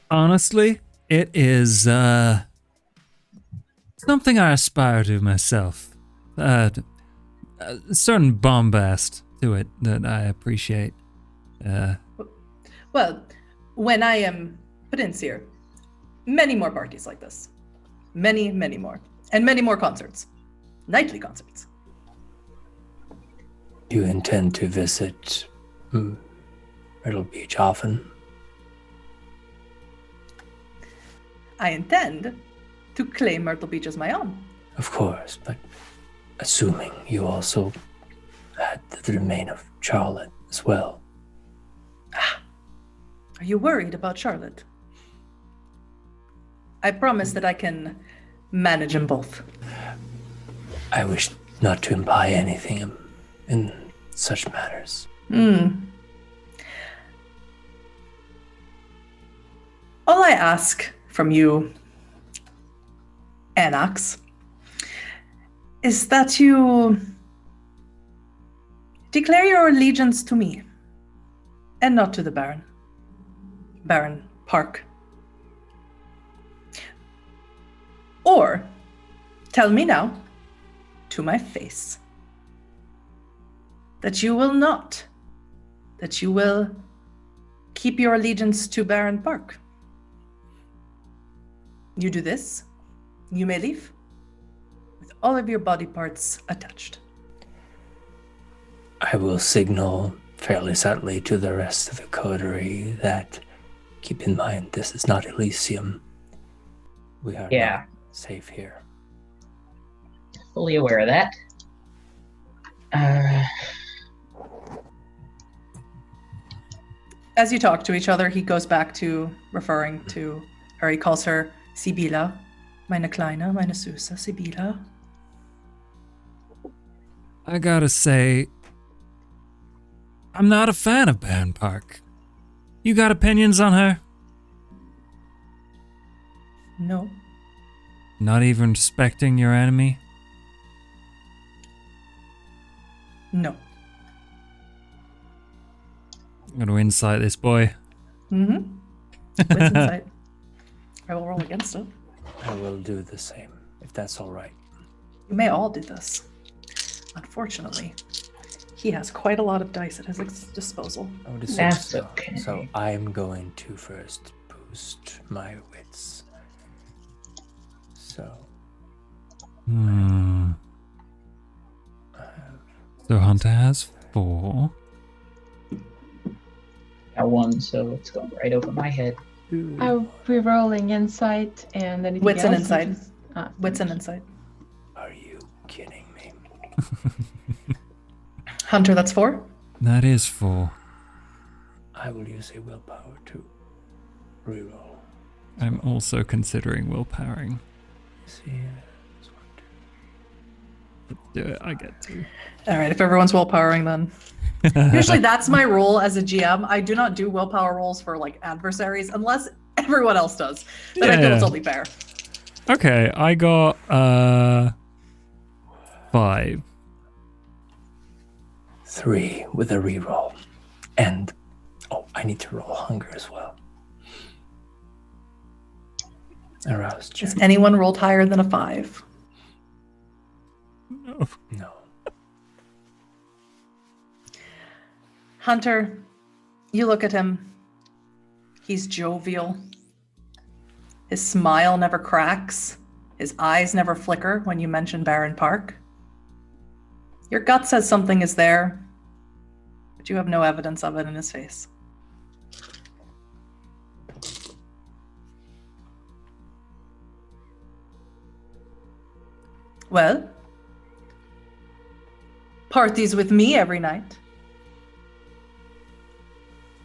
Honestly, it is something I aspire to myself. A certain bombast to it that I appreciate. Well, when I am prince here, many more parties like this. Many, many more. And many more concerts. Nightly concerts. Do you intend to visit Myrtle Beach often? I intend to claim Myrtle Beach as my own. Of course, but assuming you also had the domain of Charlotte as well. Are you worried about Charlotte? I promise that I can manage them both. I wish not to imply anything in such matters. All I ask from you, Anax, is that you declare your allegiance to me and not to the Baron. Baron Park. Or tell me now, to my face, that you will not, that you will keep your allegiance to Baron Park. You do this, you may leave with all of your body parts attached. I will signal fairly subtly to the rest of the coterie that, keep in mind, this is not Elysium. We are not safe here. Fully aware of that. As you talk to each other, he goes back to referring to her. He calls her Sibylla, meine Kleine, meine Süße Sibylla. I gotta say, I'm not a fan of Baron Park. You got opinions on her? No. Not even respecting your enemy? No. I'm gonna insight this boy. Mm-hmm. With insight. I will roll against it. I will do the same, if that's all right. You may all do this. Unfortunately, He has quite a lot of dice at his disposal. I would assume That's so. okay. So I'm going to first boost my wits. So So Hunter has 4. Got 1, so it's going right over my head. Are we rolling insight and anything Wits and else? insight. Wits and thank insight. are you kidding me? Hunter, that's 4. That is 4. I will use a willpower to reroll. I'm also considering willpowering. See, it's 1, 2. Do it, I get to. All right, if everyone's willpowering, then. Usually that's my role as a GM. I do not do willpower rolls for like adversaries unless everyone else does. Then I feel Yeah. it's only fair. Okay, I got 5. 3 with a reroll. And I need to roll hunger as well. Arouse check. Has anyone rolled higher than a 5? No. No. Hunter, you look at him. He's jovial. His smile never cracks. His eyes never flicker when you mention Barren Park. Your gut says something is there, but you have no evidence of it in his face. Well, parties with me every night.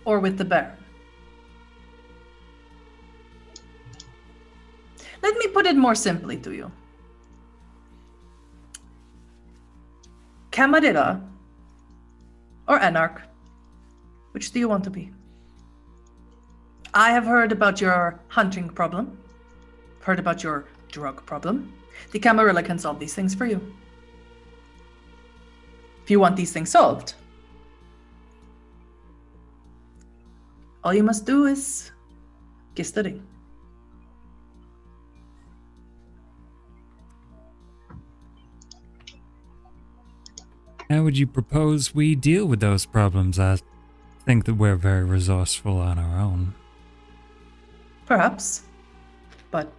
Or with the Baron. Let me put it more simply to you. Camarilla or Anarch, which do you want to be? I have heard about your hunting problem, heard about your drug problem. The Camarilla can solve these things for you. If you want these things solved, all you must do is kiss the ring. How would you propose we deal with those problems? I think that we're very resourceful on our own. Perhaps, but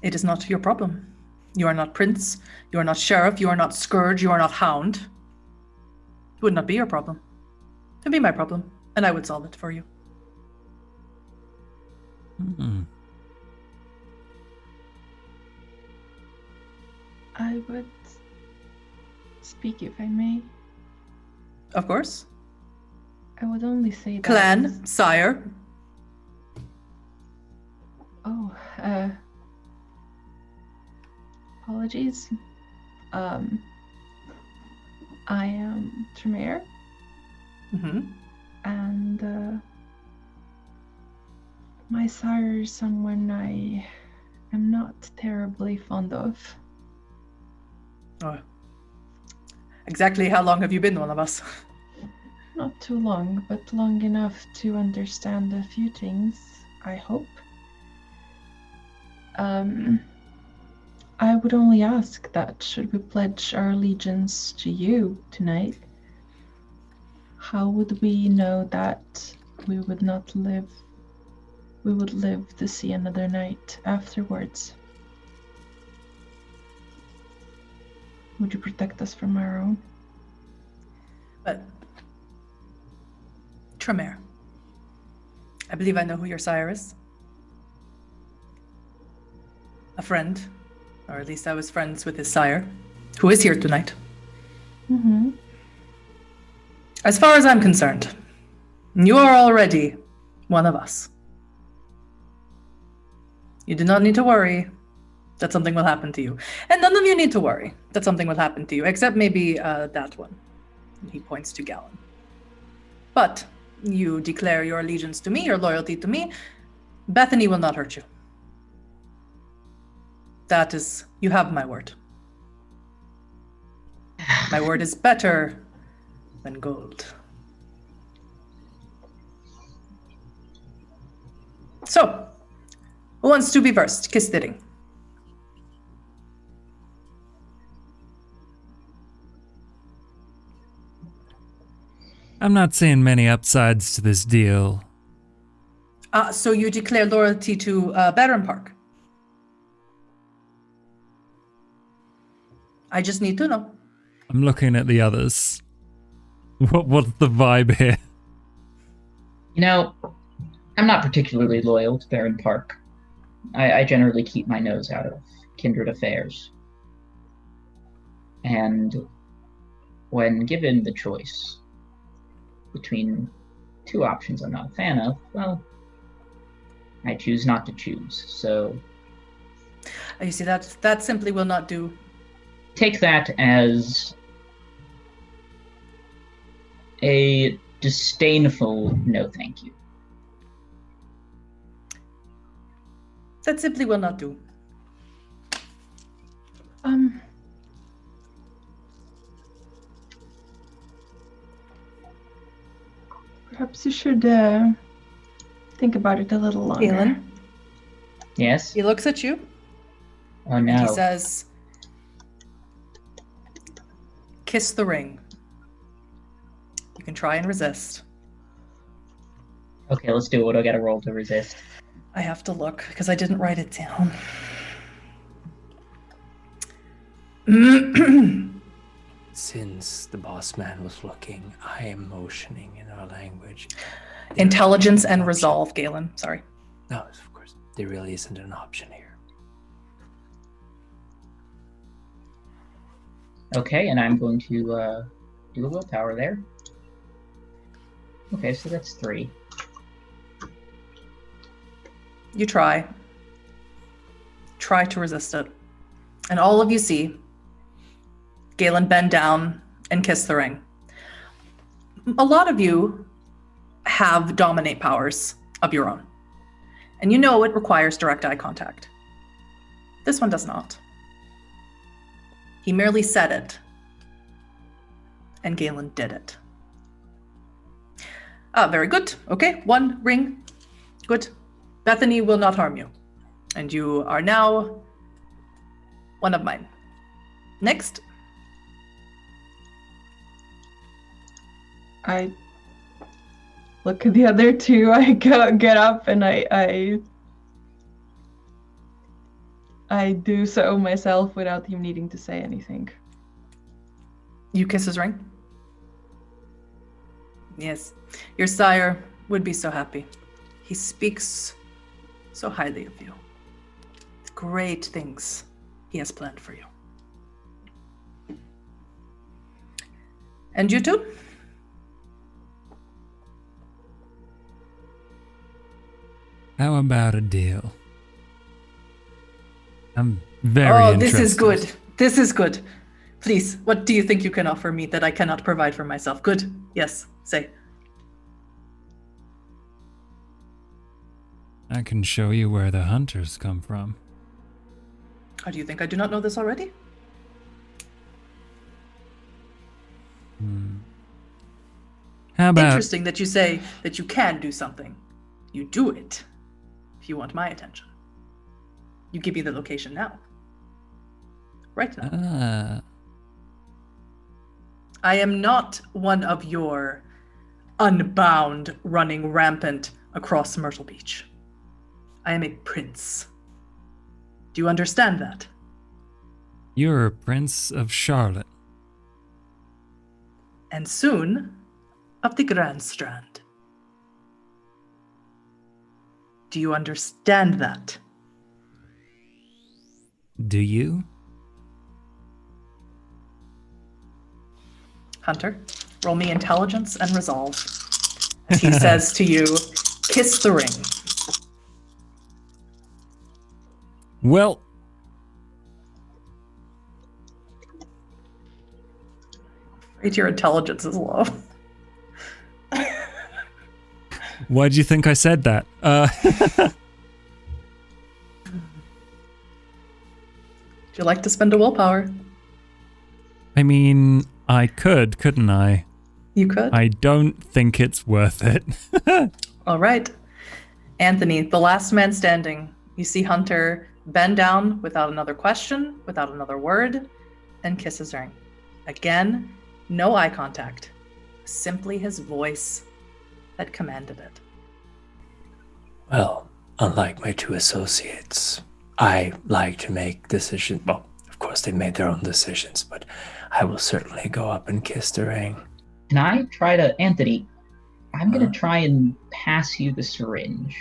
it is not your problem. You are not prince, you are not sheriff, you are not scourge, you are not hound. It would not be your problem. It would be my problem, and I would solve it for you. I would speak if I may. Of course. I would only say that. Clan, sire. Oh, apologies. I am Tremere, Mm-hmm. and my sire is someone I am not terribly fond of. Oh. Exactly how long have you been one of us? Not too long, but long enough to understand a few things, I hope. I would only ask that should we pledge our allegiance to you tonight, how would we know that we would live to see another night afterwards? Would you protect us from our own? But Tremere, I believe I know who your sire is. A friend, or at least I was friends with his sire, who is here tonight. Mm-hmm. As far as I'm concerned, you are already one of us. You do not need to worry that something will happen to you. And none of you need to worry that something will happen to you, except maybe that one. He points to Gallon. But you declare your allegiance to me, your loyalty to me. Bethany will not hurt you. That is, you have my word. My word is better than gold. So, who wants to be first? Kiss the ring. I'm not seeing many upsides to this deal. So you declare loyalty to Baron Park? I just need to know. I'm looking at the others. What's the vibe here? You know, I'm not particularly loyal to Baron Park. I generally keep my nose out of kindred affairs. And when given the choice between two options I'm not a fan of, well, I choose not to choose. So You see, that simply will not do. take that as a disdainful no thank you. That simply will not do. Perhaps you should think about it a little longer. Galen, Yes? he looks at you Oh and he no. says, kiss the ring. You can try and resist. Okay, let's do it. What do I gotta roll to resist? I have to look because I didn't write it down. Since the boss man was looking, I am motioning in our language. Intelligence and resolve, Galen. Sorry. No, of course. There really isn't an option here. Okay, and I'm going to do a willpower there. Okay, so that's 3. You try. Try to resist it. And all of you see Galen bend down and kiss the ring. A lot of you have dominate powers of your own. And you know it requires direct eye contact. This one does not. He merely said it. And Galen did it. Very good. Okay, 1 ring. Good. Bethany will not harm you. And you are now one of mine. Next. I look at the other two. I get up and I do so myself without him needing to say anything. You kiss his ring? Yes. Your sire would be so happy. He speaks so highly of you. Great things he has planned for you. And you too? How about a deal? I'm very interested. This is good. This is good. Please, what do you think you can offer me that I cannot provide for myself? Good. Yes, say. I can show you where the hunters come from. How do you think I do not know this already? How about... Interesting that you say that you can do something. You do it if you want my attention. You give me the location now. Right now. I am not one of your unbound running rampant across Myrtle Beach. I am a prince. Do you understand that? You're a prince of Charlotte. And soon, of the Grand Strand. Do you understand that? Do you? Hunter, roll me intelligence and resolve. As he says to you, kiss the ring. Well... Afraid your intelligence is low. Why do you think I said that? Would you like to spend a willpower? I mean, I could, couldn't I? You could. I don't think it's worth it. All right. Anthony, the last man standing. You see Hunter bend down without another question, without another word, and kiss his ring. Again, no eye contact. simply his voice that commanded it. Well, unlike my two associates, I like to make decisions. Well, of course, they made their own decisions, but I will certainly go up and kiss the ring. Can I try to, Anthony? I'm Huh? gonna try and pass you the syringe.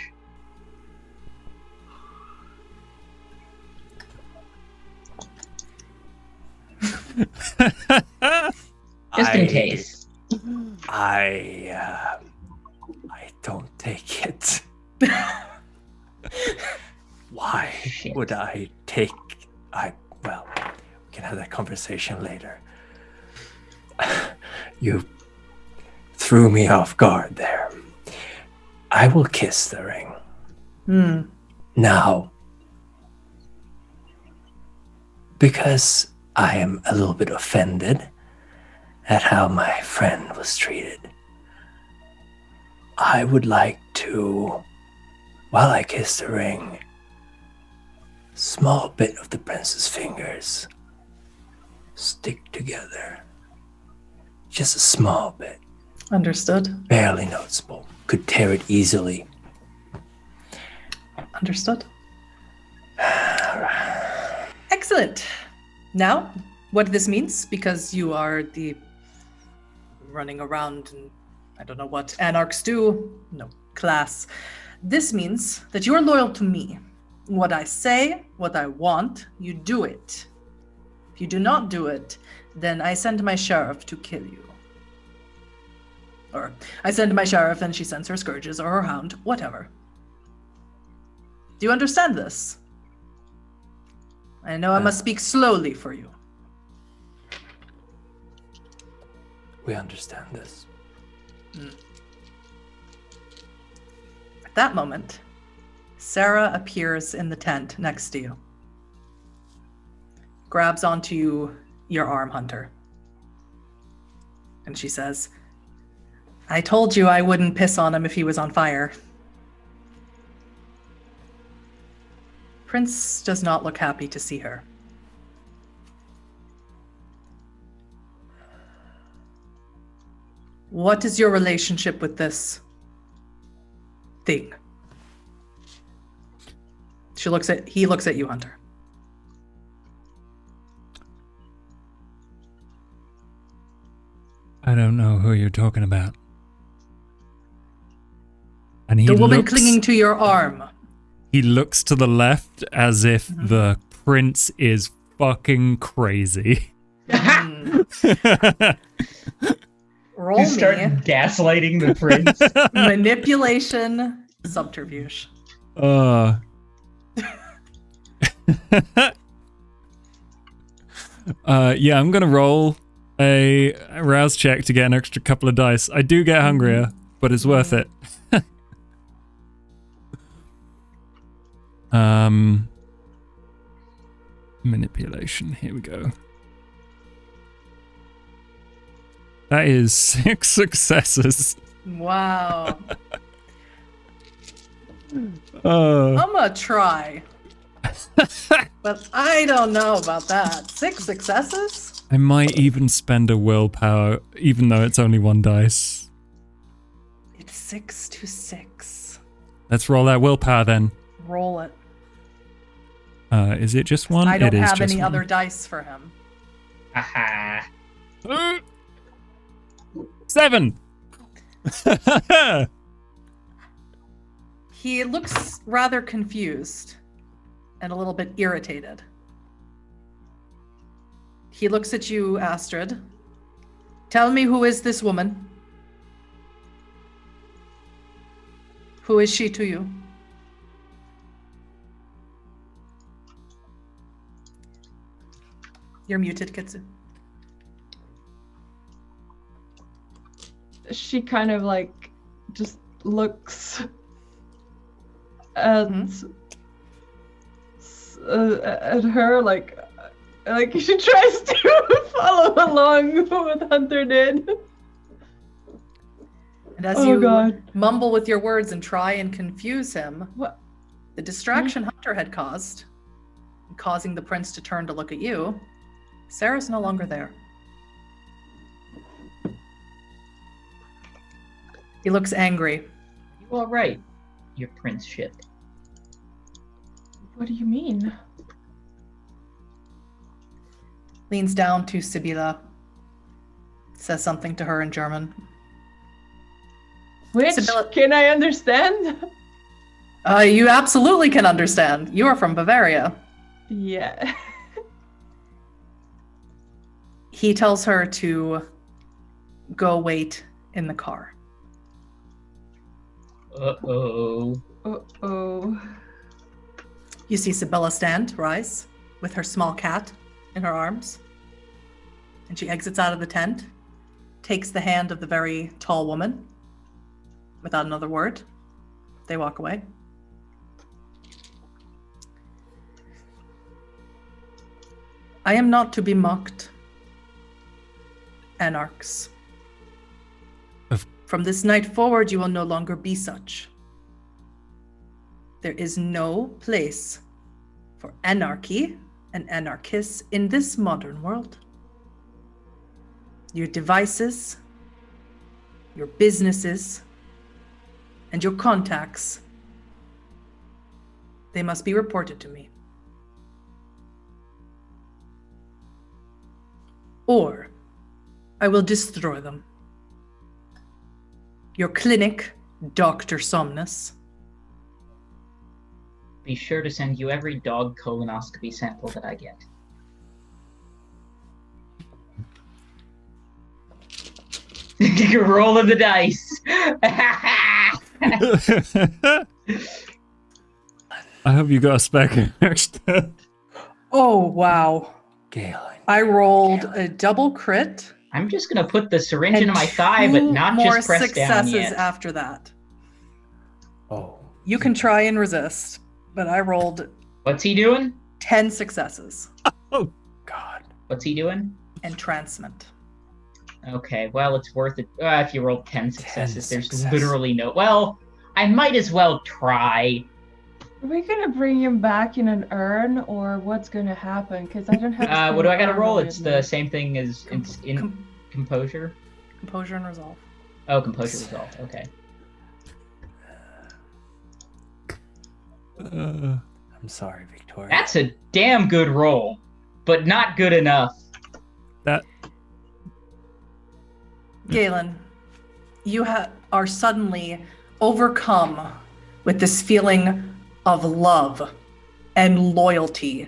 Just in case. I don't take it. Why Shit. would I take? Well, we can have that conversation later. You threw me off guard there. I will kiss the ring. Now, because I am a little bit offended at how my friend was treated, I would like to, while I kiss the ring, a small bit of the prince's fingers stick together. Just a small bit. Understood. Barely noticeable. Could tear it easily. Understood. Excellent. Now, what this means, because you are the running around and I don't know what anarchs do, no, class. This means that you are loyal to me. What I say, what I want, you do it. If you do not do it, then I send my sheriff to kill you. Or I send my sheriff and she sends her scourges or her hound, whatever. Do you understand this? I know I must speak slowly for you. We understand this. At that moment, Sarah appears in the tent next to you. Grabs onto your arm, Hunter. And she says, I told you I wouldn't piss on him if he was on fire. Prince does not look happy to see her. What is your relationship with this thing? He looks at you, Hunter. I don't know who you're talking about. And he The woman looks, clinging to your arm. He looks to the left as if the prince is fucking crazy. Roll You start me gaslighting the prince. manipulation subterfuge. Yeah, I'm gonna roll a rouse check to get an extra couple of dice. I do get hungrier, but it's worth it. Manipulation, here we go. That is 6 successes. Wow. I'm gonna try. But I don't know about that. 6 successes? I might even spend a willpower, even though it's only 1 dice. It's 6 to 6. Let's roll that willpower then. Roll it. Is it just 1? I don't It is have just any 1. other dice for him. Aha. 7! He looks rather confused and a little bit irritated. He looks at you, Astrid. Tell me, who is this woman? Who is she to you? You're muted, Kitsu. She kind of like just looks at at her like she tries to follow along with what Hunter did. And as Oh, you God. mumble with your words and try and confuse him, What? the distraction Hunter had caused, causing the prince to turn to look at you, Sarah's no longer there. He looks angry. You all right, your princeship? What do you mean? Leans down to Sibylla. Says something to her in German. Which Sibylla- can I understand? You absolutely can understand. You are from Bavaria. Yeah. He tells her to go wait in the car. Uh-oh. Uh-oh. You see Sibylla stand, rise, with her small cat in her arms. And she exits out of the tent, takes the hand of the very tall woman. Without another word, they walk away. I am not to be mocked, anarchs. From this night forward, you will no longer be such. There is no place for anarchy and anarchists in this modern world. Your devices, your businesses, and your contacts, they must be reported to me. Or I will destroy them. Your clinic, Dr. Somnus. Be sure to send you every dog colonoscopy sample that I get. You're rolling the dice. I hope you got a spare character. Oh, wow. Galen. I rolled a double crit. I'm just gonna put the syringe And into my thigh, but not more just press down successes yet. after that. Oh. You can try and resist, but I rolled What's he doing? 10 successes. Oh, God. What's he doing? Entrancement. Okay, well, it's worth it. If you roll 10 successes, there's successes. literally no... Well, I might as well try. Are we gonna bring him back in an urn, or what's gonna happen? Because I don't have. a What do I gotta spare roll? urn It's with the me. same thing as in composure. Composure and resolve. Oh, composure resolve. Okay. I'm sorry, Victoria. That's a damn good roll, but not good enough. that Galen, you are suddenly overcome with this feeling of love and loyalty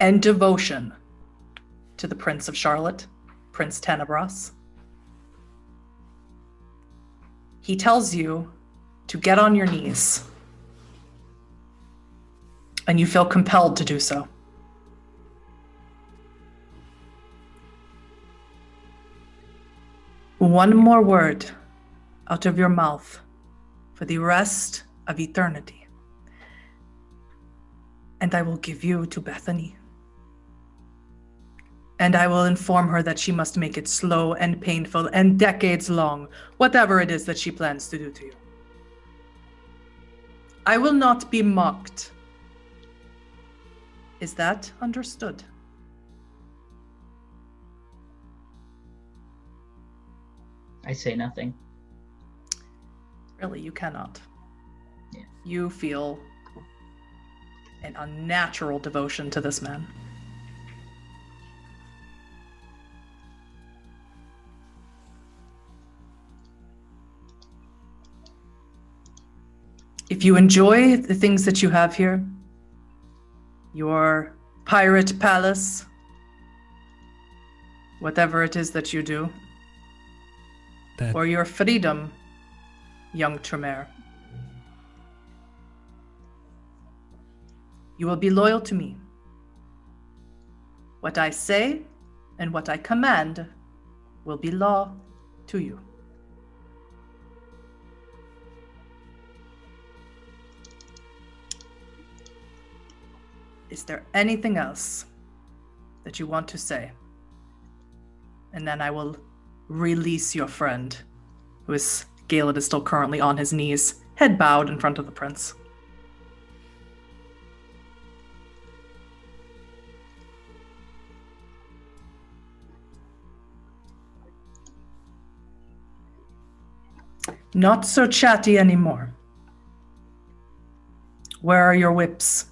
and devotion to the Prince of Charlotte, Prince Tenebras. He tells you to get on your knees, and you feel compelled to do so. One more word out of your mouth for the rest of eternity, and I will give you to Bethany. And I will inform her that she must make it slow and painful and decades long, whatever it is that she plans to do to you. I will not be mocked. Is that understood? I say nothing. Really, you cannot. Yeah. You feel an unnatural devotion to this man. If you enjoy the things that you have here, your pirate palace, whatever it is that you do, that or your freedom, young Tremere, you will be loyal to me. What I say and what I command will be law to you. Is there anything else that you want to say? And then I will release your friend, who is, Galen is still currently on his knees, head bowed in front of the prince. Not so chatty anymore. Where are your whips?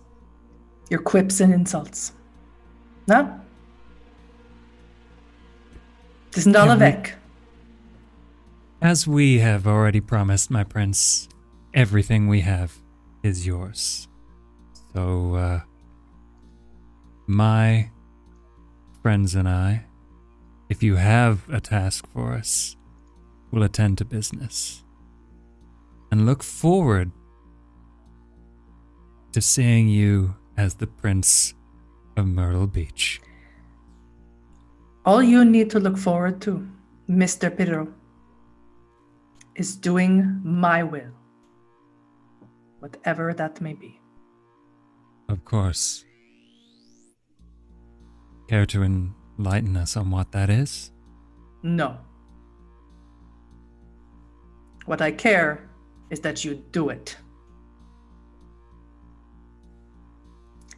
Your quips and insults? No? Det sind alle weg. As we have already promised, my prince, everything we have is yours. So, my friends and I, if you have a task for us, will attend to business. And look forward to seeing you as the Prince of Myrtle Beach. All you need to look forward to, Mr. Pirro, is doing my will, whatever that may be. Of course. Care to enlighten us on what that is? No. What I care is that you do it.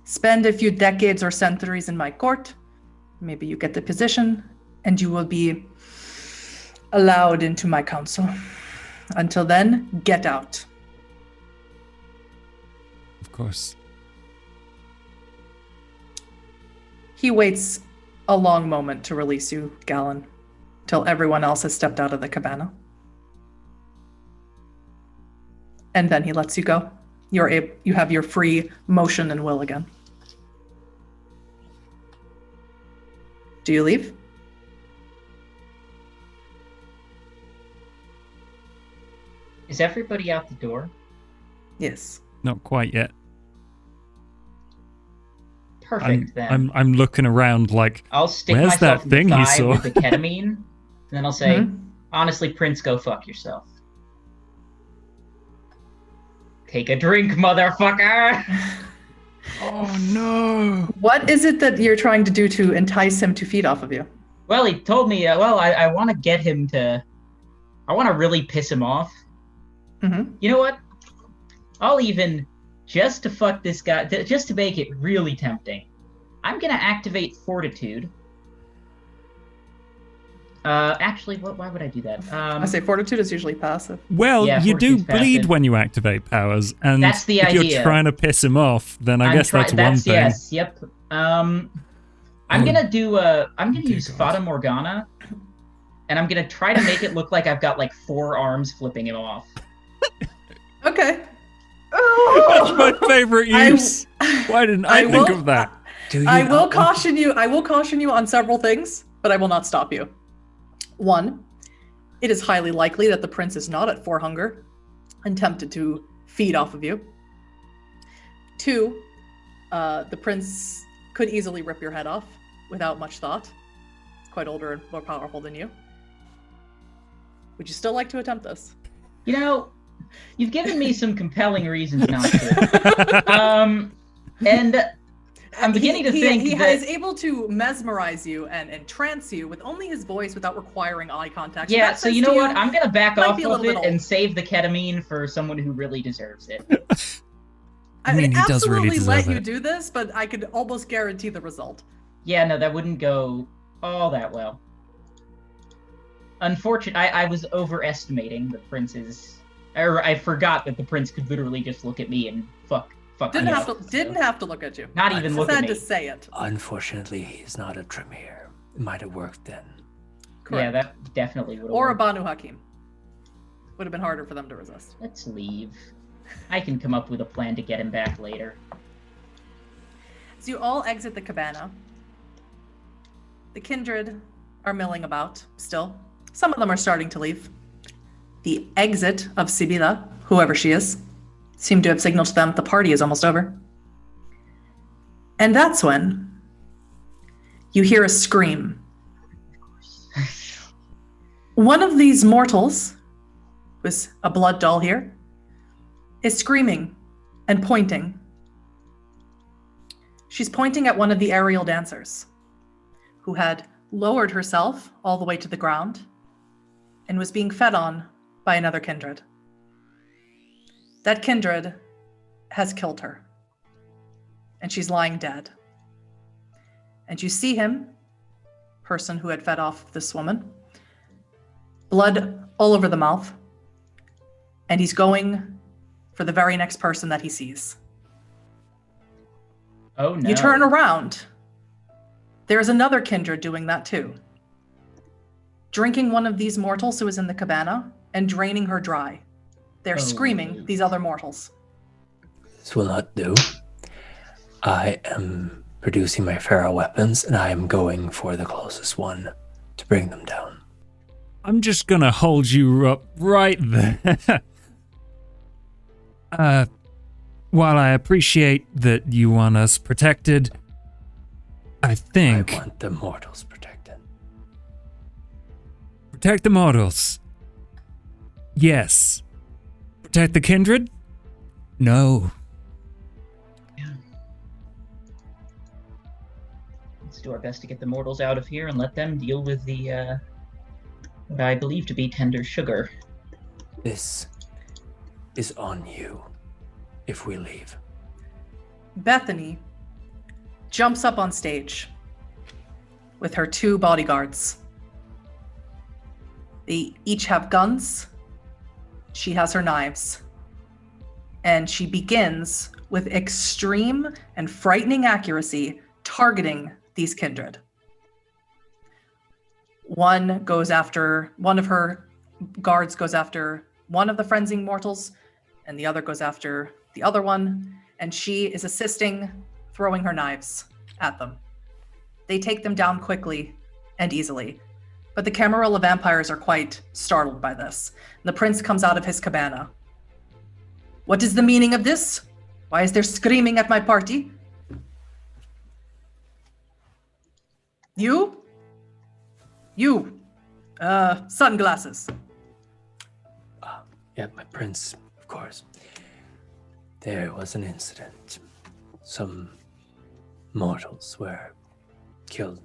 Spend a few decades or centuries in my court. Maybe you get the position, and you will be allowed into my council. Until then, get out. Of course. He waits a long moment to release you, Galen, till everyone else has stepped out of the cabana. And then he lets you go. You have your free motion and will again. Do you leave? Is everybody out the door? Yes. Not quite yet. Perfect, then. I'm looking around like, I'll stick where's myself that thing in the he thigh saw? with the ketamine, and then I'll say, Mhm. honestly, Prince, go fuck yourself. Take a drink, motherfucker! Oh no! What is it that you're trying to do to entice him to feed off of you? Well, he told me, I want to get him to... I want to really piss him off. Mm-hmm. You know what? I'll even, just to fuck this guy, just to make it really tempting, I'm gonna activate Fortitude. Actually, why would I do that? I say fortitude is usually passive. Well, Yeah, you do Fortitude's bleed passive. when you activate powers, and That's the if idea. you're trying to piss him off, then I guess that's one thing. Yes, yep. I'm gonna do I'm gonna dear use God. Fata Morgana, and I'm gonna try to make it look like I've got like 4 arms flipping him off. Okay. That's my favorite use. Why didn't I think of that? Do you I not will want- caution you. I will caution you on several things, but I will not stop you. 1, it is highly likely that the prince is not at 4 hunger and tempted to feed off of you. 2, the prince could easily rip your head off without much thought. It's quite older and more powerful than you. Would you still like to attempt this? You know, you've given me some compelling reasons not to. And I'm beginning to think he that... is able to mesmerize you and entrance you with only his voice without requiring eye contact. Yeah, that so says you to know what? I'm gonna back might off be a of little it bit and old. save the ketamine for someone who really deserves it. I mean, he does really absolutely let deserve you it. do this, but I could almost guarantee the result. Yeah, no, that wouldn't go all that well. Unfortunately, I was overestimating the prince's... Or I forgot that the prince could literally just look at me and fuck Didn't me have up, to. so- Didn't have to look at you. Not even Just look at had me. to say it. Unfortunately, he's not a Tremere. It might have worked then. Correct. Yeah, that definitely would have Or a worked. Banu Hakim. Would have been harder for them to resist. Let's leave. I can come up with a plan to get him back later. So you all exit the cabana. The kindred are milling about still. Some of them are starting to leave. The exit of Sibila, whoever she is, seemed to have signaled to them the party is almost over. And that's when you hear a scream. One of these mortals, who's a blood doll here, is screaming and pointing. She's pointing at one of the aerial dancers, who had lowered herself all the way to the ground and was being fed on by another kindred. That kindred has killed her, and she's lying dead. And you see him, person who had fed off this woman, blood all over the mouth, and he's going for the very next person that he sees. Oh no. You turn around. There's another kindred doing that too. Drinking one of these mortals who is in the cabana and draining her dry. They're screaming, these other mortals. This will not do. I am producing my feral weapons, and I am going for the closest one to bring them down. I'm just gonna hold you up right there. While I appreciate that you want us protected, I think... I want the mortals protected. Protect the mortals. Yes. Protect the kindred? No. Let's do our best to get the mortals out of here and let them deal with the, what I believe to be tender sugar. This is on you if we leave. Bethany jumps up on stage with her 2 bodyguards. They each have guns. She has her knives. And she begins with extreme and frightening accuracy targeting these kindred. One of her guards goes after one of the frenzied mortals, and the other goes after the other one, and she is assisting, throwing her knives at them. They take them down quickly and easily, but the Camarilla vampires are quite startled by this. The prince comes out of his cabana. What is the meaning of this? Why is there screaming at my party? You, sunglasses. Yeah, my prince, of course. There was an incident. Some mortals were killed.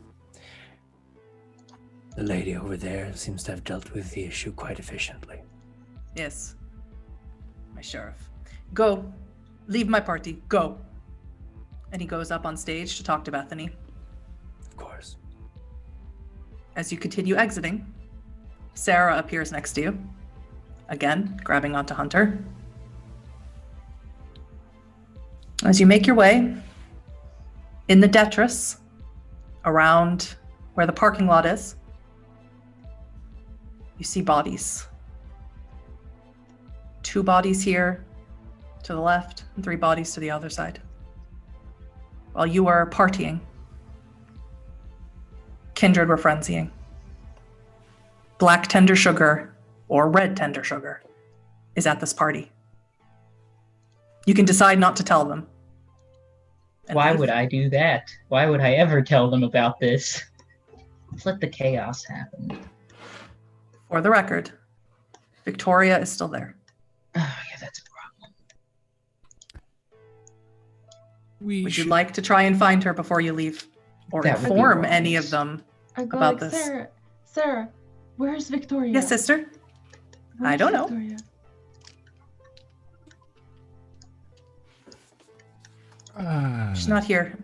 The lady over there seems to have dealt with the issue quite efficiently. Yes, my sheriff. Go, leave my party, go. And he goes up on stage to talk to Bethany. Of course. As you continue exiting, Sarah appears next to you, again, grabbing onto Hunter. As you make your way in the detritus around where the parking lot is, you see bodies. 2 bodies here to the left and 3 bodies to the other side. While you are partying, kindred were frenzying. Black tender sugar or red tender sugar is at this party. You can decide not to tell them. Why would I do that? Why would I ever tell them about this? Let's let the chaos happen. For the record, Victoria is still there. Oh, yeah, that's a problem. Would you like to try and find her before you leave? Or That would be inform wise. any of them I go about like, this? Sarah, where's Victoria? Yes, sister? I don't know. Victoria? She's not here.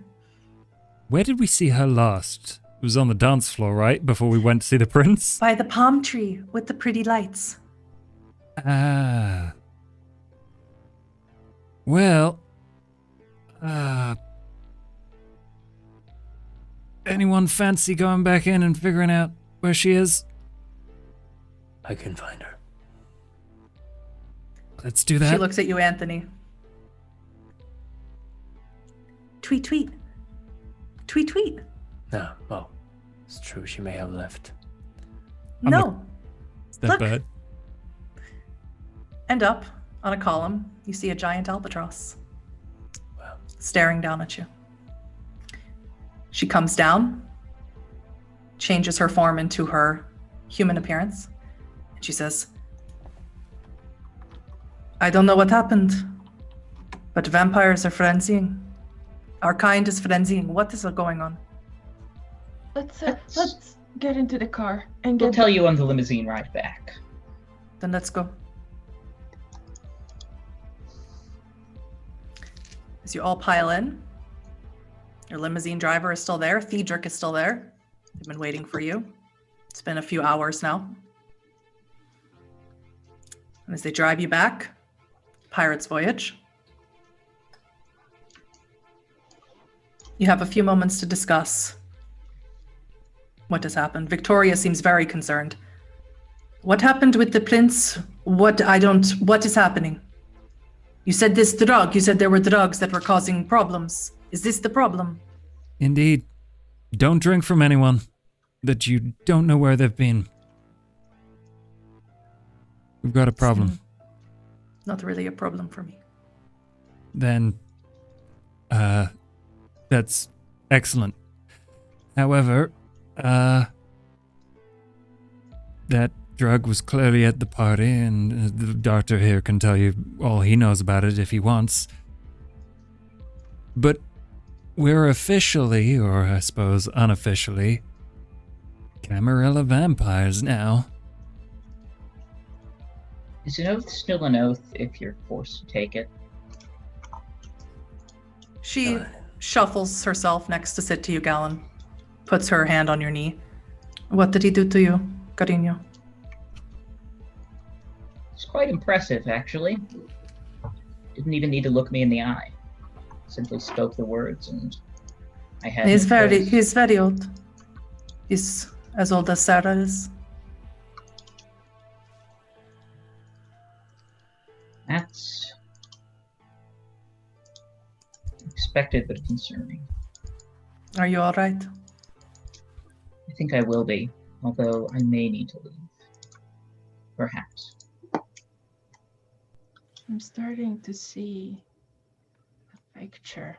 Where did we see her last? It was on the dance floor, right? Before we went to see the prince? By the palm tree with the pretty lights. Ah. Well. Anyone fancy going back in and figuring out where she is? I can find her. Let's do that. She looks at you, Anthony. Tweet, tweet. Tweet, tweet. No, well, it's true. She may have left. I'm No. That Look. bird. And up on a column, you see a giant albatross Wow. staring down at you. She comes down, changes her form into her human appearance, and she says, I don't know what happened, but vampires are frenzying. Our kind is frenzying. What is going on? Let's get into the car and We'll get. tell you on the limousine ride back. Then let's go. As you all pile in, your limousine driver is still there. Theodric is still there. They've been waiting for you. It's been a few hours now. And as they drive you back, Pirate's Voyage, you have a few moments to discuss what has happened. Victoria seems very concerned. What happened with the prince? What is happening? You said this drug, you said there were drugs that were causing problems. Is this the problem? Indeed. Don't drink from anyone that you don't know where they've been. We've got a problem. Not really a problem for me. Then, that's excellent. However, that drug was clearly at the party, and the doctor here can tell you all he knows about it if he wants. But we're officially, or I suppose unofficially, Camarilla vampires now. Is an oath still an oath if you're forced to take it? She shuffles herself next to sit to you, Galen. Puts her hand on your knee. What did he do to you, Carino? It's quite impressive, actually. Didn't even need to look me in the eye. Simply spoke the words, and I had. He's very old. He's as old as Sarah is. That's expected but concerning. Are you all right? I think I will be, although I may need to leave. Perhaps. I'm starting to see a picture.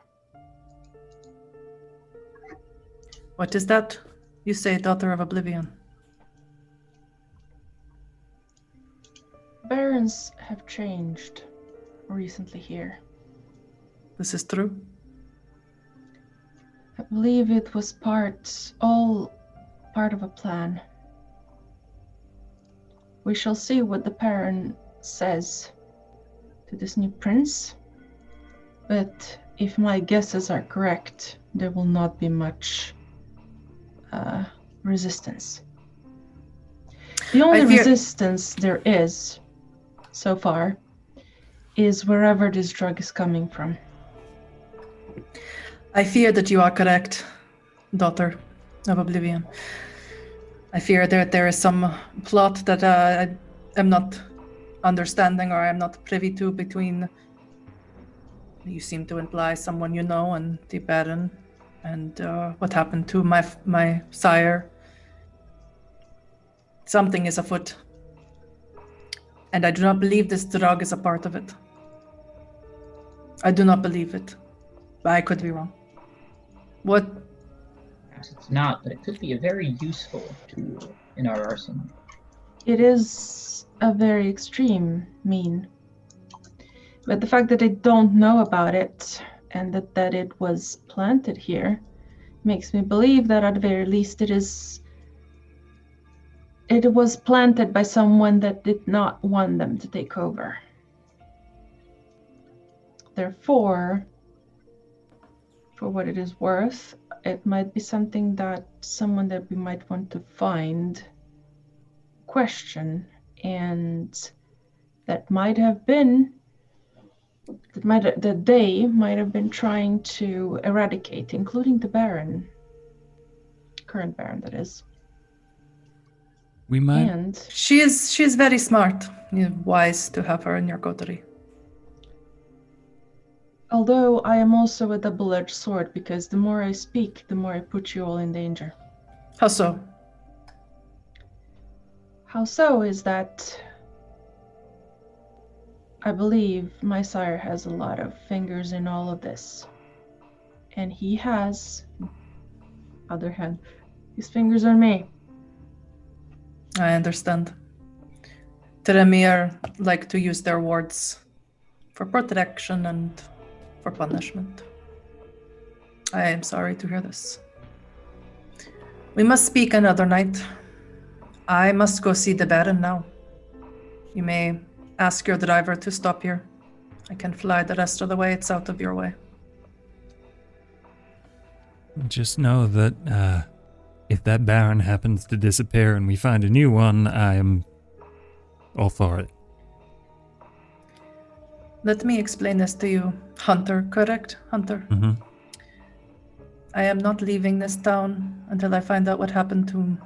What is that? You say Daughter of Oblivion. Barons have changed recently here. This is true. I believe it was all part of a plan. We shall see what the Baron says to this new prince, but if my guesses are correct, there will not be much resistance. The only resistance there is so far is wherever this drug is coming from. I fear that you are correct, Daughter of Oblivion. I fear that there is some plot that I am not understanding or I am not privy to between, you seem to imply, someone you know and the Baron, and what happened to my sire. Something is afoot. And I do not believe this drug is a part of it. I do not believe it. But I could be wrong. What? Perhaps it's not, but it could be a very useful tool in our arsenal. It is a very extreme mean. But the fact that I don't know about it and that it was planted here makes me believe that at the very least it was planted by someone that did not want them to take over. Therefore, for what it is worth, it might be something that someone that we might want to find, question, and that they might have been trying to eradicate, including the Baron, current Baron, that is. We might. And She is very smart. You're wise to have her in your coterie. although I am also a double-edged sword, because the more I speak, the more I put you all in danger. How so? How so is that I believe my sire has a lot of fingers in all of this. And he has, other hand, his fingers on me. I understand. Tremere like to use their wards for protection and for punishment. I am sorry to hear this. We must speak another night. I must go see the Baron now. You may ask your driver to stop here. I can fly the rest of the way. It's out of your way. Just know that if that Baron happens to disappear and we find a new one, I am all for it. Let me explain this to you, Hunter, correct? Hunter? Mm-hmm. I am not leaving this town until I find out what happened to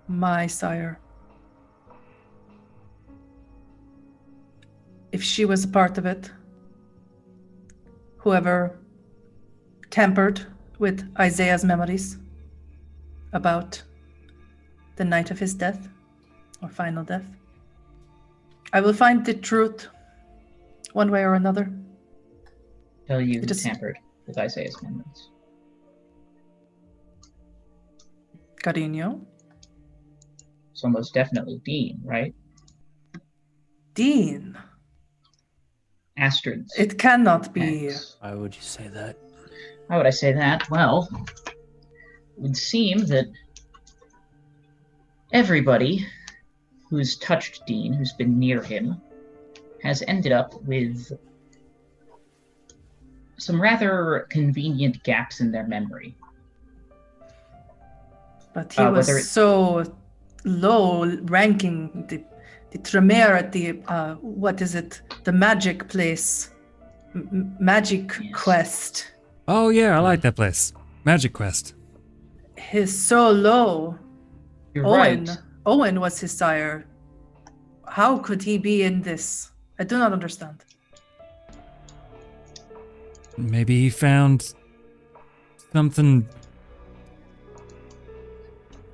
my sire. If she was a part of it, whoever tampered with Isaiah's memories about the night of his death, or final death, I will find the truth one way or another. Tell you It who is- tampered with Isaiah's memories. Carino? So most definitely Dean, right? Dean? Astrid's. It cannot be. ex. Why would you say that? Why would I say that? Well, it would seem that everybody who's touched Dean, who's been near him, has ended up with some rather convenient gaps in their memory. But he was whether it- so low ranking, the Tremere at the, what is it? The magic place. Magic Yes. Quest. Oh yeah, I like that place. Magic Quest. He's so low. You're Owen. right. Owen was his sire. How could he be in this? I do not understand. Maybe he found something.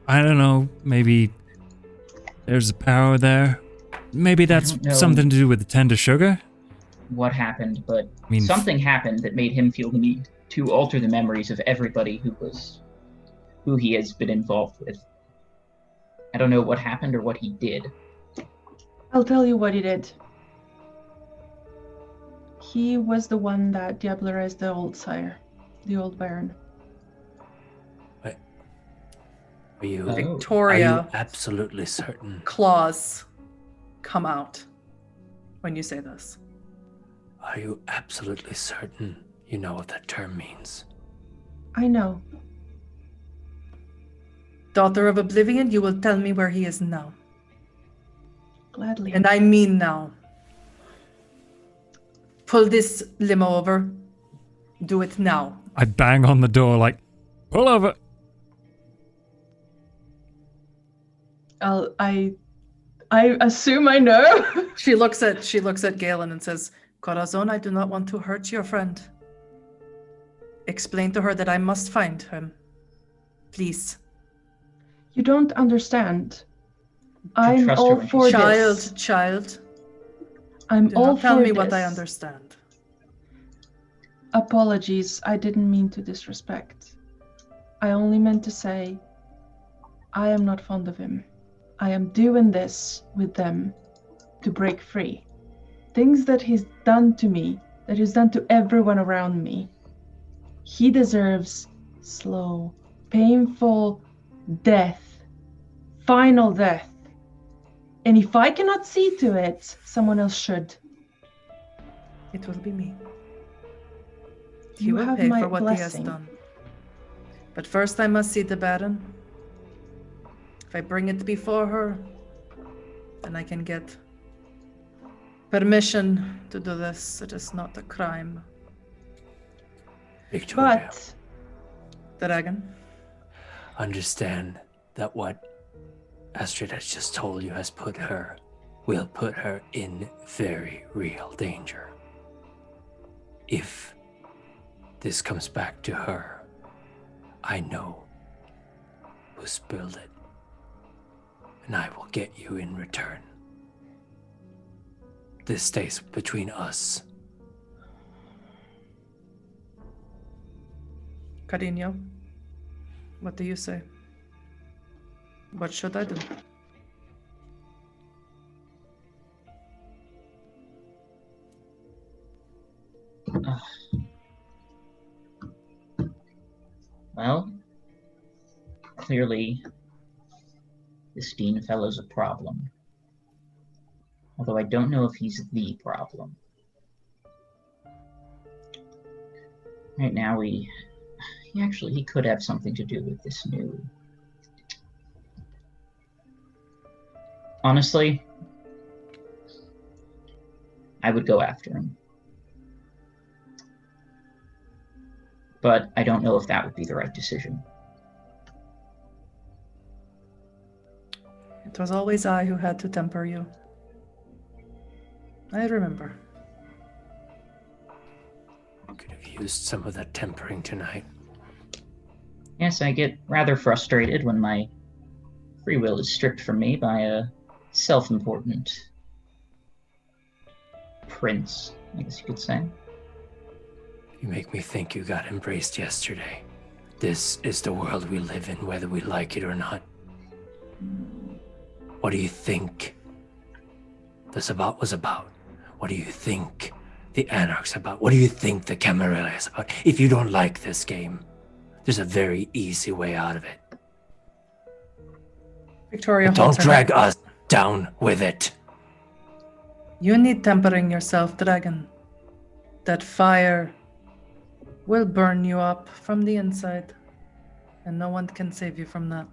I don't know. Maybe there's a power there. Maybe that's don't know. something to do with the tender sugar. What happened, but I mean, something happened that made him feel the need to alter the memories of everybody who he has been involved with. I don't know what happened or what he did. I'll tell you what he did. He was the one that diablerized the old sire, the old baron. Are you, Oh. are you Victoria absolutely certain? claws come out when you say this. Are you absolutely certain you know what that term means? I know. Daughter of Oblivion, you will tell me where he is now. Gladly. And I mean now. Pull this limo over. Do it now. I bang on the door like, pull over. I assume I know. She looks at Galen and says, Corazon, I do not want to hurt your friend. Explain to her that I must find him. Please. You don't understand. I'm trust her all when she for Child, this. child, I'm do all not tell for me what I this. understand. Apologies, I didn't mean to disrespect. I only meant to say, I am not fond of him. I am doing this with them to break free. Things that he's done to me, that he's done to everyone around me. He deserves slow, painful death. Final death. And if I cannot see to it, someone else should. It will be me. He You will have pay my for what blessing. he has done. But first I must see the Baron. If I bring it before her, then I can get permission to do this. It is not a crime. Victoria, But Dragon. understand that what Astrid has just told you will put her in very real danger. If this comes back to her, I know who spilled it, and I will get you in return. This stays between us. Carino, what do you say? What should I do? Well, clearly, this Dean fellow's a problem. Although I don't know if he's the problem. Right now, he could have something to do with this new. Honestly, I would go after him. but I don't know if that would be the right decision. It was always I who had to temper you. I remember. Could have used some of that tempering tonight. Yes, I get rather frustrated when my free will is stripped from me by a self-important prince, I guess you could say. You make me think you got embraced yesterday. This is the world we live in, whether we like it or not. What do you think the Sabbat was about? What do you think the Anarch's about? What do you think the Camarilla is about? If you don't like this game, there's a very easy way out of it. Victoria But holds don't her drag hand. us down with it. You need tempering yourself, dragon. That fire will burn you up from the inside, and no one can save you from that.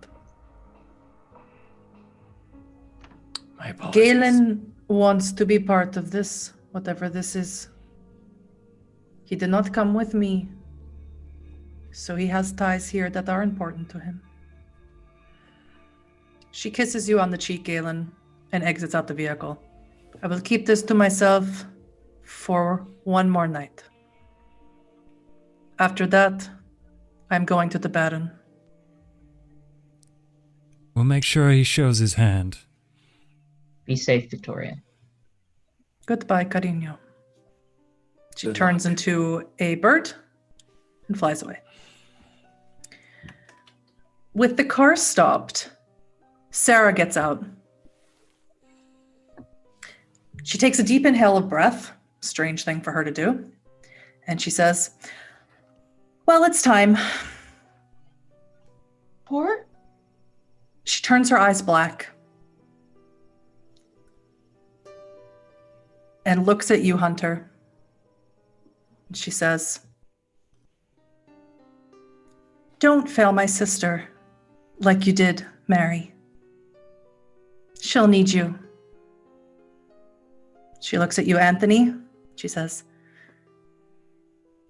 My apologies. Galen wants to be part of this, whatever this is. He did not come with me, so he has ties here that are important to him. She kisses you on the cheek, Galen, and exits out the vehicle. I will keep this to myself for one more night. After that, I'm going to the Baron. We'll make sure he shows his hand. Be safe, Victoria. Goodbye, Carino. She Good turns luck. into a bird and flies away. With the car stopped, Sarah gets out. She takes a deep inhale of breath, strange thing for her to do, and she says, "Well, it's time." Poor? She turns her eyes black and looks at you, Hunter. And she says, "Don't fail my sister like you did Mary. She'll need you." She looks at you, Anthony. She says,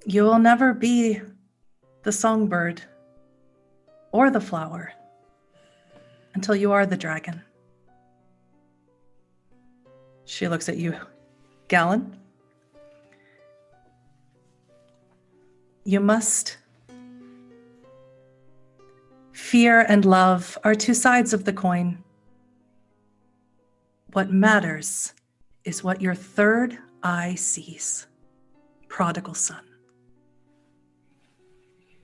"You will never be the songbird or the flower until you are the dragon." She looks at you, Galen. "You must. Fear and love are two sides of the coin. What matters is what your third eye sees. Prodigal son."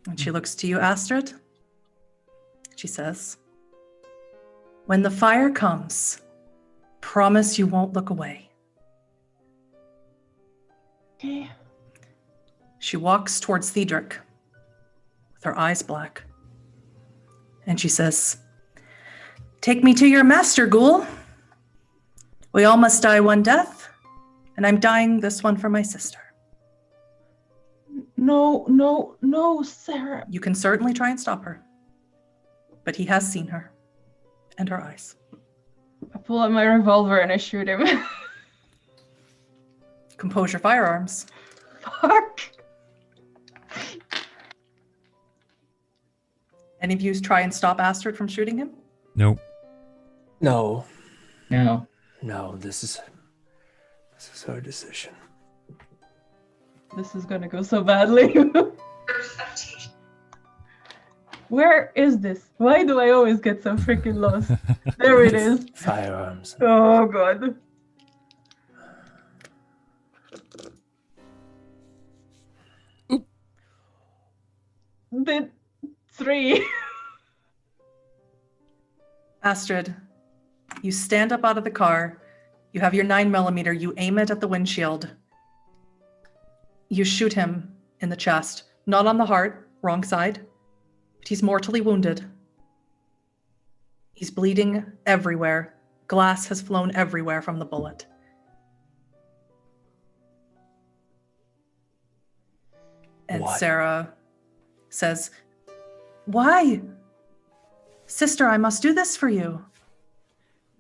And she looks to you, Astrid. She says, "When the fire comes, promise you won't look away." Okay. She walks towards Thedric with her eyes black. And she says, "Take me to your master, ghoul. We all must die one death, and I'm dying this one for my sister." No, Sarah. You can certainly try and stop her, but he has seen her and her eyes. I pull out my revolver and I shoot him. Compose your firearms. Fuck. Any of you try and stop Astrid from shooting him? Nope. No, No. this is our decision. This is gonna go so badly. Where is this? Why do I always get so freaking lost? There it is. Firearms. Oh god. The 3. Astrid, you stand up out of the car. You have your 9mm. You aim it at the windshield. You shoot him in the chest. Not on the heart, wrong side. But he's mortally wounded. He's bleeding everywhere. Glass has flown everywhere from the bullet. And What? Sarah says, "Why? Sister, I must do this for you.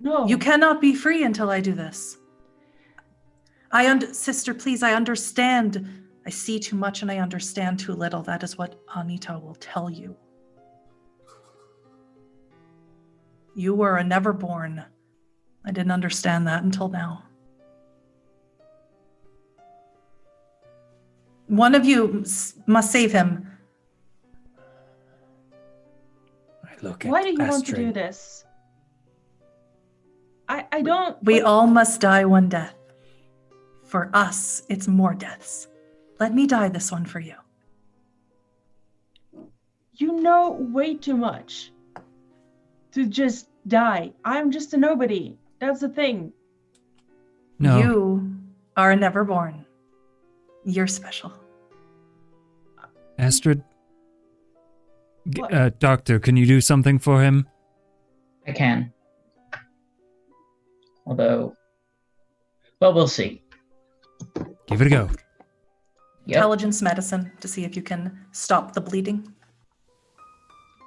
No. You cannot be free until I do this. Sister, please, I understand. I see too much and I understand too little. That is what Anita will tell you. You were a neverborn. I didn't understand that until now. One of you must save him. I look Why at do you want to do Astrid. this? I don't. We all must die one death. For us, it's more deaths. Let me die this one for you. You know way too much to just die. I'm just a nobody. That's the thing. No. You are a neverborn. You're special. Astrid? What? Doctor, can you do something for him? I can. Although, well, we'll see. Give it a go. Yep. Intelligence medicine to see if you can stop the bleeding.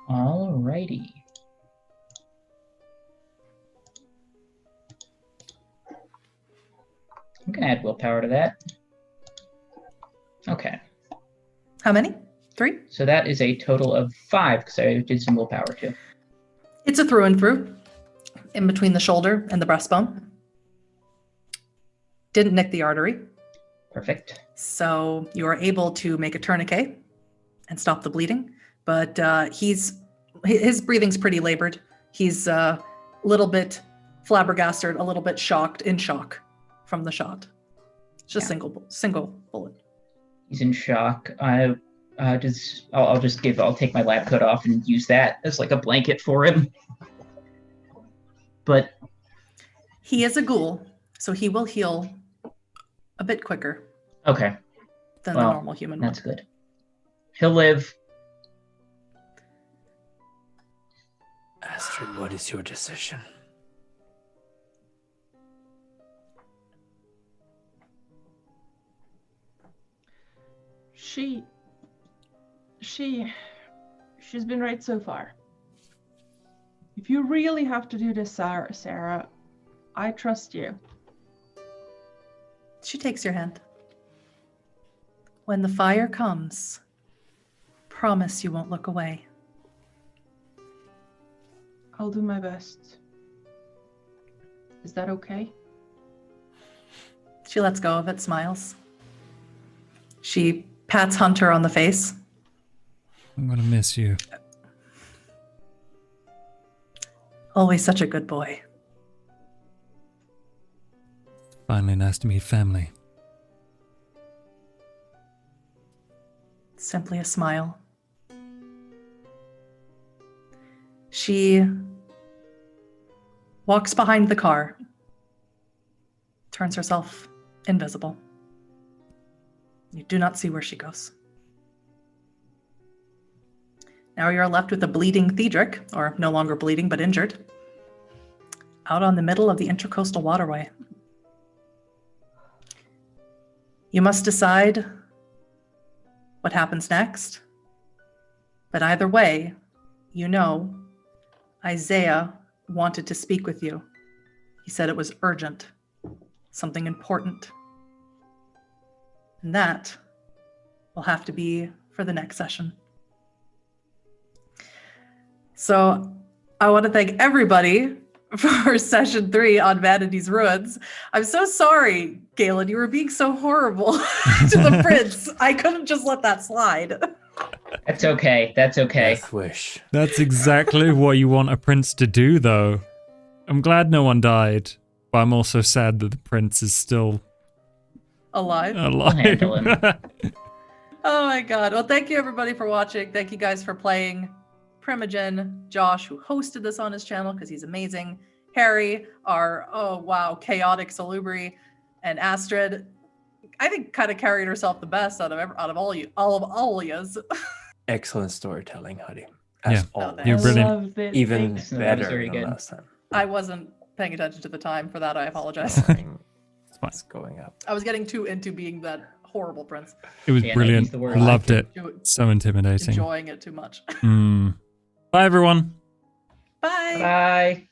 Alrighty. I'm gonna add willpower to that. Okay. How many? 3? So that is a total of 5 because I did some willpower too. It's a through and through, in between the shoulder and the breastbone. Didn't nick the artery, Perfect. so you are able to make a tourniquet and stop the bleeding. But his breathing's pretty labored. He's a little bit flabbergasted, a little bit in shock from the shot. It's just single bullet. He's in shock. I'll take my lab coat off and use that as like a blanket for him. But He is a ghoul, so he will heal a bit quicker okay, than the Well, normal human that's one. good. He'll live. Astrid, what is your decision? She's been right so far. If you really have to do this, Sarah, I trust you. She takes your hand. When the fire comes, promise you won't look away. I'll do my best. Is that okay? She lets go of it, smiles. She pats Hunter on the face. I'm gonna miss you. Always such a good boy. Finally nice to meet family. Simply a smile. She walks behind the car, turns herself invisible. You do not see where she goes. Now you're left with a bleeding Thedric, or no longer bleeding but injured, out on the middle of the Intercoastal Waterway. You must decide what happens next. But either way, you know Isaiah wanted to speak with you. He said it was urgent, something important. And that will have to be for the next session. So I want to thank everybody for session 3 on Vanity's Ruins. I'm so sorry, Galen, you were being so horrible to the prince. I couldn't just let that slide. That's okay. That's okay. Death wish. That's exactly what you want a prince to do, though. I'm glad no one died, but I'm also sad that the prince is still Alive. alive. handle him. Oh my god. Well, thank you everybody for watching. Thank you guys for playing. Primogen, Josh, who hosted this on his channel because he's amazing. Harry, our chaotic Salubri, and Astrid. I think kind of carried herself the best out of all yous. Excellent storytelling, Huddy. Yeah. As No, always. thanks. You're I brilliant. loved it. Even Thanks. No, that was better very than good. last time. I wasn't paying attention to the time for that. I apologize. Scoring fine. is going up. I was getting too into being that horrible prince, It was Yeah, no, brilliant. he's the worst. Loved it. Enjoy- So intimidating. enjoying it too much. Bye, everyone. Bye. Bye.